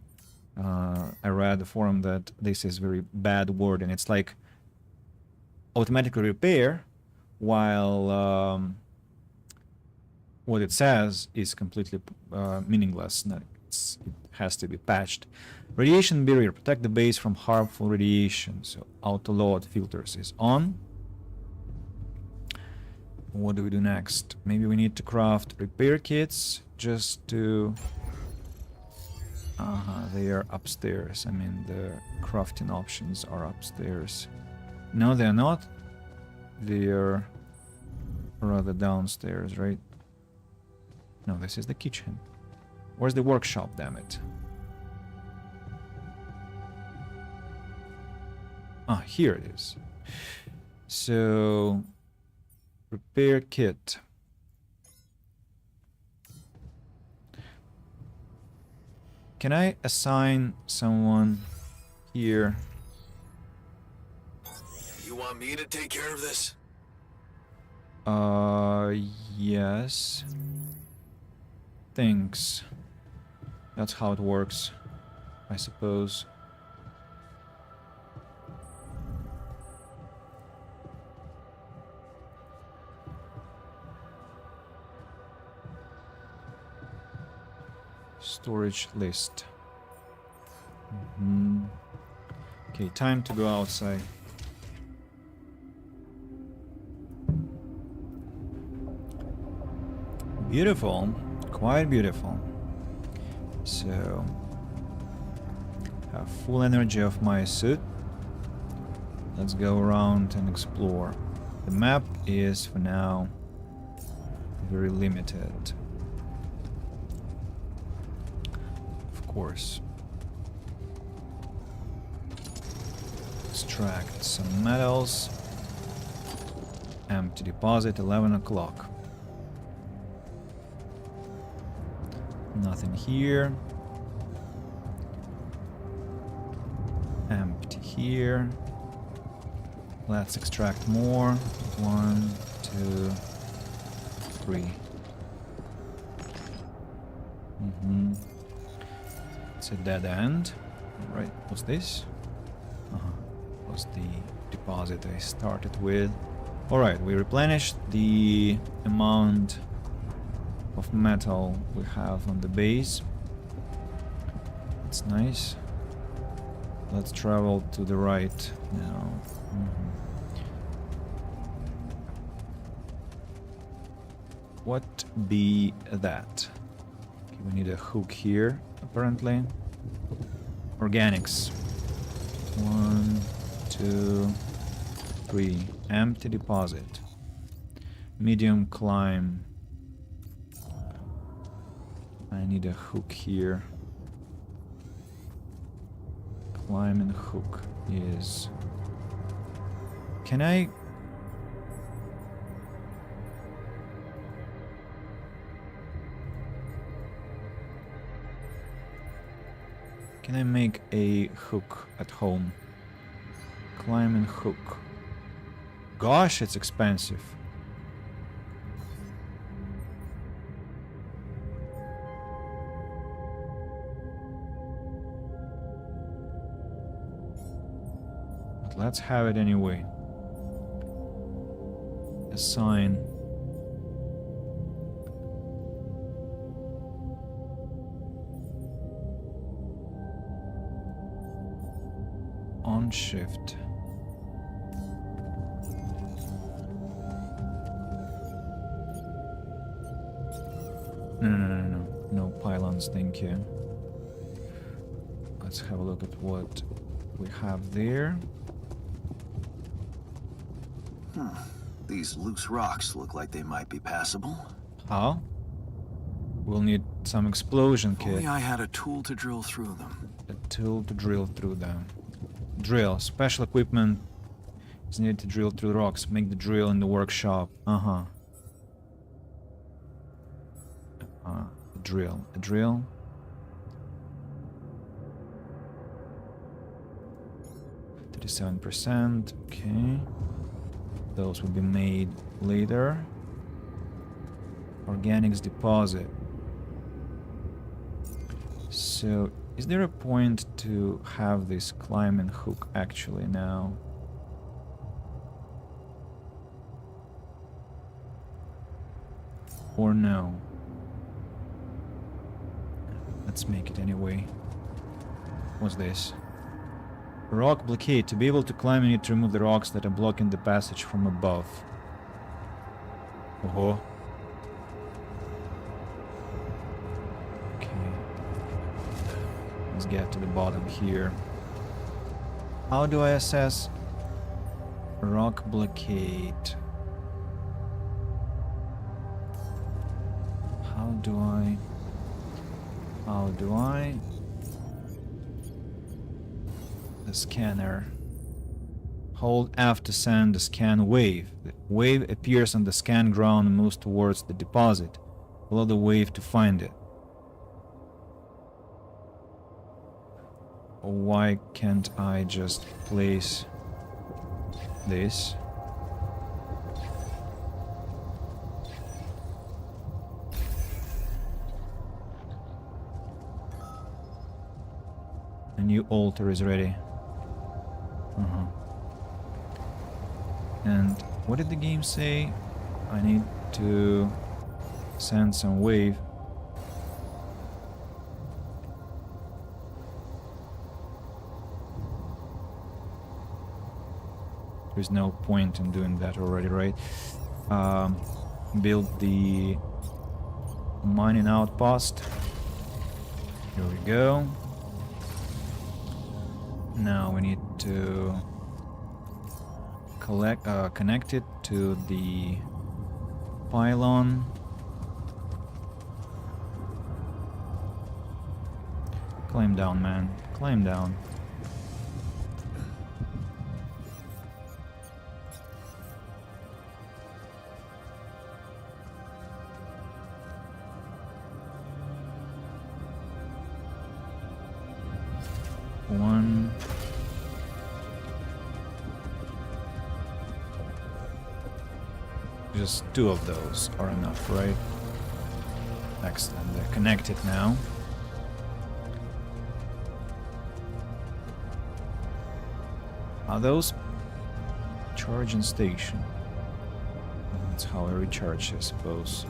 I read the forum that this is very bad word, and it's like automatically repair while what it says is completely meaningless. It has to be patched. Radiation barrier, protect the base from harmful radiation. So auto load filters is on. What do we do next? Maybe we need to craft repair kits just to... they are upstairs. I mean, the crafting options are upstairs. No, they're not. They're rather downstairs, right? No, this is the kitchen. Where's the workshop, damn it? Here it is. So, repair kit. Can I assign someone here? You want me to take care of this? Yes. Thanks. That's how it works, I suppose. Storage list. Okay, time to go outside. Beautiful, quite beautiful. So, have full energy of my suit. Let's go around and explore. The map is, for now, very limited. Of course. Extract some metals. Empty deposit, 11 o'clock. Nothing here. Empty here. Let's extract more. 1, 2, 3. It's a dead end. Right, what's this? Was the deposit I started with. Alright, we replenished the amount of metal we have on the base. That's nice. Let's travel to the right now. What be that? Okay, we need a hook here, apparently. Organics. 1, 2, 3. Empty deposit. Medium climb. I need a hook here. Climb and hook is... Can I... Can I make a hook at home? Climb and hook. Gosh, it's expensive. But let's have it anyway. Assign. On shift. No pylons, thank you. Let's have a look at what we have there. These loose rocks look like they might be passable. How? We'll need some explosion If kit. only I had a tool to drill through them. A tool to drill through them. Drill. Special equipment is needed to drill through rocks. Make the drill in the workshop. A drill. A drill. %. Okay. Those will be made later. Organics deposit. So, is there a point to have this climb and hook actually now? Or no? Let's make it anyway. What's this? Rock blockade. To be able to climb, you need to remove the rocks that are blocking the passage from above. Oh. Okay. Let's get to the bottom here. How do I assess rock blockade? How do I... The scanner. Hold F to send the scan wave. The wave appears on the scan ground and moves towards the deposit. Follow the wave to find it. Why can't I just place this? A new altar is ready. And what did the game say? I need to send some wave. There's no point in doing that already, right? Build the mining outpost. Here we go. Now we need to connect it to the pylon. Climb down, man. Climb down. One. Just 2 of those are enough, right? Excellent. They're connected now. Are those charging station? That's how I recharge, I suppose.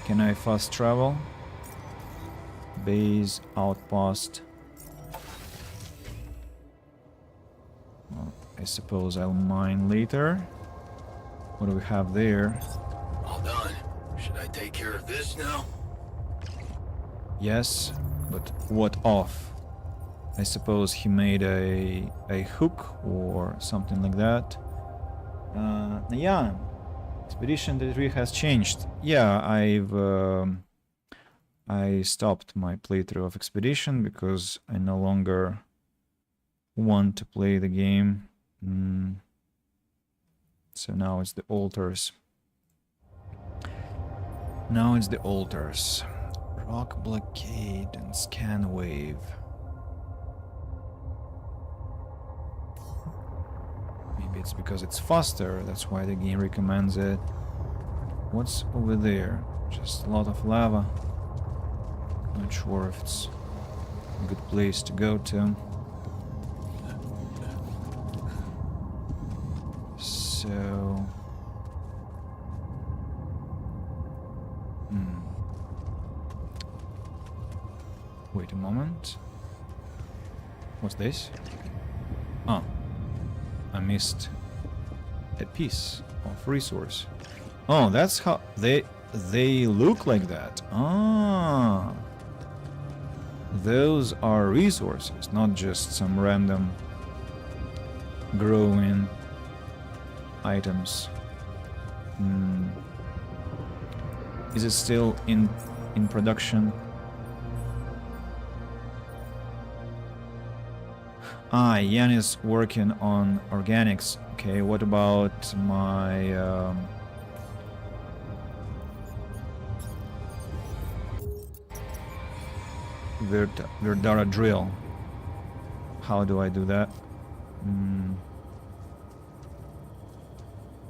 Can I fast travel? base, outpost. Well, I suppose I'll mine later. What do we have there? All done. Should I take care of this now? Yes, but what of? I suppose he made a hook or something like that. Yeah, Expedition 33 has changed. Yeah, I stopped my playthrough of Expedition because I no longer want to play the game. So now it's the altars. Now it's the altars. Rock blockade and scan wave. Maybe it's because it's faster, that's why the game recommends it. What's over there? Just a lot of lava. Not sure if it's a good place to go to. So... Wait a moment. What's this? Ah. I missed a piece of resource. Oh, that's how they look like that. Ah. Those are resources, not just some random growing items. Is it still in production? Ah, Yan is working on organics. Okay, what about my... Verdara drill? How do I do that?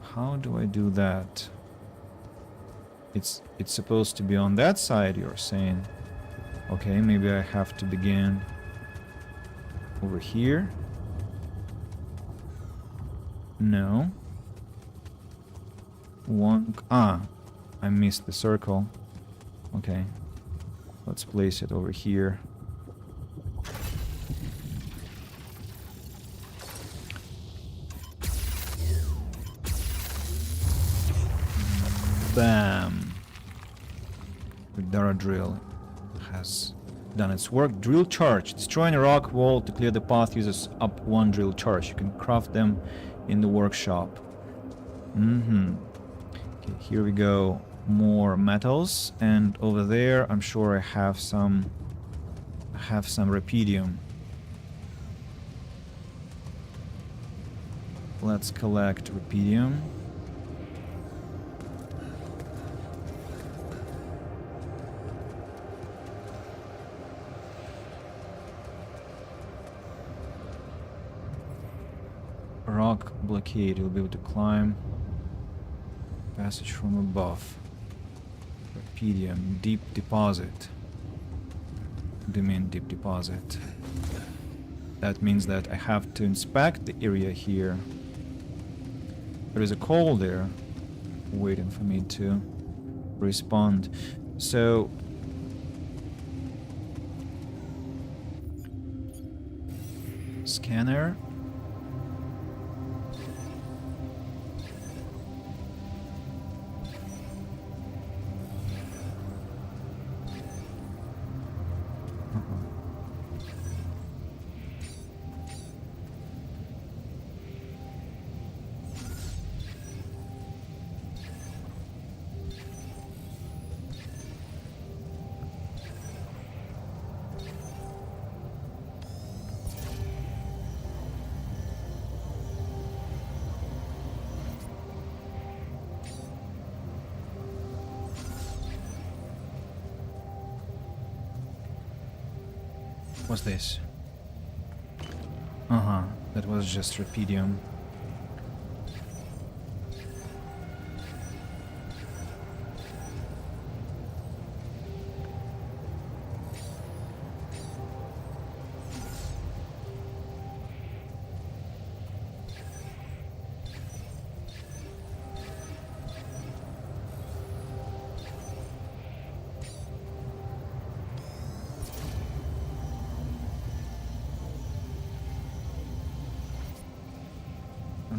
How do I do that? It's supposed to be on that side, you're saying. Okay, maybe I have to begin over here. No. I missed the circle. Okay. Let's place it over here. Bam. Verdara drill has done its work. Drill charge. Destroying a rock wall to clear the path uses up 1 drill charge. You can craft them in the workshop. Okay, here we go. More metals, and over there I'm sure I have some rubidium. Let's collect rubidium. Rock blockade, you'll be able to climb. Passage from above. Rubidium, deep deposit. What do you mean deep deposit? That means that I have to inspect the area here. There is a call there waiting for me to respond. So scanner. What's this? That was just rubidium.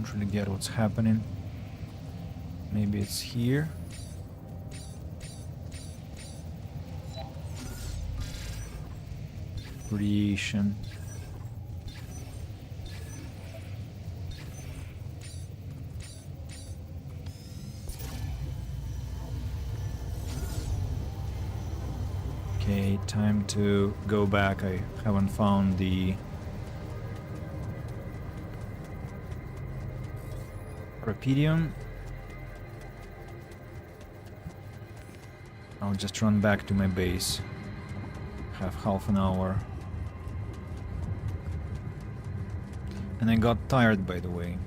Don't really get what's happening. Maybe it's here. Creation. Okay, time to go back. I haven't found the Rapedium. I'll just run back to my base. Have half an hour. And I got tired, by the way.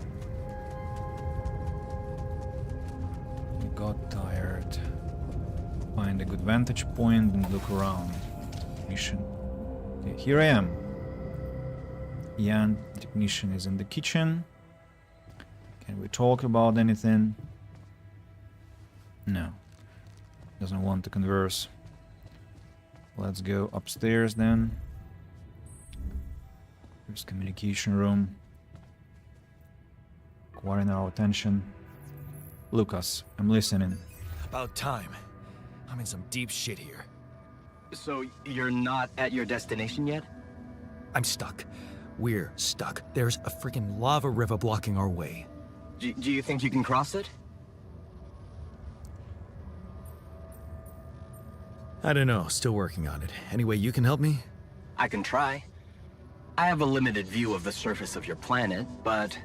I got tired. Find a good vantage point and look around. Mission. Okay, here I am. Jan, the technician, is in the kitchen. Can we talk about anything? No. Doesn't want to converse. Let's go upstairs then. Here's communication room. Acquiring our attention. Lucas, I'm listening. About time. I'm in some deep shit here. So you're not at your destination yet? I'm stuck. We're stuck. There's a freaking lava river blocking our way. Do you think you can cross it? I don't know. Still working on it. Anyway, you can help me? I can try. I have a limited view of the surface of your planet, but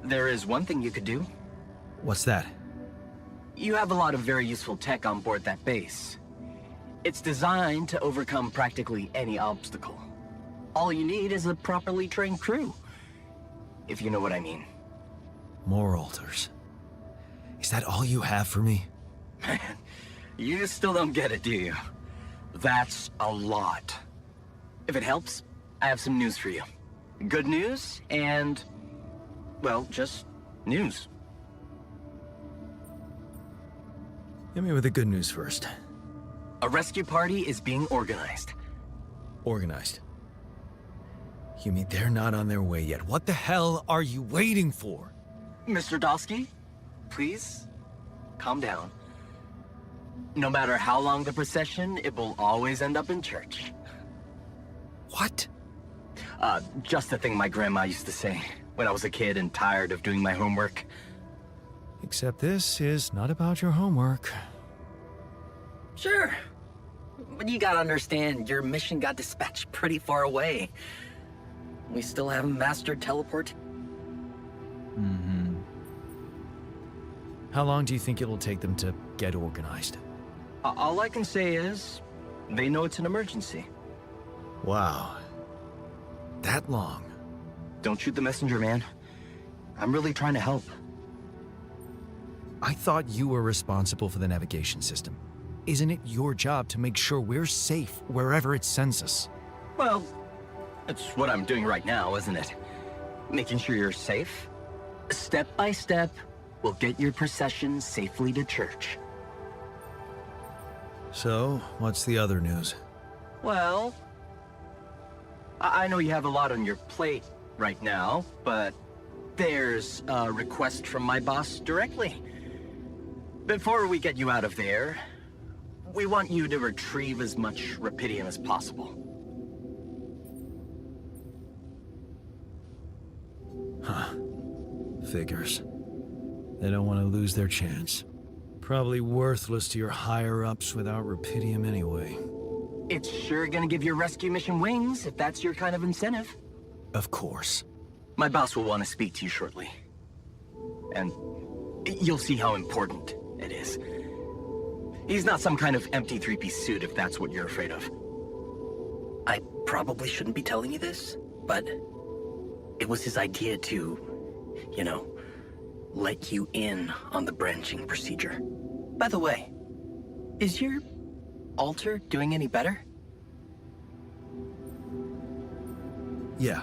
there is one thing you could do. What's that? You have a lot of very useful tech on board that base. It's designed to overcome practically any obstacle. All you need is a properly trained crew, if you know what I mean. More altars. Is that all you have for me? Man, you still don't get it, do you? That's a lot. If it helps, I have some news for you. Good news and, well, just news. Hit me with the good news first. A rescue party is being organized. Organized. You mean they're not on their way yet? What the hell are you waiting for? Mr. Dosky, please, calm down. No matter how long the procession, it will always end up in church. What? Just a thing my grandma used to say when I was a kid and tired of doing my homework. Except this is not about your homework. Sure. But you gotta understand, your mission got dispatched pretty far away. We still haven't mastered teleport. How long do you think it'll take them to get organized? All I can say is, they know it's an emergency. Wow. That long? Don't shoot the messenger, man. I'm really trying to help. I thought you were responsible for the navigation system. Isn't it your job to make sure we're safe wherever it sends us? Well, it's what I'm doing right now, isn't it? Making sure you're safe. Step by step, we'll get your procession safely to church. So, what's the other news? Well, I know you have a lot on your plate right now, but there's a request from my boss directly. Before we get you out of there, we want you to retrieve as much Rapedium as possible. Figures. They don't want to lose their chance. Probably worthless to your higher-ups without Rapedium anyway. It's sure gonna give your rescue mission wings, if that's your kind of incentive. Of course. My boss will want to speak to you shortly. And you'll see how important it is. He's not some kind of empty three-piece suit, if that's what you're afraid of. I probably shouldn't be telling you this, but it was his idea to, you know, let you in on the branching procedure. By the way, is your altar doing any better? Yeah.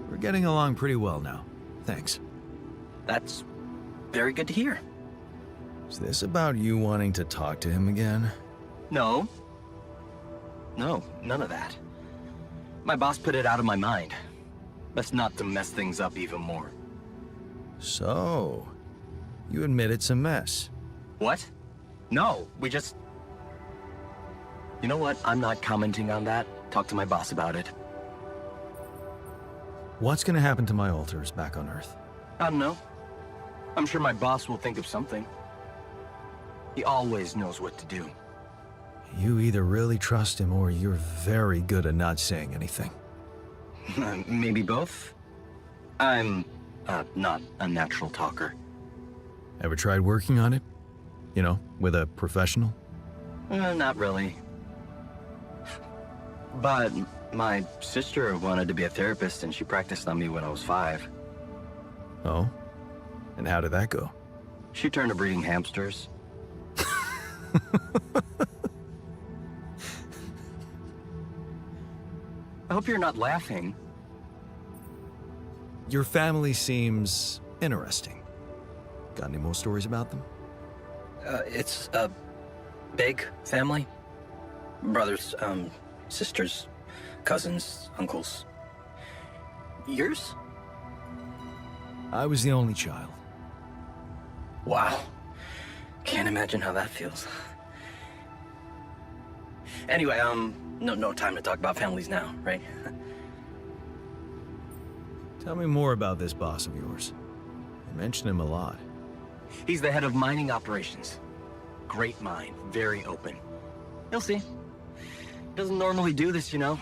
We're getting along pretty well now. Thanks. That's very good to hear. Is this about you wanting to talk to him again? No. No, none of that. My boss put it out of my mind. Best not to mess things up even more. So, you admit it's a mess. What? No, we just... You know what? I'm not commenting on that. Talk to my boss about it. What's gonna happen to my alters back on Earth? I don't know. I'm sure my boss will think of something. He always knows what to do. You either really trust him or you're very good at not saying anything. Maybe both? I'm, not a natural talker. Ever tried working on it? You know, with a professional? Not really. But my sister wanted to be a therapist and she practiced on me when I was 5. Oh? And how did that go? She turned to breeding hamsters. I hope you're not laughing. Your family seems interesting. Got any more stories about them? It's a big family. Brothers, sisters, cousins, uncles. Yours? I was the only child. Wow. Can't imagine how that feels. Anyway, no time to talk about families now, right? Tell me more about this boss of yours. You mention him a lot. He's the head of mining operations. Great mind, very open. You'll see. Doesn't normally do this, you know.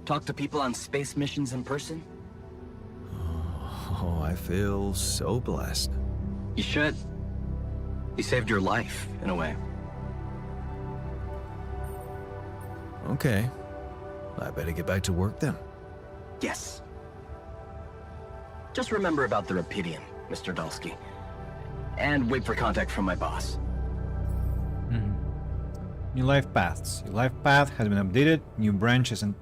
Talk to people on space missions in person. Oh, I feel so blessed. You should. He saved your life, in a way. Okay. I better get back to work then. Yes. Just remember about the Rapidium, Mr. Dalsky. And wait for contact from my boss. New life paths. Your life path has been updated. New branches and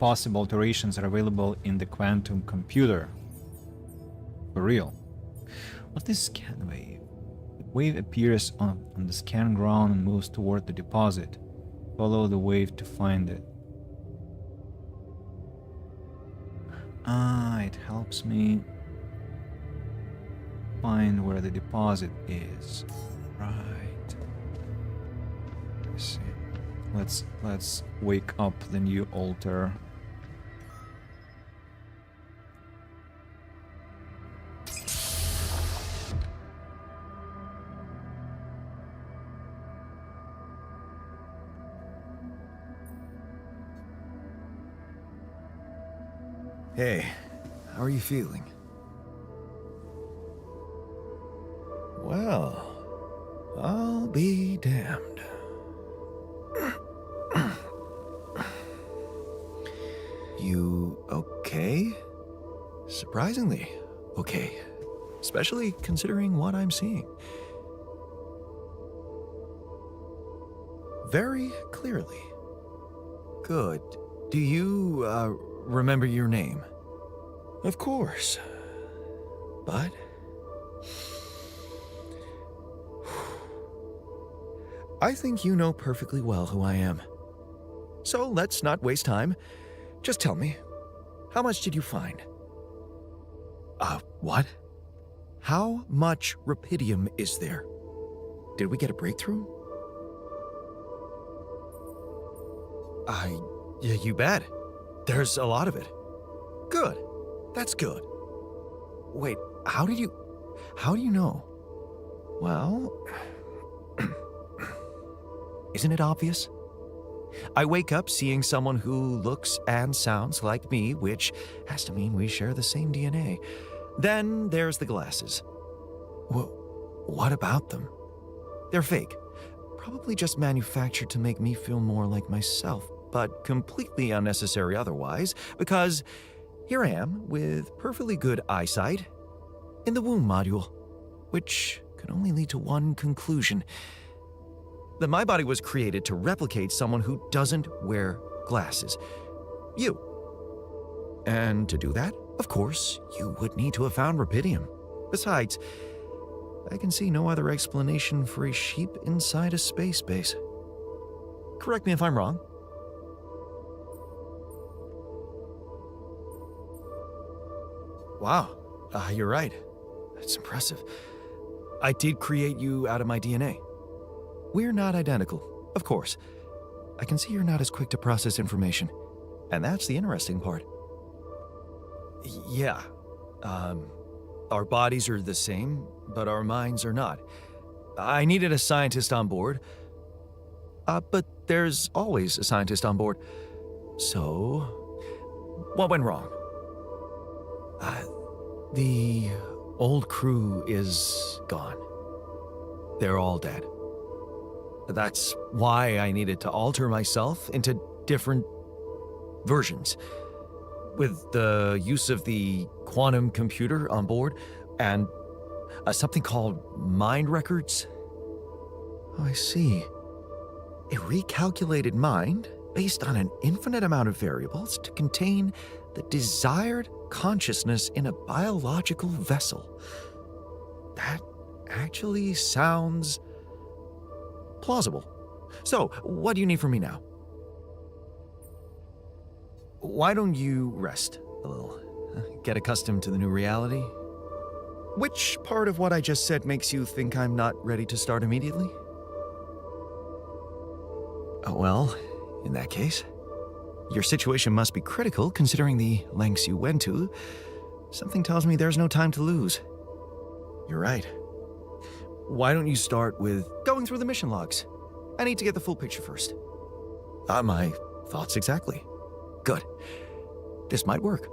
possible alterations are available in the quantum computer. For real. What's this scan wave? The wave appears on the scan ground and moves toward the deposit. Follow the wave to find it. Ah, it helps me find where the deposit is. Right. Let's see. Let's wake up the new altar. Hey, how are you feeling? Well, I'll be damned. You okay? Surprisingly okay. Especially considering what I'm seeing. Very clearly. Good. Do you, remember your name? Of course. But... I think you know perfectly well who I am. So let's not waste time. Just tell me, how much did you find? What? How much Rapidium is there? Did we get a breakthrough? Yeah, you bet. There's a lot of it. Good. That's good. Wait, how do you know? Well, isn't it obvious? I wake up seeing someone who looks and sounds like me, which has to mean we share the same DNA. Then there's the glasses. What about them? They're fake. Probably just manufactured to make me feel more like myself, but completely unnecessary otherwise, because here I am with perfectly good eyesight in the womb module, which can only lead to one conclusion: that my body was created to replicate someone who doesn't wear glasses. You. And to do that, of course, you would need to have found Rapidium. Besides, I can see no other explanation for a sheep inside a space base. Correct me if I'm wrong. Wow, you're right. That's impressive. I did create you out of my DNA. We're not identical, of course. I can see you're not as quick to process information. And that's the interesting part. Yeah. Our bodies are the same, but our minds are not. I needed a scientist on board. But there's always a scientist on board. So, what went wrong? The old crew is gone. They're all dead. That's why I needed to alter myself into different versions. With the use of the quantum computer on board and something called mind records. Oh, I see. A recalculated mind based on an infinite amount of variables to contain the desired consciousness in a biological vessel. That actually sounds plausible. So, what do you need from me now? Why don't you rest a little? Get accustomed to the new reality? Which part of what I just said makes you think I'm not ready to start immediately? Well, in that case, your situation must be critical considering the lengths you went to. Something tells me there's no time to lose. You're right. Why don't you start with going through the mission logs? I need to get the full picture first. My thoughts exactly. Good. This might work.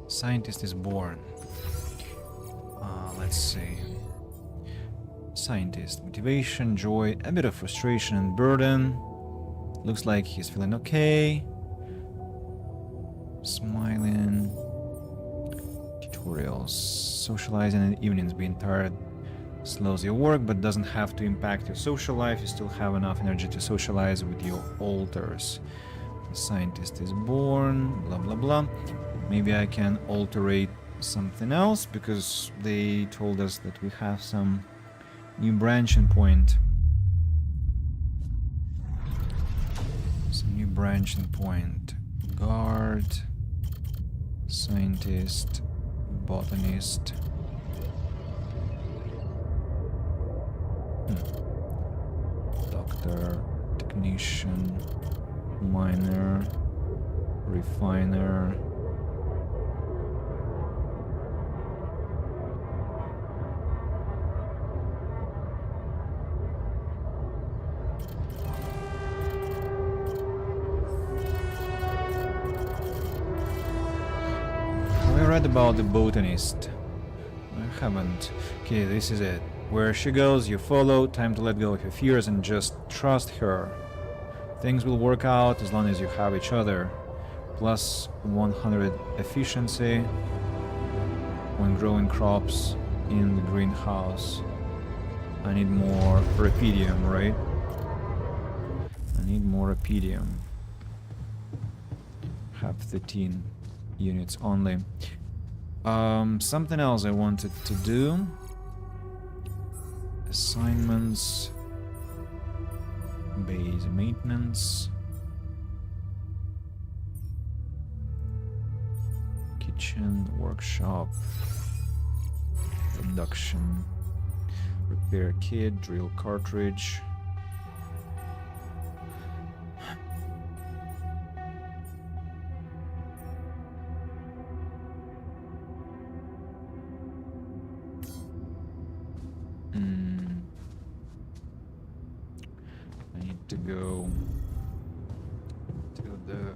Scientist is born. Let's see. Scientist. Motivation, joy, a bit of frustration and burden. Looks like he's feeling okay. Smiling. Tutorials. Socializing in the evenings. Being tired slows your work, but doesn't have to impact your social life. You still have enough energy to socialize with your alters. The scientist is born. Blah, blah, blah. Maybe I can alterate something else, because they told us that we have some new branching point. Some new branching point. Guard, scientist, botanist. Doctor, technician, miner, refiner. Have I read about the botanist? I haven't. Okay, this is it. Where she goes, you follow. Time to let go of your fears and just trust her. Things will work out as long as you have each other. Plus 100 efficiency when growing crops in the greenhouse. I need more rubidium, right? I need more rubidium. Have 13 units only. Something else I wanted to do. Assignments. Base maintenance. Kitchen, workshop. Production. Repair kit, drill cartridge. I need to go to the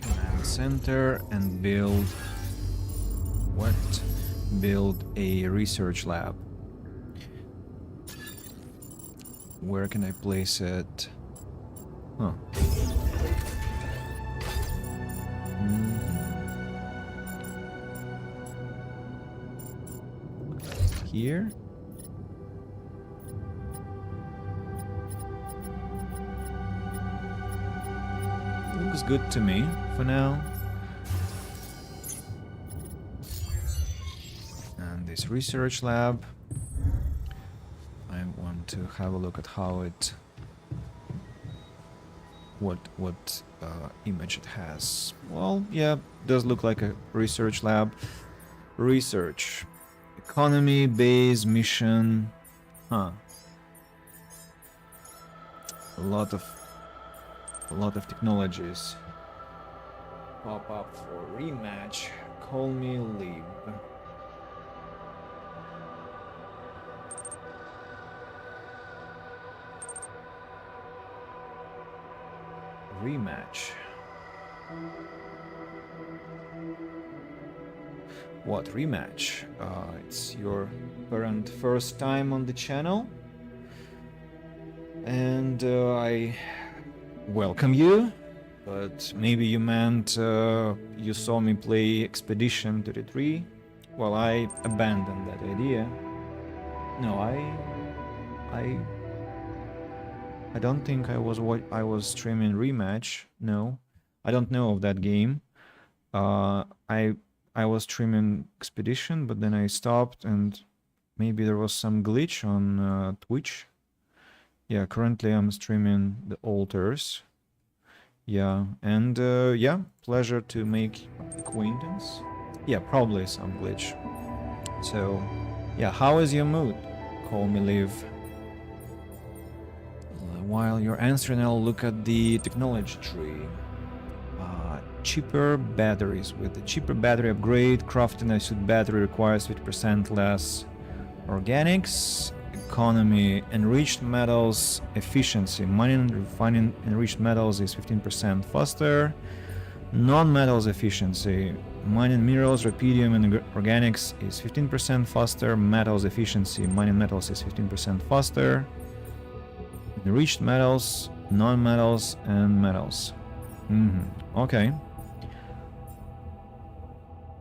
command center and build build a research lab. Where can I place it? Huh. Here? Looks good to me for now. And this research lab, I want to have a look at how it what image it has. Well, yeah, does look like a research lab. Research, economy, base, mission. Huh. A lot of technologies pop up for rematch. Call me Liv. Rematch. What rematch? It's your current first time on the channel, and I welcome you. But maybe you meant you saw me play Expedition 33. Well, I abandoned that idea. No, I don't think I was streaming Rematch. No, I don't know of that game. I was streaming Expedition, but then I stopped, and maybe there was some glitch on Twitch. Yeah, currently I'm streaming the Altars. Yeah, and yeah, pleasure to make acquaintance. Yeah, probably some glitch. So, yeah, how is your mood? Call me Liv. While you're answering, I'll look at the technology tree. Cheaper batteries. With the cheaper battery upgrade, crafting a suit battery requires 50% less organics. Economy, enriched metals, efficiency. Mining and refining enriched metals is 15% faster. Non-metals efficiency. Mining minerals, rubidium, and organics is 15% faster. Metals efficiency. Mining metals is 15% faster. Enriched metals, non-metals, and metals. Okay.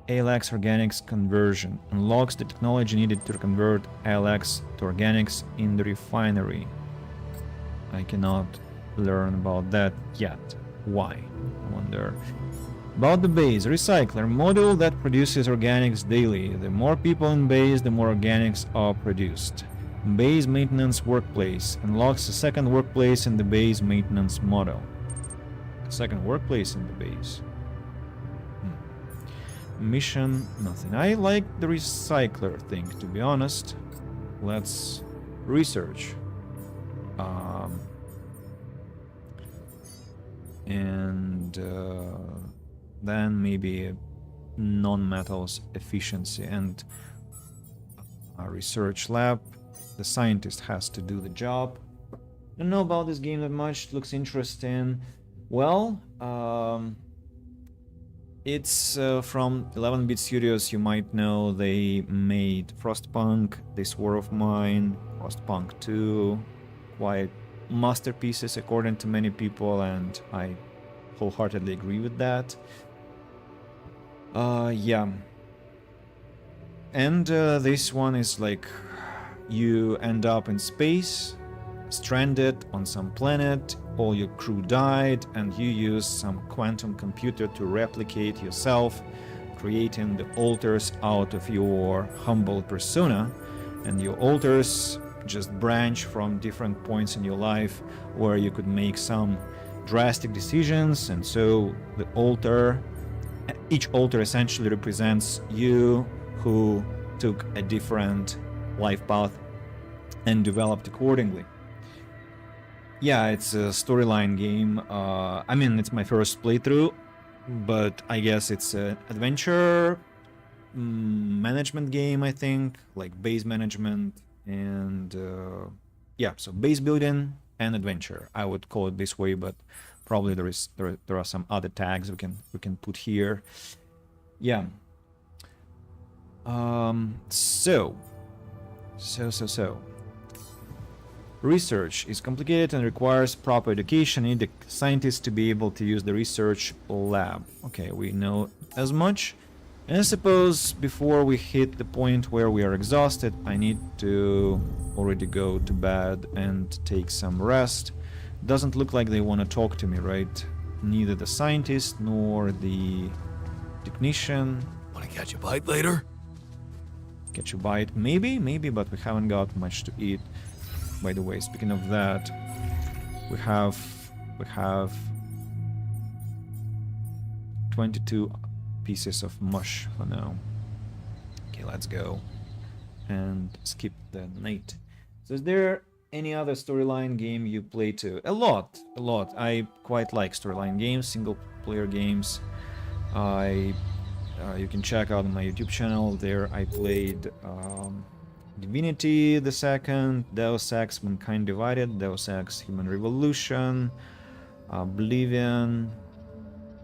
ALX organics conversion unlocks the technology needed to convert ALX to organics in the refinery. I cannot learn about that yet. Why? I wonder. About the base recycler module that produces organics daily. The more people in base, the more organics are produced. Base maintenance workplace unlocks a second workplace in the base maintenance model. A second workplace in the base. Mission, nothing. I like the recycler thing, to be honest. Let's research. And then maybe non-metals efficiency and a research lab. The scientist has to do the job. Don't know about this game that much. Looks interesting. Well, it's from 11-bit Studios. You might know they made Frostpunk, This War of Mine, Frostpunk 2, quite masterpieces according to many people, and I wholeheartedly agree with that. Yeah. And this one is like you end up in space, stranded on some planet, all your crew died, and you use some quantum computer to replicate yourself, creating the alters out of your humble persona. And your alters just branch from different points in your life where you could make some drastic decisions, and so the alter, each alter essentially represents you who took a different life path and developed accordingly. Yeah, it's a storyline game. I mean, it's my first playthrough, but I guess it's an adventure management game, I think, like base management and yeah, so base building and adventure. I would call it this way, but probably there are some other tags we can put here. Yeah. So. Research is complicated and requires proper education. You need a scientist to be able to use the research lab. Okay, we know as much. And I suppose before we hit the point where we are exhausted, I need to already go to bed and take some rest. Doesn't look like they want to talk to me, right? Neither the scientist nor the technician. Want to catch a bite later? Catch a bite? Maybe, but we haven't got much to eat. By the way, speaking of that, we have We have 22 pieces of mush for now. Okay, let's go and skip the night. So is there any other storyline game you play to? A lot. I quite like storyline games, single player games. You can check out my YouTube channel. There I played Divinity the Second, Deus Ex Mankind Divided, Deus Ex Human Revolution, Oblivion.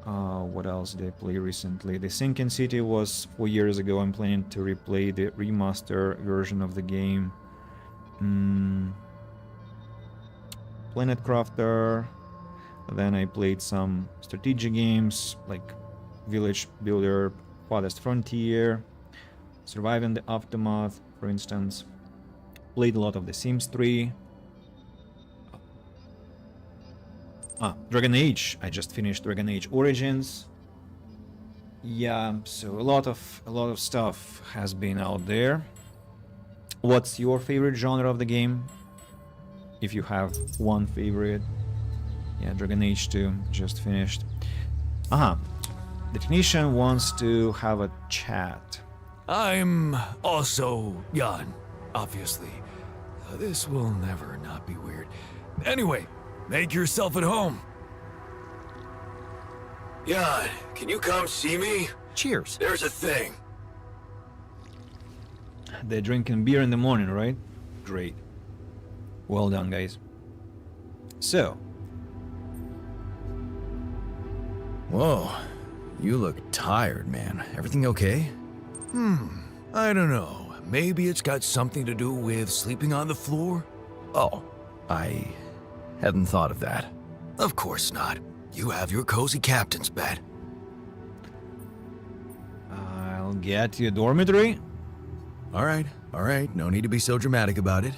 What else did I play recently? The Sinking City was 4 years ago. I'm planning to replay the remaster version of the game. Planet Crafter. Then I played some strategy games like Village Builder, Farthest Frontier, Surviving the Aftermath, for instance. Played a lot of The Sims 3. Dragon Age. I just finished Dragon Age Origins. Yeah, so a lot of stuff has been out there. What's your favorite genre of the game? If you have one favorite. Yeah, Dragon Age 2 just finished. Definition wants to have a chat. I'm also Jan, obviously. This will never not be weird. Anyway, make yourself at home. Jan, can you come see me? Cheers. There's a thing. They're drinking beer in the morning, right? Great. Well done, guys. So. Whoa, you look tired, man. Everything okay? I don't know. Maybe it's got something to do with sleeping on the floor? Oh, I hadn't thought of that. Of course not. You have your cozy captain's bed. I'll get you a dormitory. All right. No need to be so dramatic about it.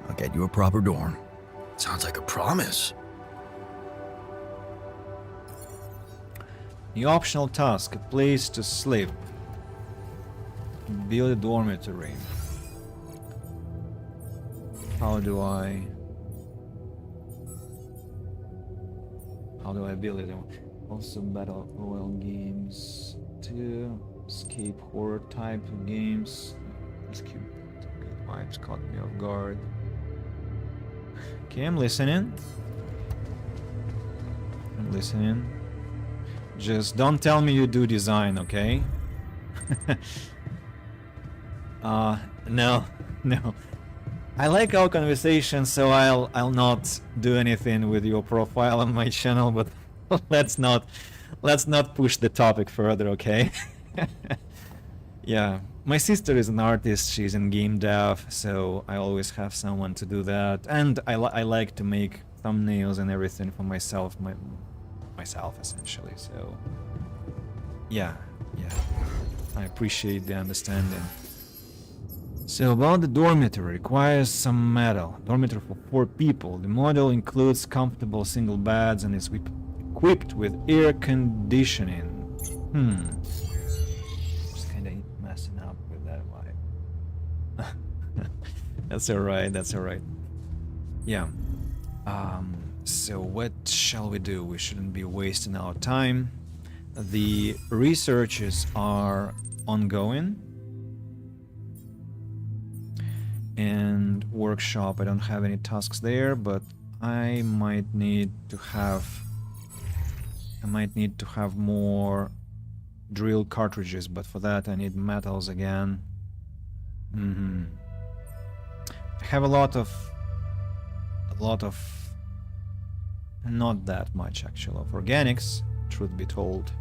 I'll get you a proper dorm. Sounds like a promise. The optional task, a place to sleep. Build a dormitory. How do I build it? Also battle royal games too. Escape horror type of games. Escape good vibes caught me off guard. Okay, I'm listening. Just don't tell me you do design, okay? No. I like our conversation, so I'll not do anything with your profile on my channel, but let's not push the topic further, okay? Yeah, my sister is an artist. She's in game dev, so I always have someone to do that, and I like to make thumbnails and everything for myself, myself essentially. So yeah, I appreciate the understanding. So about the dormitory, requires some metal. Dormitory for 4 people. The model includes comfortable single beds and is equipped with air conditioning. Just kinda messing up with that vibe. That's alright. Yeah. So what shall we do? We shouldn't be wasting our time. The researches are ongoing. And workshop, I don't have any tasks there, but I might need to have more drill cartridges, but for that I need metals again. I have a lot of not that much actually of organics, truth be told.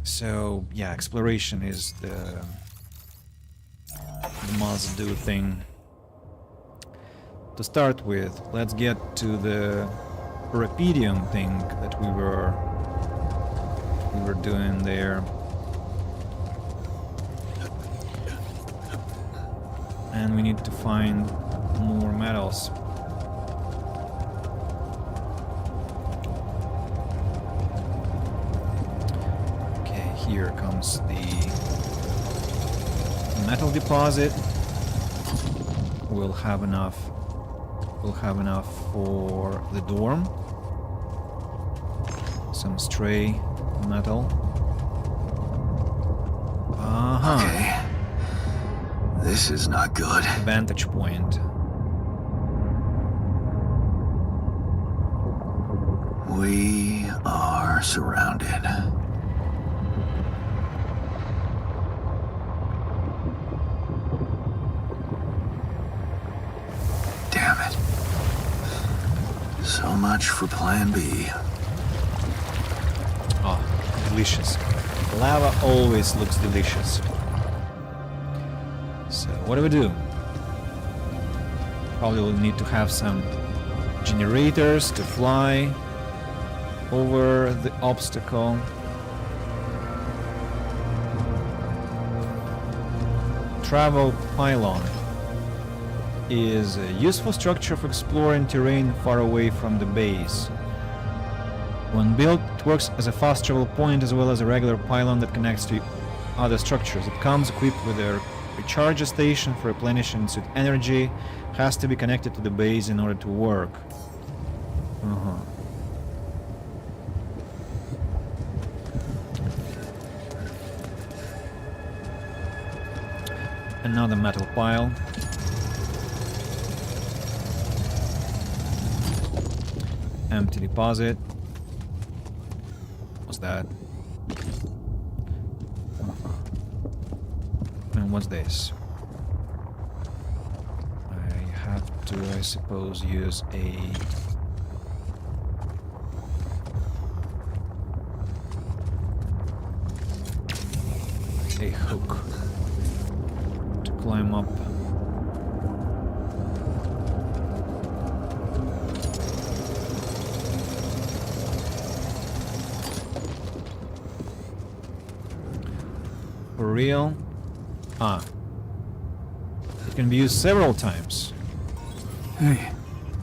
So yeah, exploration is the must-do thing. To start with, let's get to the Rapedium thing that we were doing there. And we need to find more metals. Okay, here comes the metal deposit. We'll have enough we'll have enough for the dorm. Some stray metal. Okay. This is not good. Vantage point. We are surrounded. Damn it. So much for plan B. Oh, delicious. Lava always looks delicious. So, what do we do? Probably will need to have some generators to fly over the obstacle. Travel pylon is a useful structure for exploring terrain far away from the base. When built, it works as a fast travel point as well as a regular pylon that connects to other structures. It comes equipped with a recharge station for replenishing suit energy. Has to be connected to the base in order to work. Another metal pile. Empty deposit. What's that? And what's this? I have to, I suppose, use a hook to climb up. For real? Ah. It can be used several times. Hey,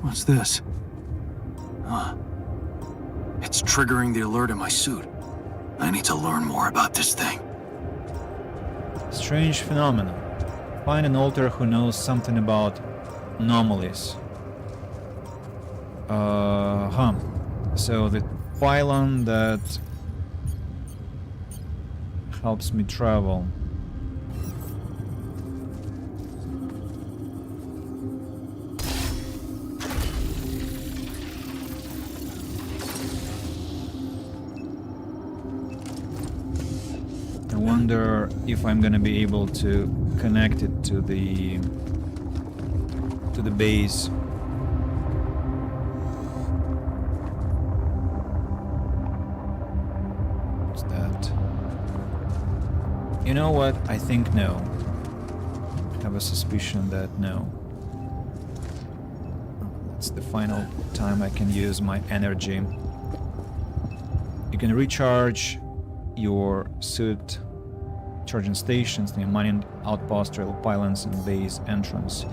what's this? Huh. It's triggering the alert in my suit. I need to learn more about this thing. Strange phenomenon. Find an alter who knows something about anomalies. So the pylon that helps me travel. I wonder if I'm gonna be able to connect it to the base. What's that? You know what? I think no. I have a suspicion that no. That's the final time I can use my energy. You can recharge your suit charging stations near mining outpost, rail pylons, and base entrance.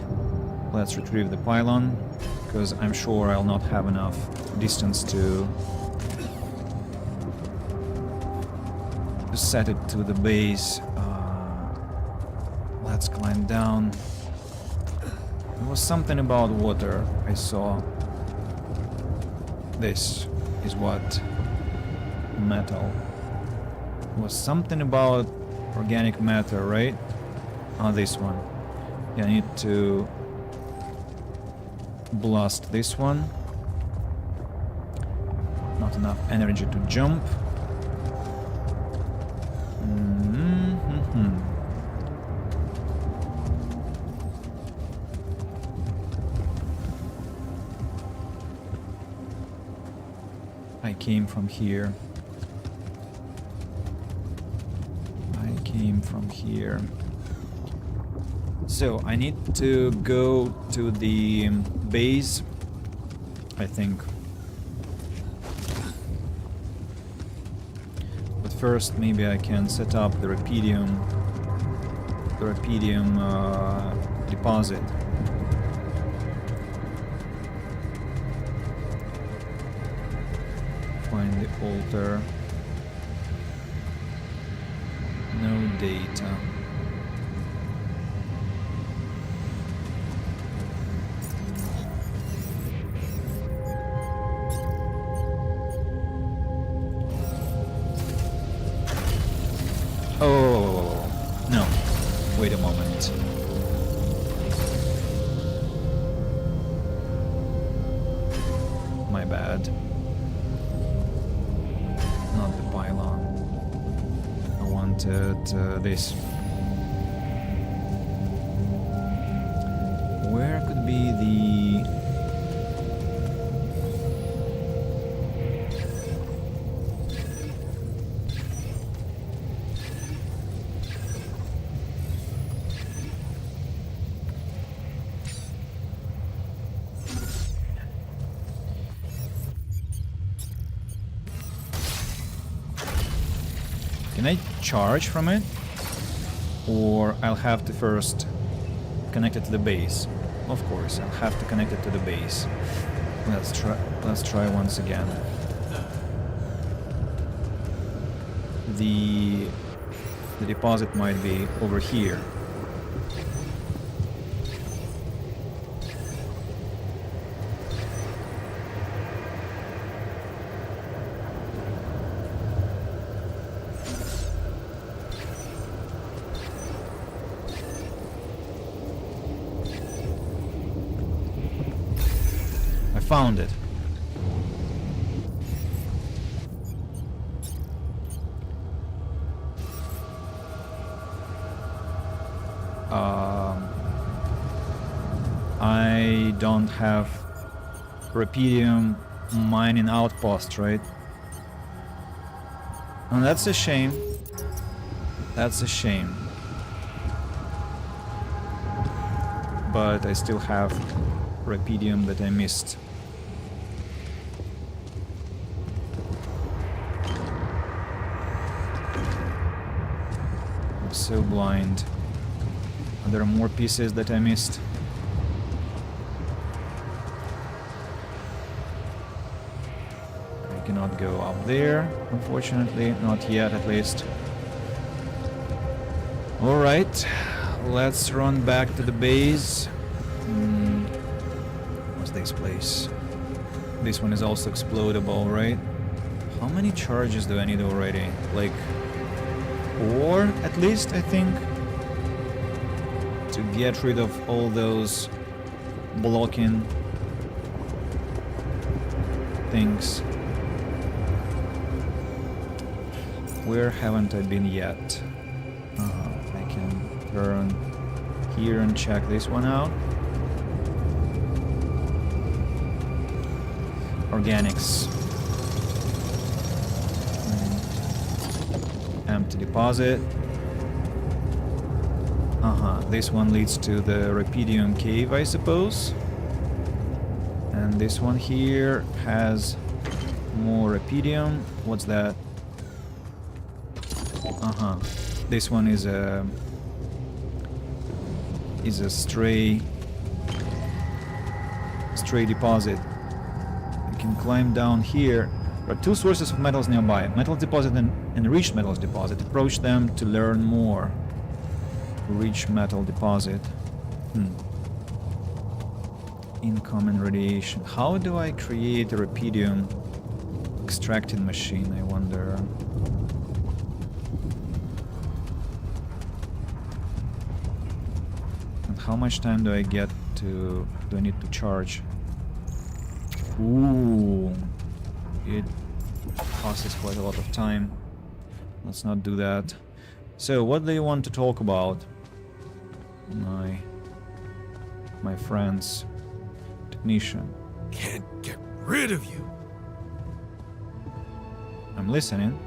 Let's retrieve the pylon, because I'm sure I'll not have enough distance to set it to the base. Let's climb down. There was something about water I saw. This is what metal. There was something about organic matter, right? Ah, this one. Yeah, I need to blast this one. Not enough energy to jump. I came from here. From here. So I need to go to the base, I think. But first maybe I can set up the Rapidium deposit. Find the altar. No data. bad. Not the pylon. I wanted this. Where could be the... Can I charge from it? Or I'll have to first connect it to the base. Of course, I'll have to connect it to the base. Let's try once again. The deposit might be over here. Found it. I don't have Rapidium mining outpost, right? And that's a shame. That's a shame. But I still have Rapidium that I missed. So blind. Are there more pieces that I missed? I cannot go up there, unfortunately. Not yet, at least. Alright, let's run back to the base. What's this place? This one is also explodable, right? How many charges do I need already? Like... 4 at least, I think, to get rid of all those blocking things. Where haven't I been yet? I can turn here and check this one out. Organics. Empty deposit. This one leads to the Rapidium cave, I suppose. And this one here has more Rapidium. What's that? This one is a stray deposit. You can climb down here. There are 2 sources of metals nearby, metal deposit and enriched metals deposit. Approach them to learn more. Rich metal deposit. Incoming radiation. How do I create a Rapidium extracting machine, I wonder? And how much time do I get to... do I need to charge? Ooh. It passes quite a lot of time. Let's not do that. So, what do you want to talk about? My friends. Technician. Can't get rid of you. I'm listening.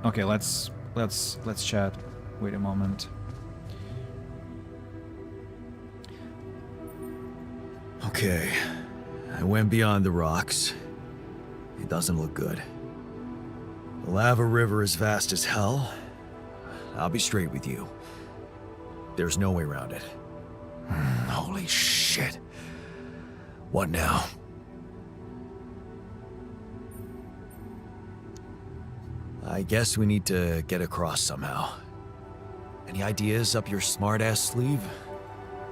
Okay, let's chat. Wait a moment. Okay, I went beyond the rocks. It doesn't look good. The lava river is vast as hell. I'll be straight with you. There's no way around it. Holy shit. What now? I guess we need to get across somehow. Any ideas up your smart-ass sleeve?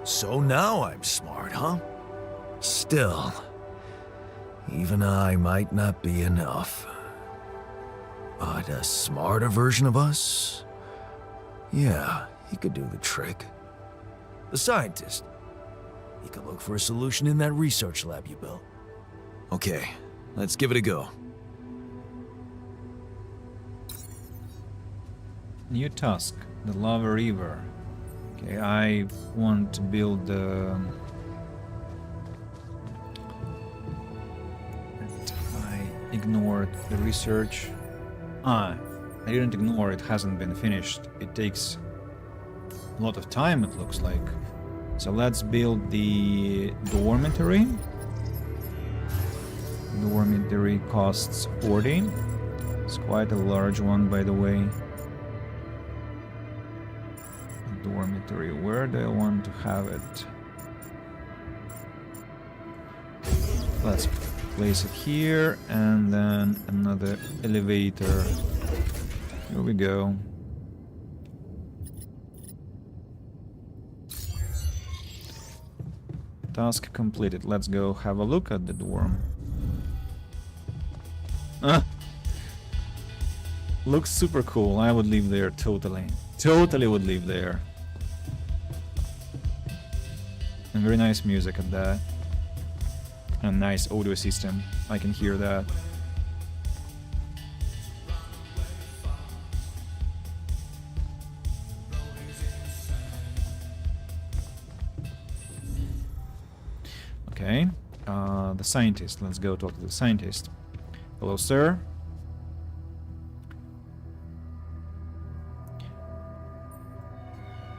So now I'm smart, huh? Still, even I might not be enough. But a smarter version of us? Yeah, he could do the trick. the scientist. He could look for a solution in that research lab you built. Okay, let's give it a go. New task, the Lava River. Okay, I want to build the... I ignored the research. I didn't ignore it, hasn't been finished. It takes a lot of time, it looks like. So let's build the dormitory. Dormitory costs 40. It's quite a large one, by the way. Dormitory, where do I want to have it? Let's place it here, and then another elevator. Here we go. Task completed. Let's go have a look at the dorm. Looks super cool. I would live there totally. Totally would live there. And very nice music at that. And nice audio system. I can hear that. Okay. The scientist. Let's go talk to the scientist. Hello, sir.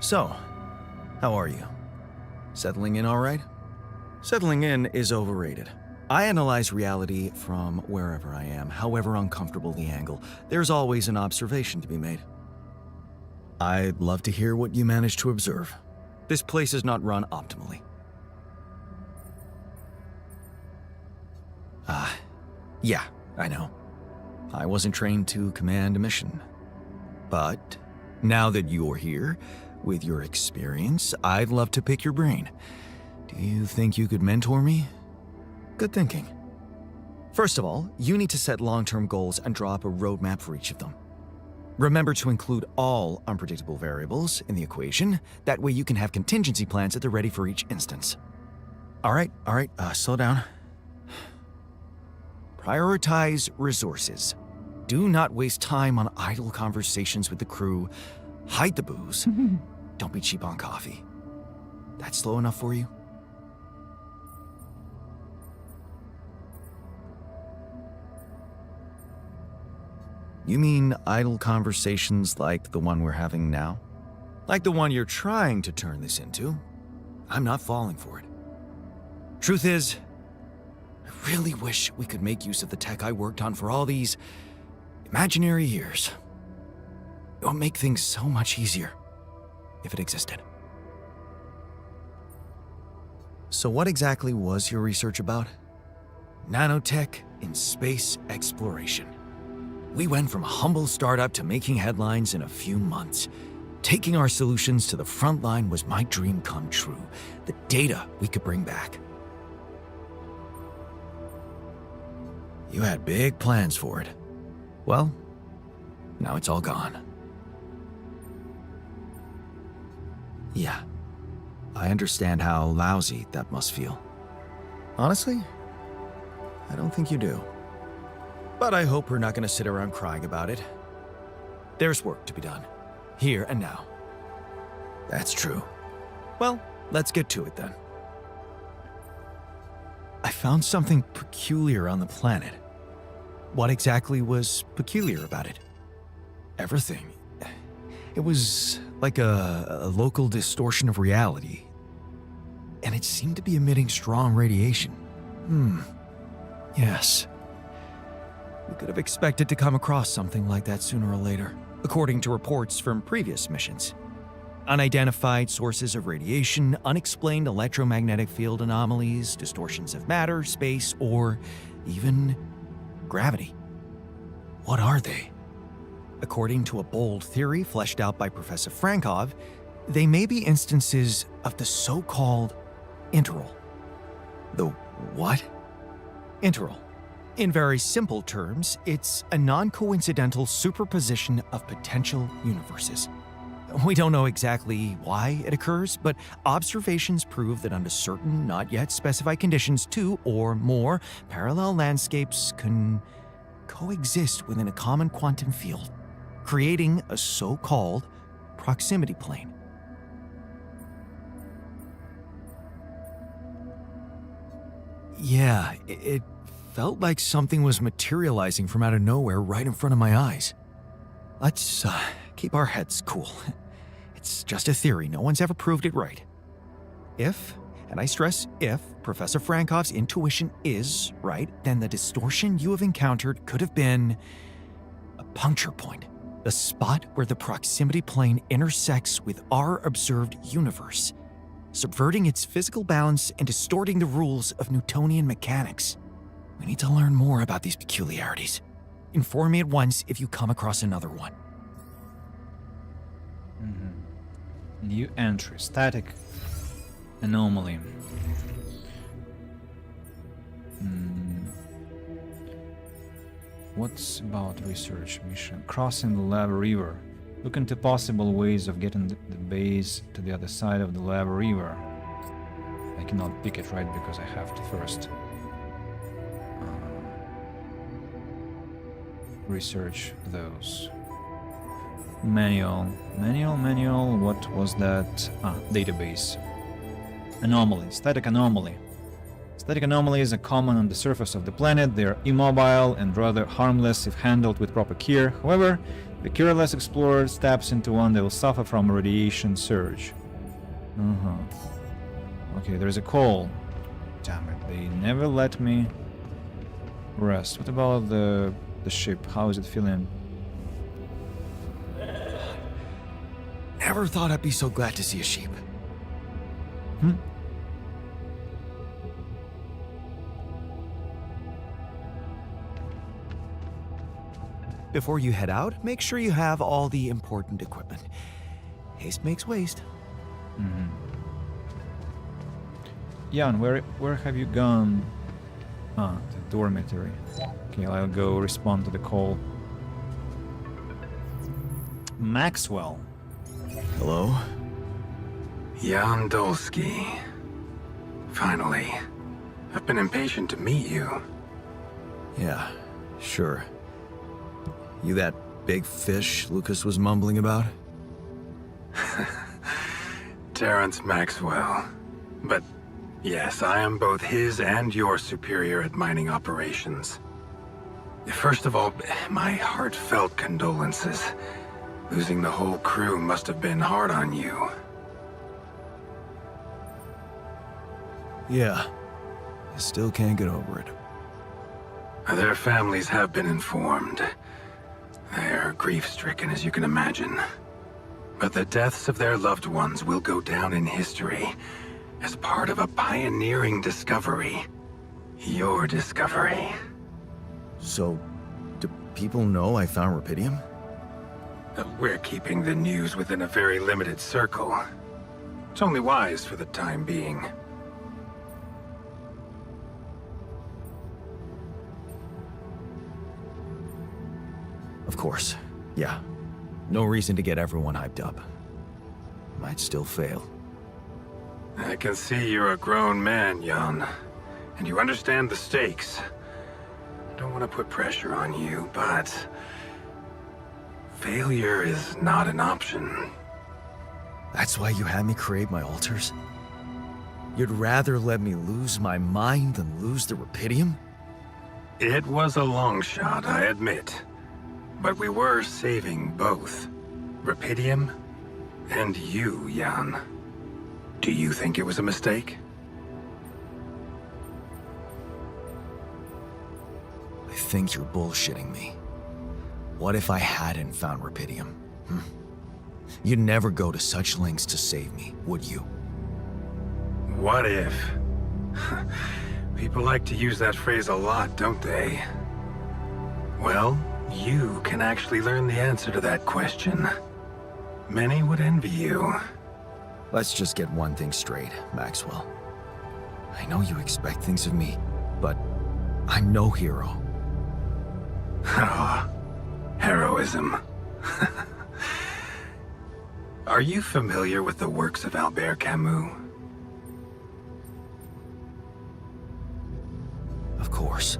So, how are you? Settling in all right? Settling in is overrated. I analyze reality from wherever I am, however uncomfortable the angle. There's always an observation to be made. I'd love to hear what you managed to observe. This place is not run optimally. Yeah, I know. I wasn't trained to command a mission. But now that you're here, with your experience, I'd love to pick your brain. Do you think you could mentor me? Good thinking. First of all, you need to set long-term goals and draw up a roadmap for each of them. Remember to include all unpredictable variables in the equation. That way you can have contingency plans at the ready for each instance. All right, slow down. Prioritize resources. Do not waste time on idle conversations with the crew. Hide the booze. Don't be cheap on coffee. That's slow enough for you? You mean idle conversations like the one we're having now? Like the one you're trying to turn this into? I'm not falling for it. Truth is, I really wish we could make use of the tech I worked on for all these imaginary years. It would make things so much easier if it existed. So what exactly was your research about? Nanotech in space exploration. We went from a humble startup to making headlines in a few months. Taking our solutions to the front line was my dream come true. The data we could bring back. You had big plans for it. Well, now it's all gone. Yeah, I understand how lousy that must feel. Honestly, I don't think you do. But I hope we're not going to sit around crying about it. There's work to be done, here and now. That's true. Well, let's get to it then. I found something peculiar on the planet. What exactly was peculiar about it? Everything. It was like a local distortion of reality. And it seemed to be emitting strong radiation. Yes. We could have expected to come across something like that sooner or later, according to reports from previous missions. Unidentified sources of radiation, unexplained electromagnetic field anomalies, distortions of matter, space, or even gravity. What are they? According to a bold theory fleshed out by Professor Frankov, they may be instances of the so-called interval. The what? Interval. In very simple terms, it's a non-coincidental superposition of potential universes. We don't know exactly why it occurs, but observations prove that under certain, not yet specified conditions, two or more parallel landscapes can coexist within a common quantum field, creating a so-called proximity plane. Yeah, it felt like something was materializing from out of nowhere right in front of my eyes. Let's keep our heads cool. It's just a theory. No one's ever proved it right. If, and I stress if, Professor Frankov's intuition is right, then the distortion you have encountered could have been a puncture point, the spot where the proximity plane intersects with our observed universe, subverting its physical balance and distorting the rules of Newtonian mechanics. We need to learn more about these peculiarities. Inform me at once if you come across another one. New entry. Static anomaly. What's about research mission? Crossing the Lava River. Look into possible ways of getting the base to the other side of the Lava River. I cannot pick it right because I have to first research those. Manual. What was that? Database. Anomaly. Static anomaly. Static anomalies are common on the surface of the planet. They are immobile and rather harmless if handled with proper care. However, if a careless explorer steps into one, they will suffer from a radiation surge. Okay, there's a call. Damn it, they never let me rest. What about the ship? How is it feeling? Never thought I'd be so glad to see a sheep. Before you head out, make sure you have all the important equipment. Haste makes waste. Jan, where have you gone? The dormitory. Okay, I'll go respond to the call. Maxwell. Hello? Jan Dolsky. Finally. I've been impatient to meet you. Yeah, sure. You that big fish Lucas was mumbling about? Terrence Maxwell. But yes, I am both his and your superior at mining operations. First of all, my heartfelt condolences. Losing the whole crew must have been hard on you. Yeah. I still can't get over it. Their families have been informed. They're grief-stricken, as you can imagine. But the deaths of their loved ones will go down in history as part of a pioneering discovery. Your discovery. So, do people know I found Rapidium? We're keeping the news within a very limited circle. It's only wise for the time being. Of course. Yeah. No reason to get everyone hyped up. Might still fail. I can see you're a grown man, Jan. And you understand the stakes. I don't want to put pressure on you, but... failure is not an option. That's why you had me create my altars? You'd rather let me lose my mind than lose the Rapidium? It was a long shot, I admit. But we were saving both. Rapidium and you, Jan. Do you think it was a mistake? I think you're bullshitting me. What if I hadn't found Rapidium? You'd never go to such lengths to save me, would you? What if? People like to use that phrase a lot, don't they? Well, you can actually learn the answer to that question. Many would envy you. Let's just get one thing straight, Maxwell. I know you expect things of me, but I'm no hero. Ah, heroism. Are you familiar with the works of Albert Camus? Of course.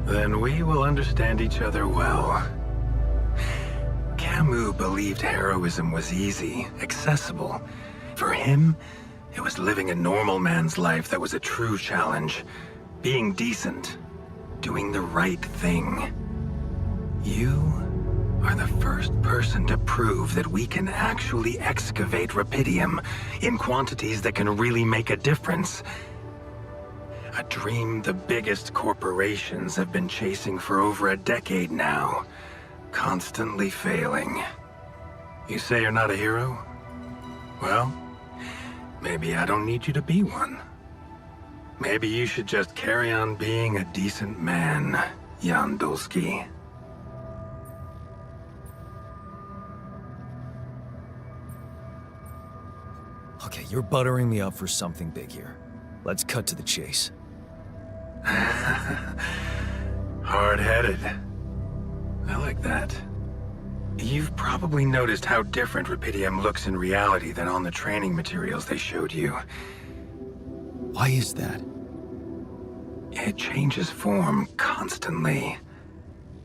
Then we will understand each other well. Camus believed heroism was easy, accessible. For him, it was living a normal man's life that was a true challenge. Being decent. Doing the right thing. You are the first person to prove that we can actually excavate rupidium in quantities that can really make a difference. A dream the biggest corporations have been chasing for over a decade now, constantly failing. You say you're not a hero? Well, maybe I don't need you to be one. Maybe you should just carry on being a decent man, Jan Dulski. Okay, you're buttering me up for something big here. Let's cut to the chase. Hard-headed. I like that. You've probably noticed how different rupidium looks in reality than on the training materials they showed you. Why is that? It changes form constantly.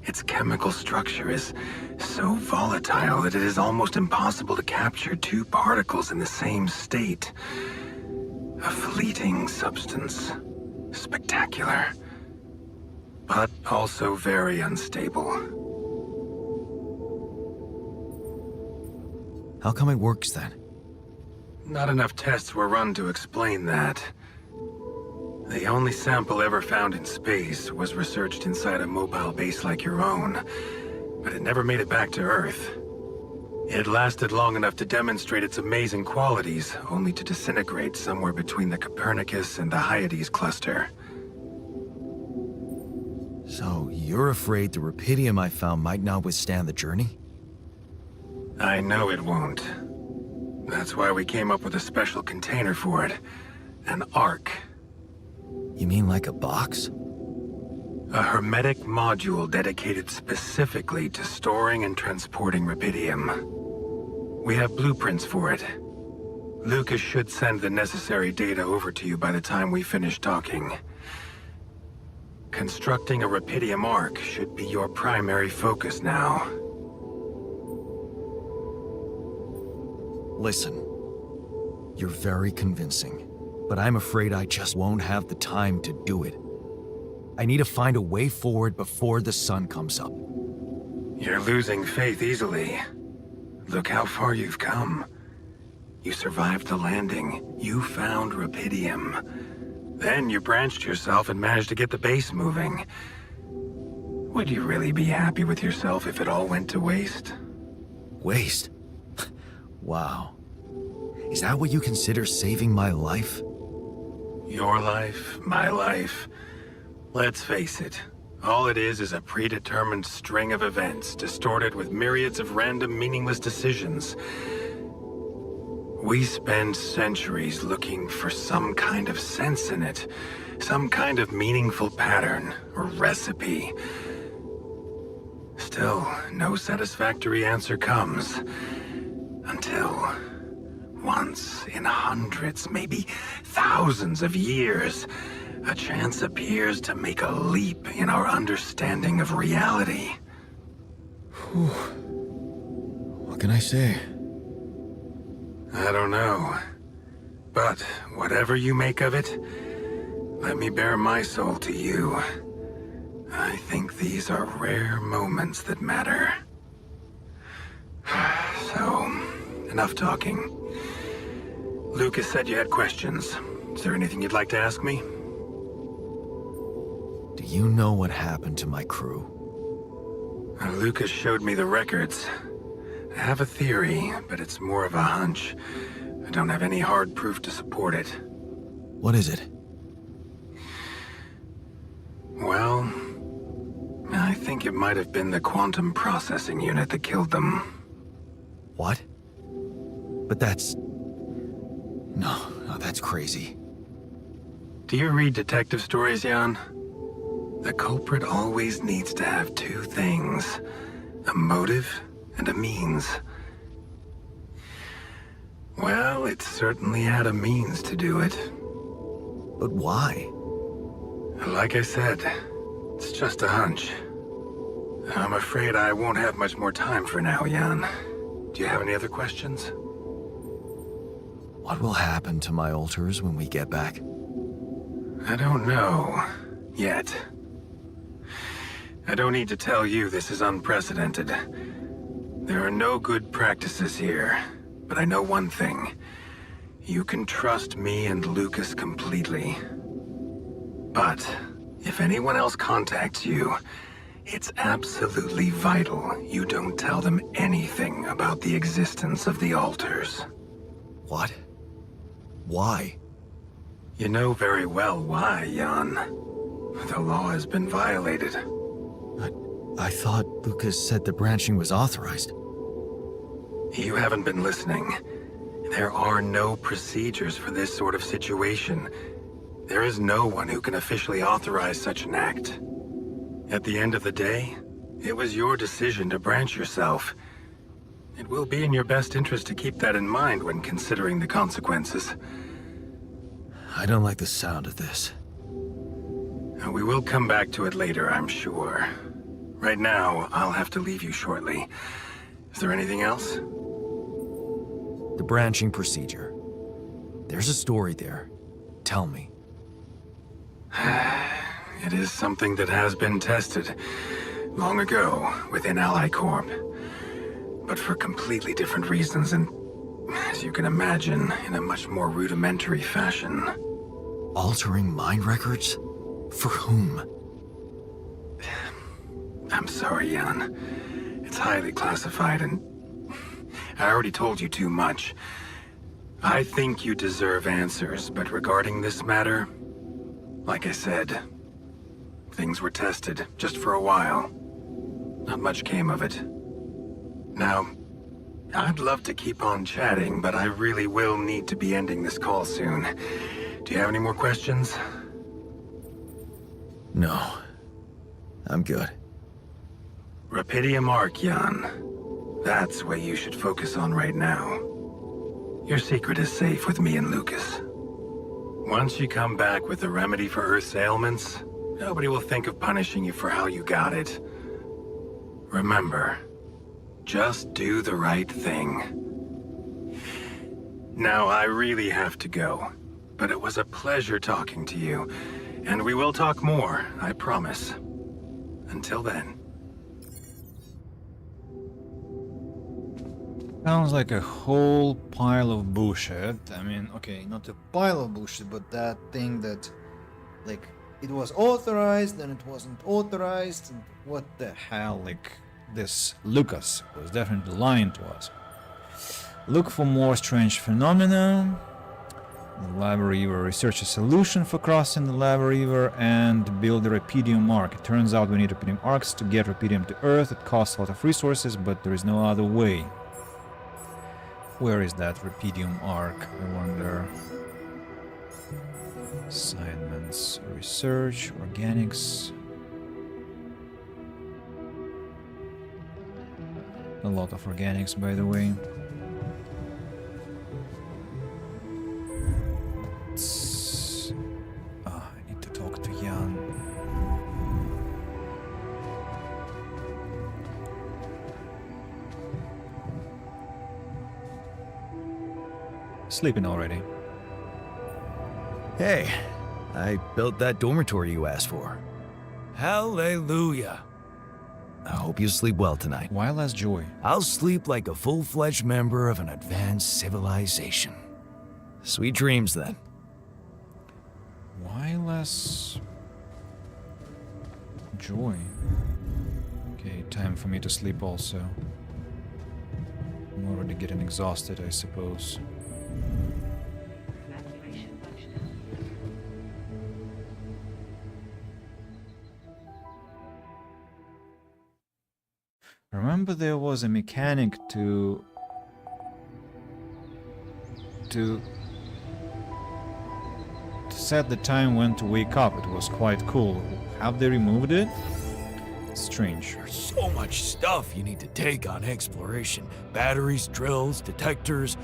Its chemical structure is so volatile that it is almost impossible to capture two particles in the same state. A fleeting substance. Spectacular. But also very unstable. How come it works then? Not enough tests were run to explain that. The only sample ever found in space was researched inside a mobile base like your own, but it never made it back to Earth. It lasted long enough to demonstrate its amazing qualities, only to disintegrate somewhere between the Copernicus and the Hyades cluster. So, you're afraid the rupidium I found might not withstand the journey? I know it won't. That's why we came up with a special container for it. An Ark. You mean like a box? A hermetic module dedicated specifically to storing and transporting rupidium. We have blueprints for it. Lucas should send the necessary data over to you by the time we finish talking. Constructing a rupidium Ark should be your primary focus now. Listen, you're very convincing, but I'm afraid I just won't have the time to do it. I need to find a way forward before the sun comes up. You're losing faith easily. Look how far you've come. You survived the landing. You found rupidium. Then you branched yourself and managed to get the base moving. Would you really be happy with yourself if it all went to waste? Waste? Wow. Is that what you consider saving my life? Your life, my life. Let's face it. All it is a predetermined string of events, distorted with myriads of random, meaningless decisions. We spend centuries looking for some kind of sense in it, some kind of meaningful pattern or recipe. Still, no satisfactory answer comes. Until, once in hundreds, maybe thousands of years, a chance appears to make a leap in our understanding of reality. What can I say? I don't know. But whatever you make of it, let me bare my soul to you. I think these are rare moments that matter. So, enough talking. Lucas said you had questions. Is there anything you'd like to ask me? Do you know what happened to my crew? Lucas showed me the records. I have a theory, but it's more of a hunch. I don't have any hard proof to support it. What is it? Well, I think it might have been the quantum processing unit that killed them. What? But that's... No, that's crazy. Do you read detective stories, Jan? The culprit always needs to have two things. A motive and a means. Well, it certainly had a means to do it. But why? Like I said, it's just a hunch. I'm afraid I won't have much more time for now, Jan. Do you have any other questions? What will happen to my altars when we get back? I don't know. Yet. I don't need to tell you this is unprecedented. There are no good practices here. But I know one thing. You can trust me and Lucas completely. But if anyone else contacts you, it's absolutely vital you don't tell them anything about the existence of the altars. What? Why? You know very well why, Jan. The law has been violated. I thought Lucas said the branching was authorized. You haven't been listening. There are no procedures for this sort of situation. There is no one who can officially authorize such an act. At the end of the day, it was your decision to branch yourself. It will be in your best interest to keep that in mind when considering the consequences. I don't like the sound of this. We will come back to it later, I'm sure. Right now, I'll have to leave you shortly. Is there anything else? The branching procedure. There's a story there. Tell me. It is something that has been tested long ago within Ally Corp. But for completely different reasons and, as you can imagine, in a much more rudimentary fashion. Altering mind records? For whom? I'm sorry, Jan. It's highly classified and I already told you too much. I think you deserve answers, but regarding this matter, like I said, things were tested just for a while. Not much came of it. Now, I'd love to keep on chatting, but I really will need to be ending this call soon. Do you have any more questions? No. I'm good. Rapidium Arc, Jan. That's what you should focus on right now. Your secret is safe with me and Lucas. Once you come back with a remedy for Earth's ailments, nobody will think of punishing you for how you got it. Remember, just do the right thing. Now, I really have to go, but it was a pleasure talking to you, and we will talk more, I promise. Until then. Sounds like a whole pile of bullshit. I mean, okay, not a pile of bullshit, but that thing that, like, it was authorized, then it wasn't authorized, and what the hell, like, this Lucas was definitely lying to us. Look for more strange phenomena. The Lava River, research a solution for crossing the Lava River, and build a Rapidium Arc. It turns out we need Rapidium Arcs to get Rapidium to Earth. It costs a lot of resources, but there is no other way. Where is that Rapidium Arc, I wonder? Assignments, research, organics. A lot of organics, by the way. I need to talk to Jan. Sleeping already. Hey, I built that dormitory you asked for. Hallelujah. I hope you sleep well tonight. Why less joy? I'll sleep like a full-fledged member of an advanced civilization. Sweet dreams, then. Why less joy? Okay, time for me to sleep also. I'm already getting exhausted, I suppose. Remember there was a mechanic to set the time when to wake up. It was quite cool. Have they removed it? Strange. There's so much stuff you need to take on exploration. Batteries, drills, detectors.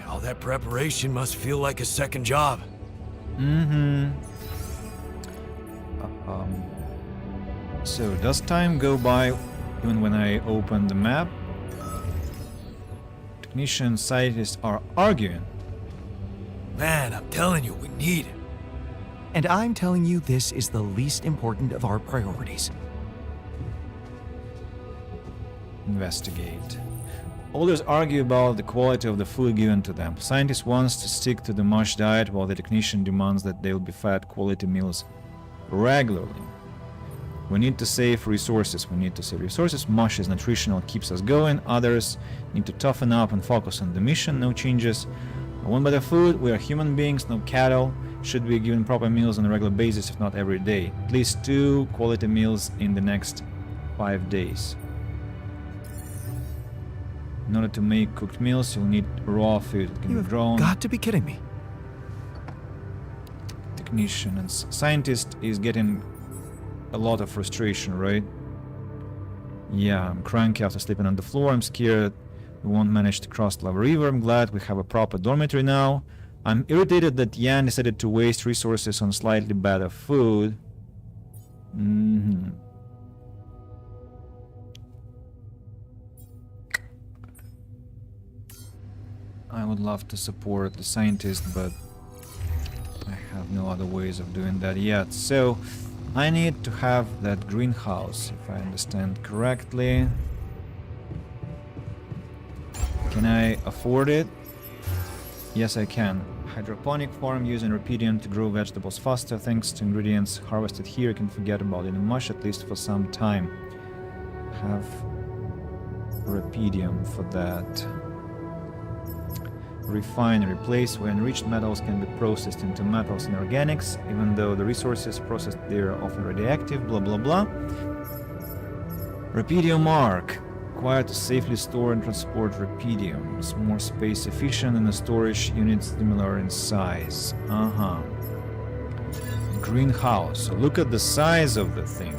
All that preparation must feel like a second job. Mm-hmm. So, does time go by even when I open the map? Technicians and scientists are arguing. Man, I'm telling you, we need it. And I'm telling you this is the least important of our priorities. Investigate. Others argue about the quality of the food given to them. Scientist wants to stick to the mush diet, while the technician demands that they'll be fed quality meals regularly. We need to save resources. Mush is nutritional, keeps us going. Others need to toughen up and focus on the mission. No changes. I want better food. We are human beings, no cattle. Should be given proper meals on a regular basis, if not every day. At least 2 quality meals in the next 5 days. In order to make cooked meals, you'll need raw food. It can be You've grown. got to be kidding me. Technician and scientist is getting a lot of frustration, right? Yeah, I'm cranky after sleeping on the floor. I'm scared we won't manage to cross the Lava River. I'm glad we have a proper dormitory now. I'm irritated that Yan decided to waste resources on slightly better food. I would love to support the scientist, but I have no other ways of doing that yet. So I need to have that greenhouse, if I understand correctly. Can I afford it? Yes, I can. Hydroponic farm using Rapidium to grow vegetables faster. Thanks to ingredients harvested here, you can forget about it in mush, at least for some time. Have Rapidium for that. Refine and replace, where enriched metals can be processed into metals and organics, even though the resources processed there are often radioactive, blah blah blah. Rapidium mark. Required to safely store and transport Rapidium. It's more space efficient than a storage unit similar in size. Greenhouse. So look at the size of the thing.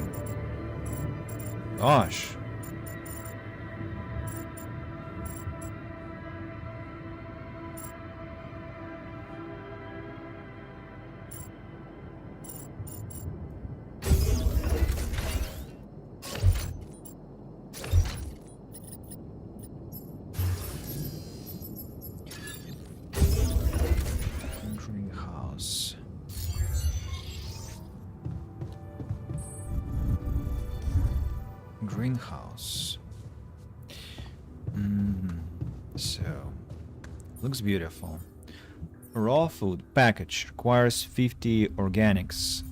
Gosh. Greenhouse. Greenhouse. So, looks beautiful. Raw food package requires 50 organics.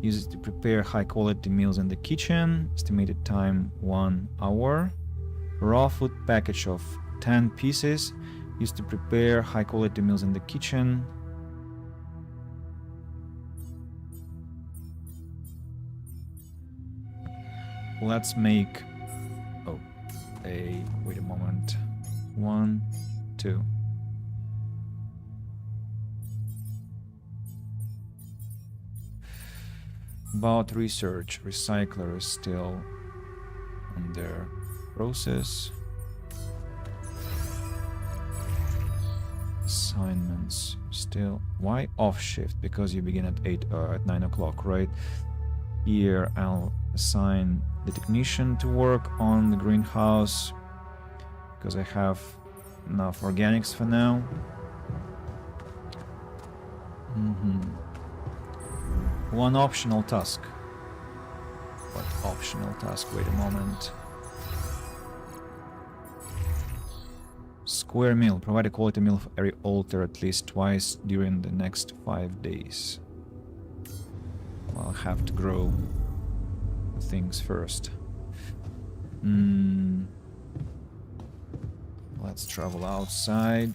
Uses to prepare high quality meals in the kitchen. Estimated time 1 hour. Raw food package of 10 pieces. Used to prepare high quality meals in the kitchen. Let's make... wait a moment. 1, 2. About research. Recycler is still under process. Assignments still. Why off shift? Because you begin at 9 o'clock, right? Here I'll assign the technician to work on the greenhouse because I have enough organics for now. One optional task. What optional task? Wait a moment. Square meal. Provide a quality meal for every altar at least twice during the next 5 days. I'll have to grow things first. Let's travel outside.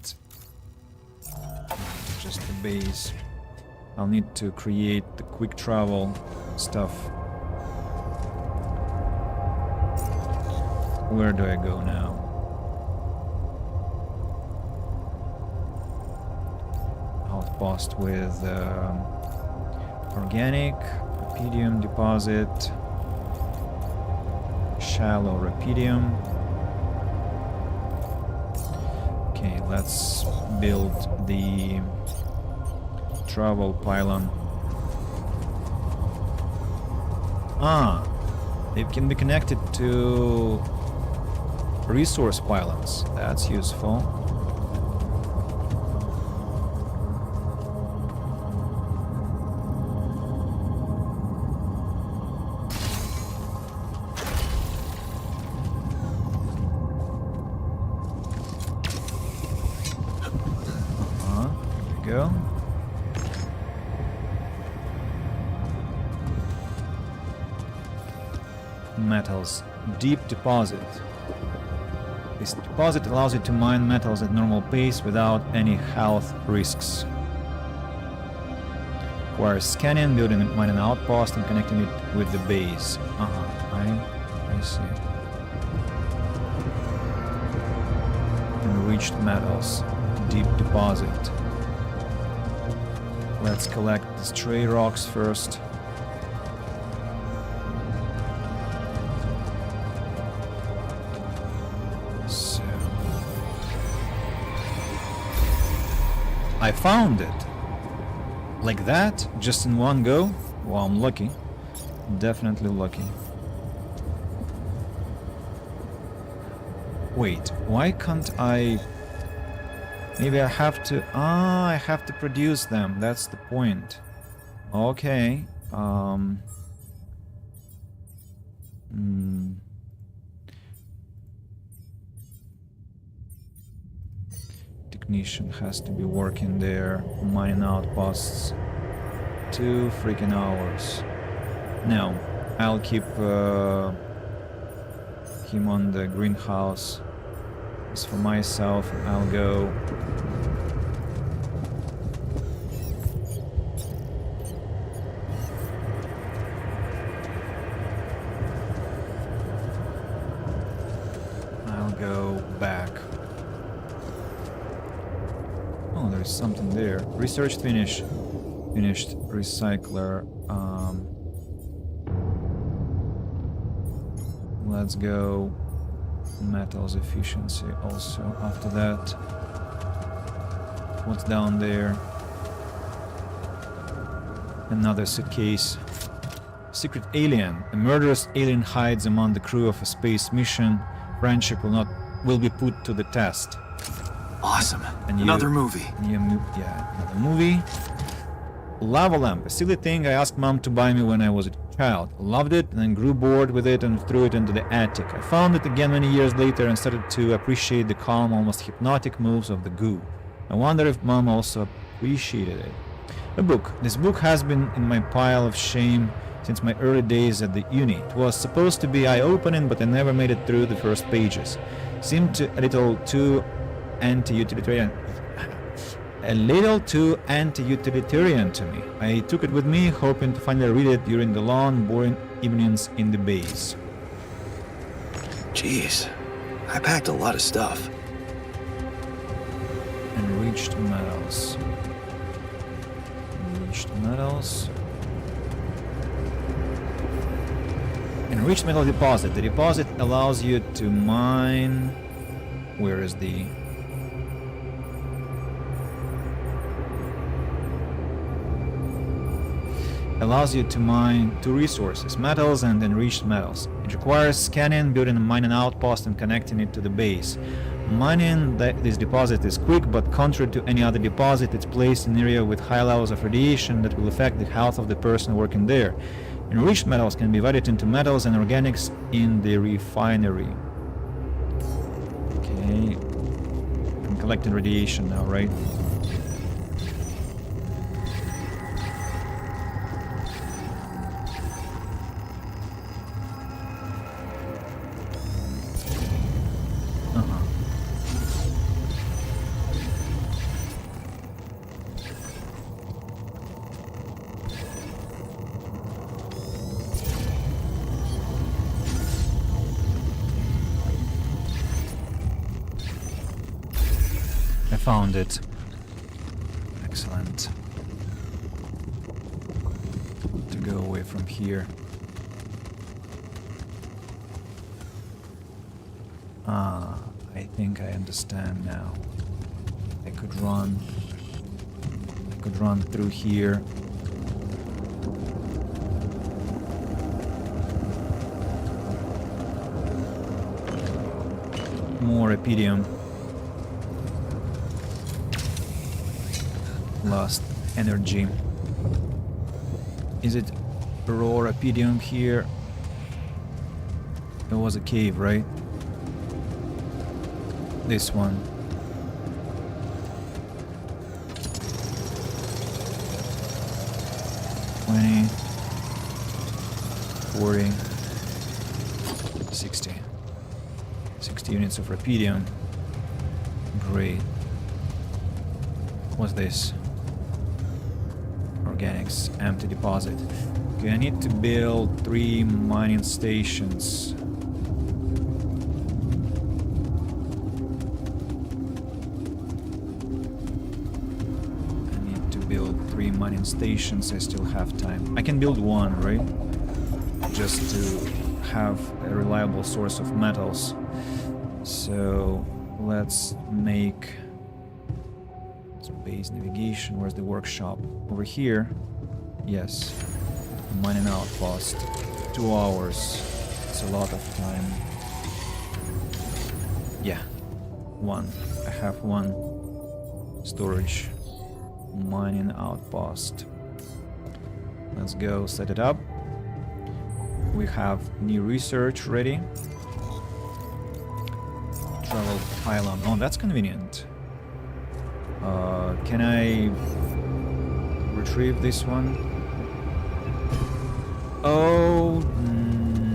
Just the base. I'll need to create the quick travel stuff. Where do I go now? Outpost with organic, Rapidium deposit, shallow Rapidium. let's build the travel pylon. Ah, it can be connected to resource pylons. That's useful. There we go. Metals. Deep deposit. This deposit allows you to mine metals at normal pace without any health risks. Requires scanning, building a mining outpost, and connecting it with the base. I see. Enriched metals. Deep deposit. Let's collect the stray rocks first. So I found it. Like that, just in one go. Well, I'm lucky. Definitely lucky. Wait, why can't I... Maybe I have to... I have to produce them. That's the point. Okay. Technician has to be working there. Mining outposts. 2 freaking hours. No, I'll keep him on the greenhouse. As for myself, I'll go. I'll go back. Oh, there's something there. Research finished. Finished recycler. Let's go. Metals efficiency also after that. What's down there? Another suitcase. Secret alien. A murderous alien hides among the crew of a space mission. Friendship will be put to the test. Awesome. And Another movie. Another movie. Lava lamp, a silly thing I asked Mom to buy me when I was a child. Loved it and then grew bored with it and threw it into the attic. I found it again many years later and started to appreciate the calm, almost hypnotic moves of the goo. I wonder if Mom also appreciated it. A book. This book has been in my pile of shame since my early days at the uni. It was supposed to be eye-opening, but I never made it through the first pages. Seemed a little too anti-utilitarian. A little too anti-utilitarian to me. I took it with me, hoping to finally read it during the long, boring evenings in the base. Jeez, I packed a lot of stuff. Enriched metals. Enriched metals. Enriched metal deposit. The deposit allows you to mine... Where is the... Allows you to mine 2 resources, metals and enriched metals. It requires scanning, building a mining outpost and connecting it to the base. Mining this deposit is quick, but contrary to any other deposit, it's placed in an area with high levels of radiation that will affect the health of the person working there. Enriched metals can be divided into metals and organics in the refinery. Okay, I'm collecting radiation now, right? Found it. Excellent. To go away from here. I think I understand now. I could run. I could run through here. More Epidium. Lost energy. Is it raw Epidium here? There was a cave, right? This one. $20, $40, $60. 60 units of Rapidium. Great. What's this? Organics, empty deposit. Okay, I need to build 3 mining stations. I need to build 3 mining stations. I still have time. I can build 1, right? Just to have a reliable source of metals. So let's make base navigation. Where's the workshop? Over here. Yes. Mining outpost. 2 hours. It's a lot of time. Yeah. 1. I have 1 storage. Mining outpost. Let's go set it up. We have new research ready. Travel pylon. Oh, that's convenient. Can I retrieve this one? Oh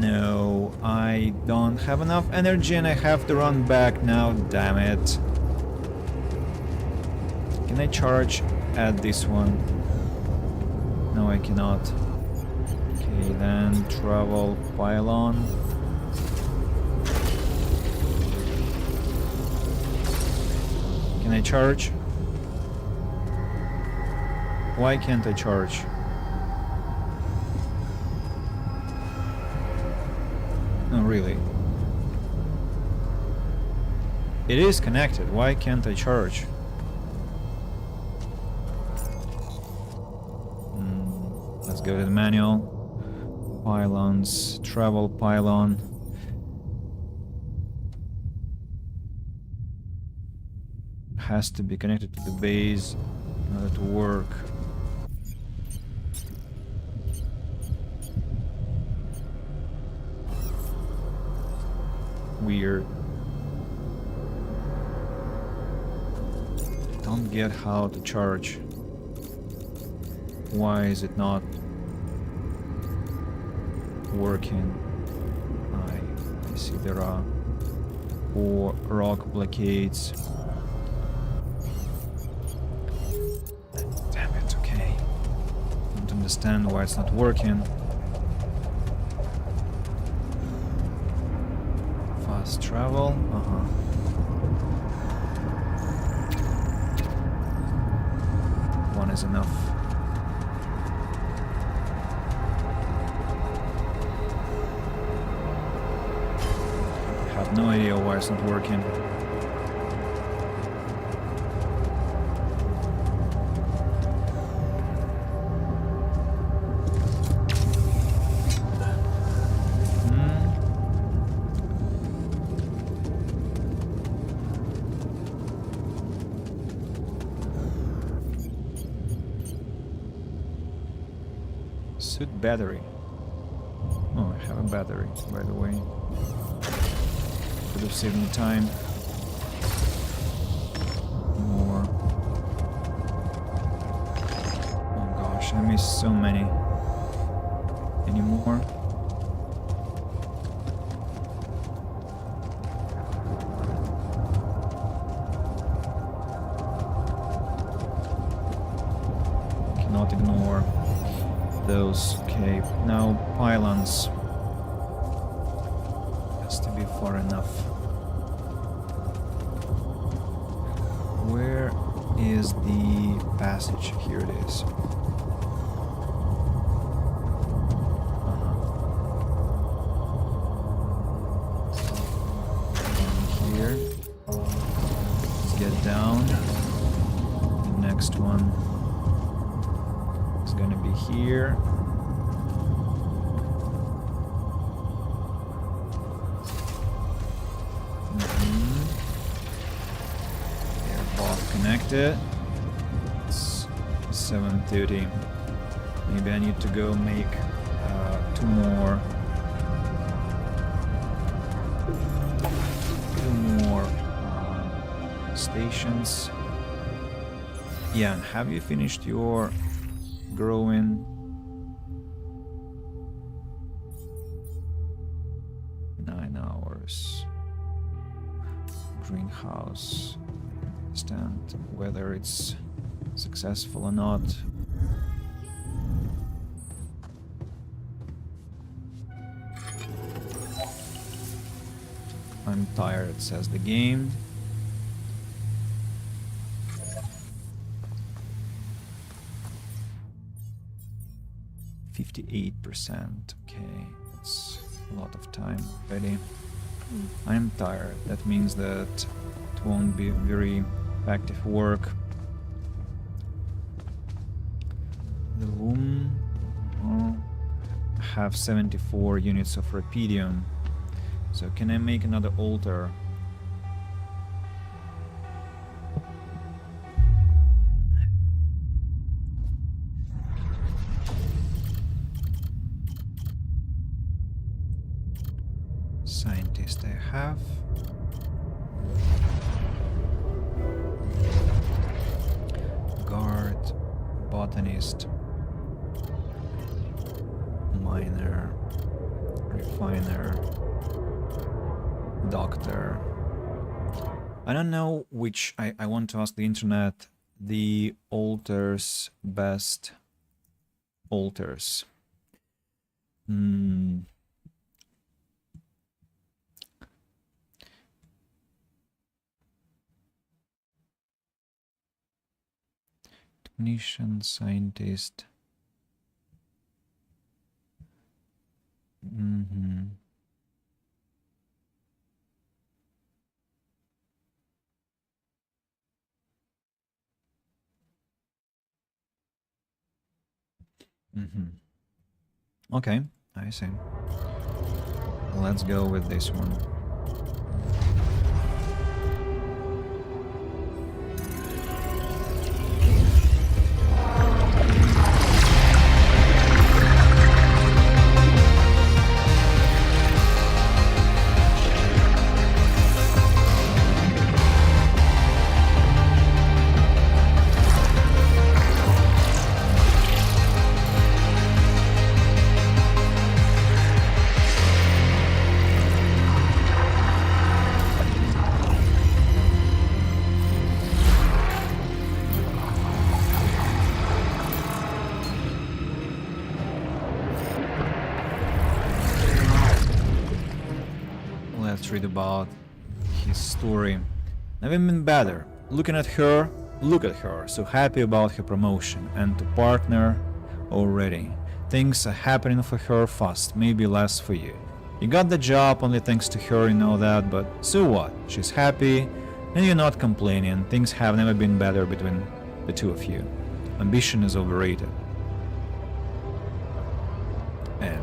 no, I don't have enough energy and I have to run back now, damn it. Can I charge at this one? No, I cannot. Okay, then travel pylon. Can I charge? Why can't I charge? No, really. It is connected. Why can't I charge? Let's go to the manual. Pylons. Travel pylon. Has to be connected to the base in order to work. Weird. Don't get how to charge. Why is it not working? I see there are 4 rock blockades. Damn it, okay. Don't understand why it's not working. Fast travel, One is enough. I have no idea why it's not working. Suit battery. Oh, I have a battery, by the way. Could have saved me time. More. Oh gosh, I missed so many. Any more? Cannot ignore those. Okay, now pylons. Has to be far enough. Where is the passage? Here it is. Here. Let's get down. next one is gonna be here. They're both connected. It's 7:30. Maybe I need to go make 2 more stations. Yeah, have you finished your growing? 9 hours. Greenhouse. Understand whether it's successful or not. I'm tired, says the game. %. Okay, that's a lot of time already. I'm tired. That means that it won't be very effective work. The room. Oh, I have 74 units of Rapidium. So can I make another altar? Scientist I have. Guard, botanist, miner, refiner, doctor. I don't know which I want to ask the internet the altars best altars. Technician, scientist. Okay, I see. Let's go with this one. Let's read about his story. Never been better. Looking at her, look at her, so happy about her promotion and to partner already. Things are happening for her fast, maybe less for you. You got the job only thanks to her, you know that, but so what? She's happy and you're not complaining. Things have never been better between the two of you. Ambition is overrated. And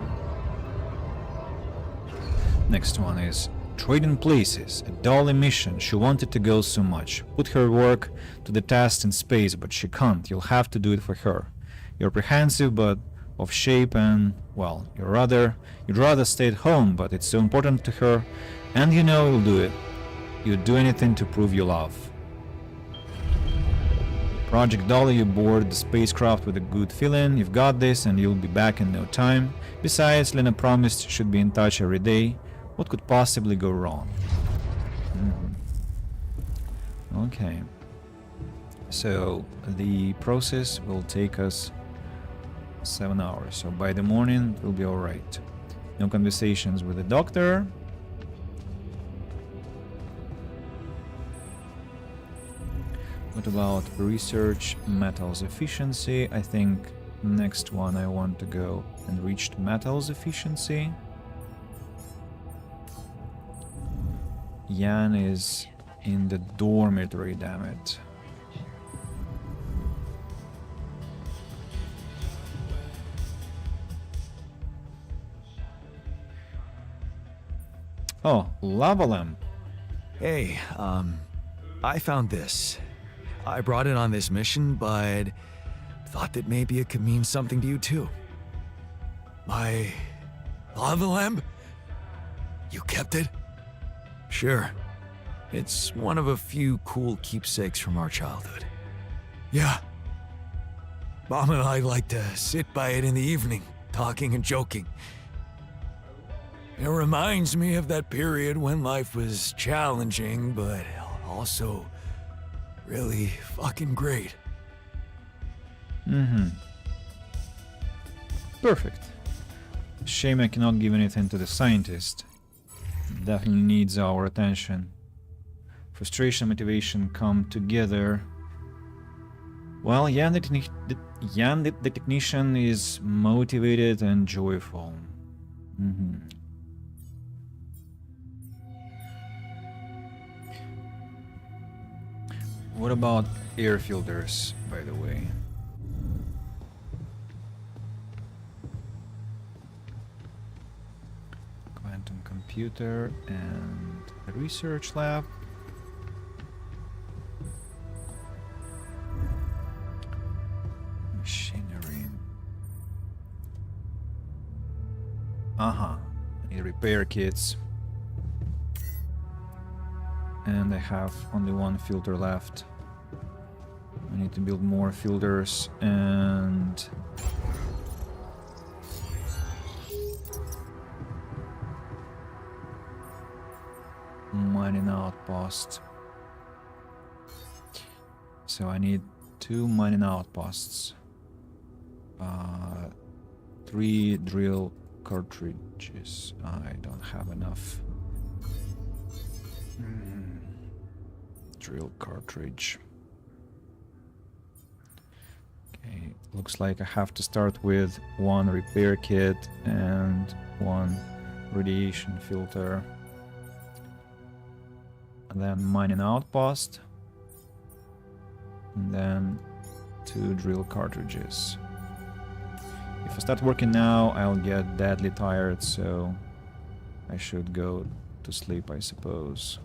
next one is trading places, a Dolly mission. She wanted to go so much. Put her work to the test in space, but she can't. You'll have to do it for her. You're apprehensive, but of shape and, well, you'd rather stay at home, but it's so important to her, and you know you'll do it. You'd do anything to prove your love. Project Dolly, you board the spacecraft with a good feeling. You've got this, and you'll be back in no time. Besides, Lena promised she'd be in touch every day. What could possibly go wrong? Okay. So the process will take us 7 hours. So by the morning, it will be alright. No conversations with the doctor. What about research metals efficiency? I think next one I want to go and reach metals efficiency. Yan is in the dormitory, damn it. Oh, lava lamp. Hey, I found this. I brought it on this mission, but thought that maybe it could mean something to you too. My lava lamp? You kept it? Sure. It's one of a few cool keepsakes from our childhood. Yeah. Mom and I like to sit by it in the evening, talking and joking. It reminds me of that period when life was challenging, but also really fucking great. Perfect. Shame I cannot give anything to the scientist. Definitely needs our attention. Frustration, motivation come together. Well, Jan the technician is motivated and joyful. What about air filters, by the way? Quantum computer and a research lab. Machinery. I need repair kits. And I have only one filter left. I need to build more filters and mining outpost. So I need 2 mining outposts. 3 drill cartridges. I don't have enough. Drill cartridge. Okay, looks like I have to start with 1 repair kit and 1 radiation filter. And then mining outpost. And then 2 drill cartridges. If I start working now, I'll get deadly tired, so I should go to sleep, I suppose.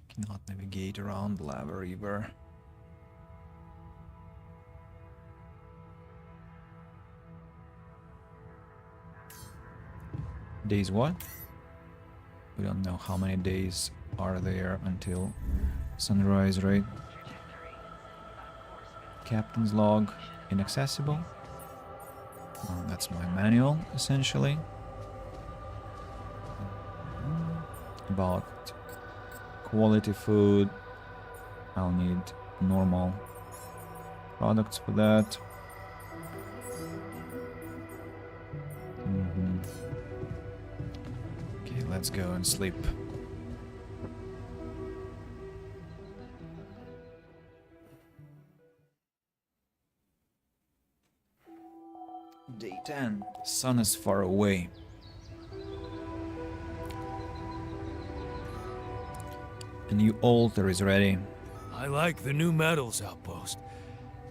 Cannot navigate around Lava River. Days what? We don't know how many days are there until sunrise, right? Captain's log, inaccessible. That's my manual, essentially. About quality food, I'll need normal products for that. Okay, let's go and sleep. Day 10. The sun is far away. A new altar is ready. I like the new metals outpost.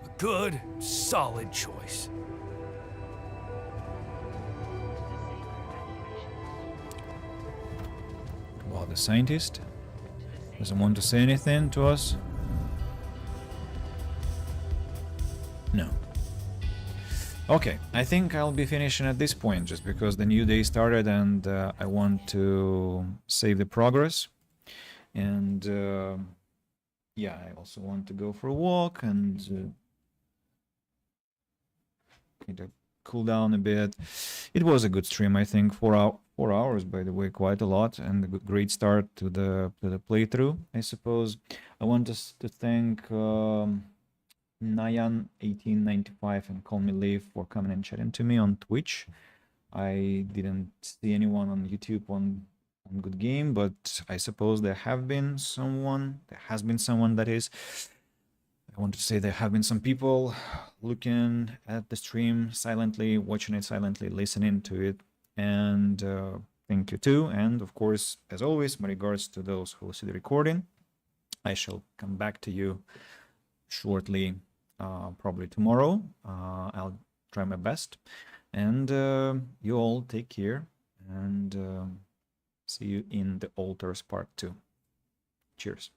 A good, solid choice. Well, the scientist doesn't want to say anything to us. No. Okay, I think I'll be finishing at this point just because the new day started and I want to save the progress. And yeah, I also want to go for a walk and need to cool down a bit. It was a good stream, I think. 4 hours, by the way, quite a lot, and a great start to the playthrough, I suppose. I want us to thank Nayan1895 and Call Me Leaf for coming and chatting to me on Twitch. I didn't see anyone on YouTube on Good Game, but I suppose there has been someone that is. I want to say there have been some people looking at the stream silently, watching it silently, listening to it, and thank you too. And of course, as always, my regards to those who will see the recording. I shall come back to you shortly, probably tomorrow. I'll try my best. And you all take care, and see you in the Altars Part 2. Cheers.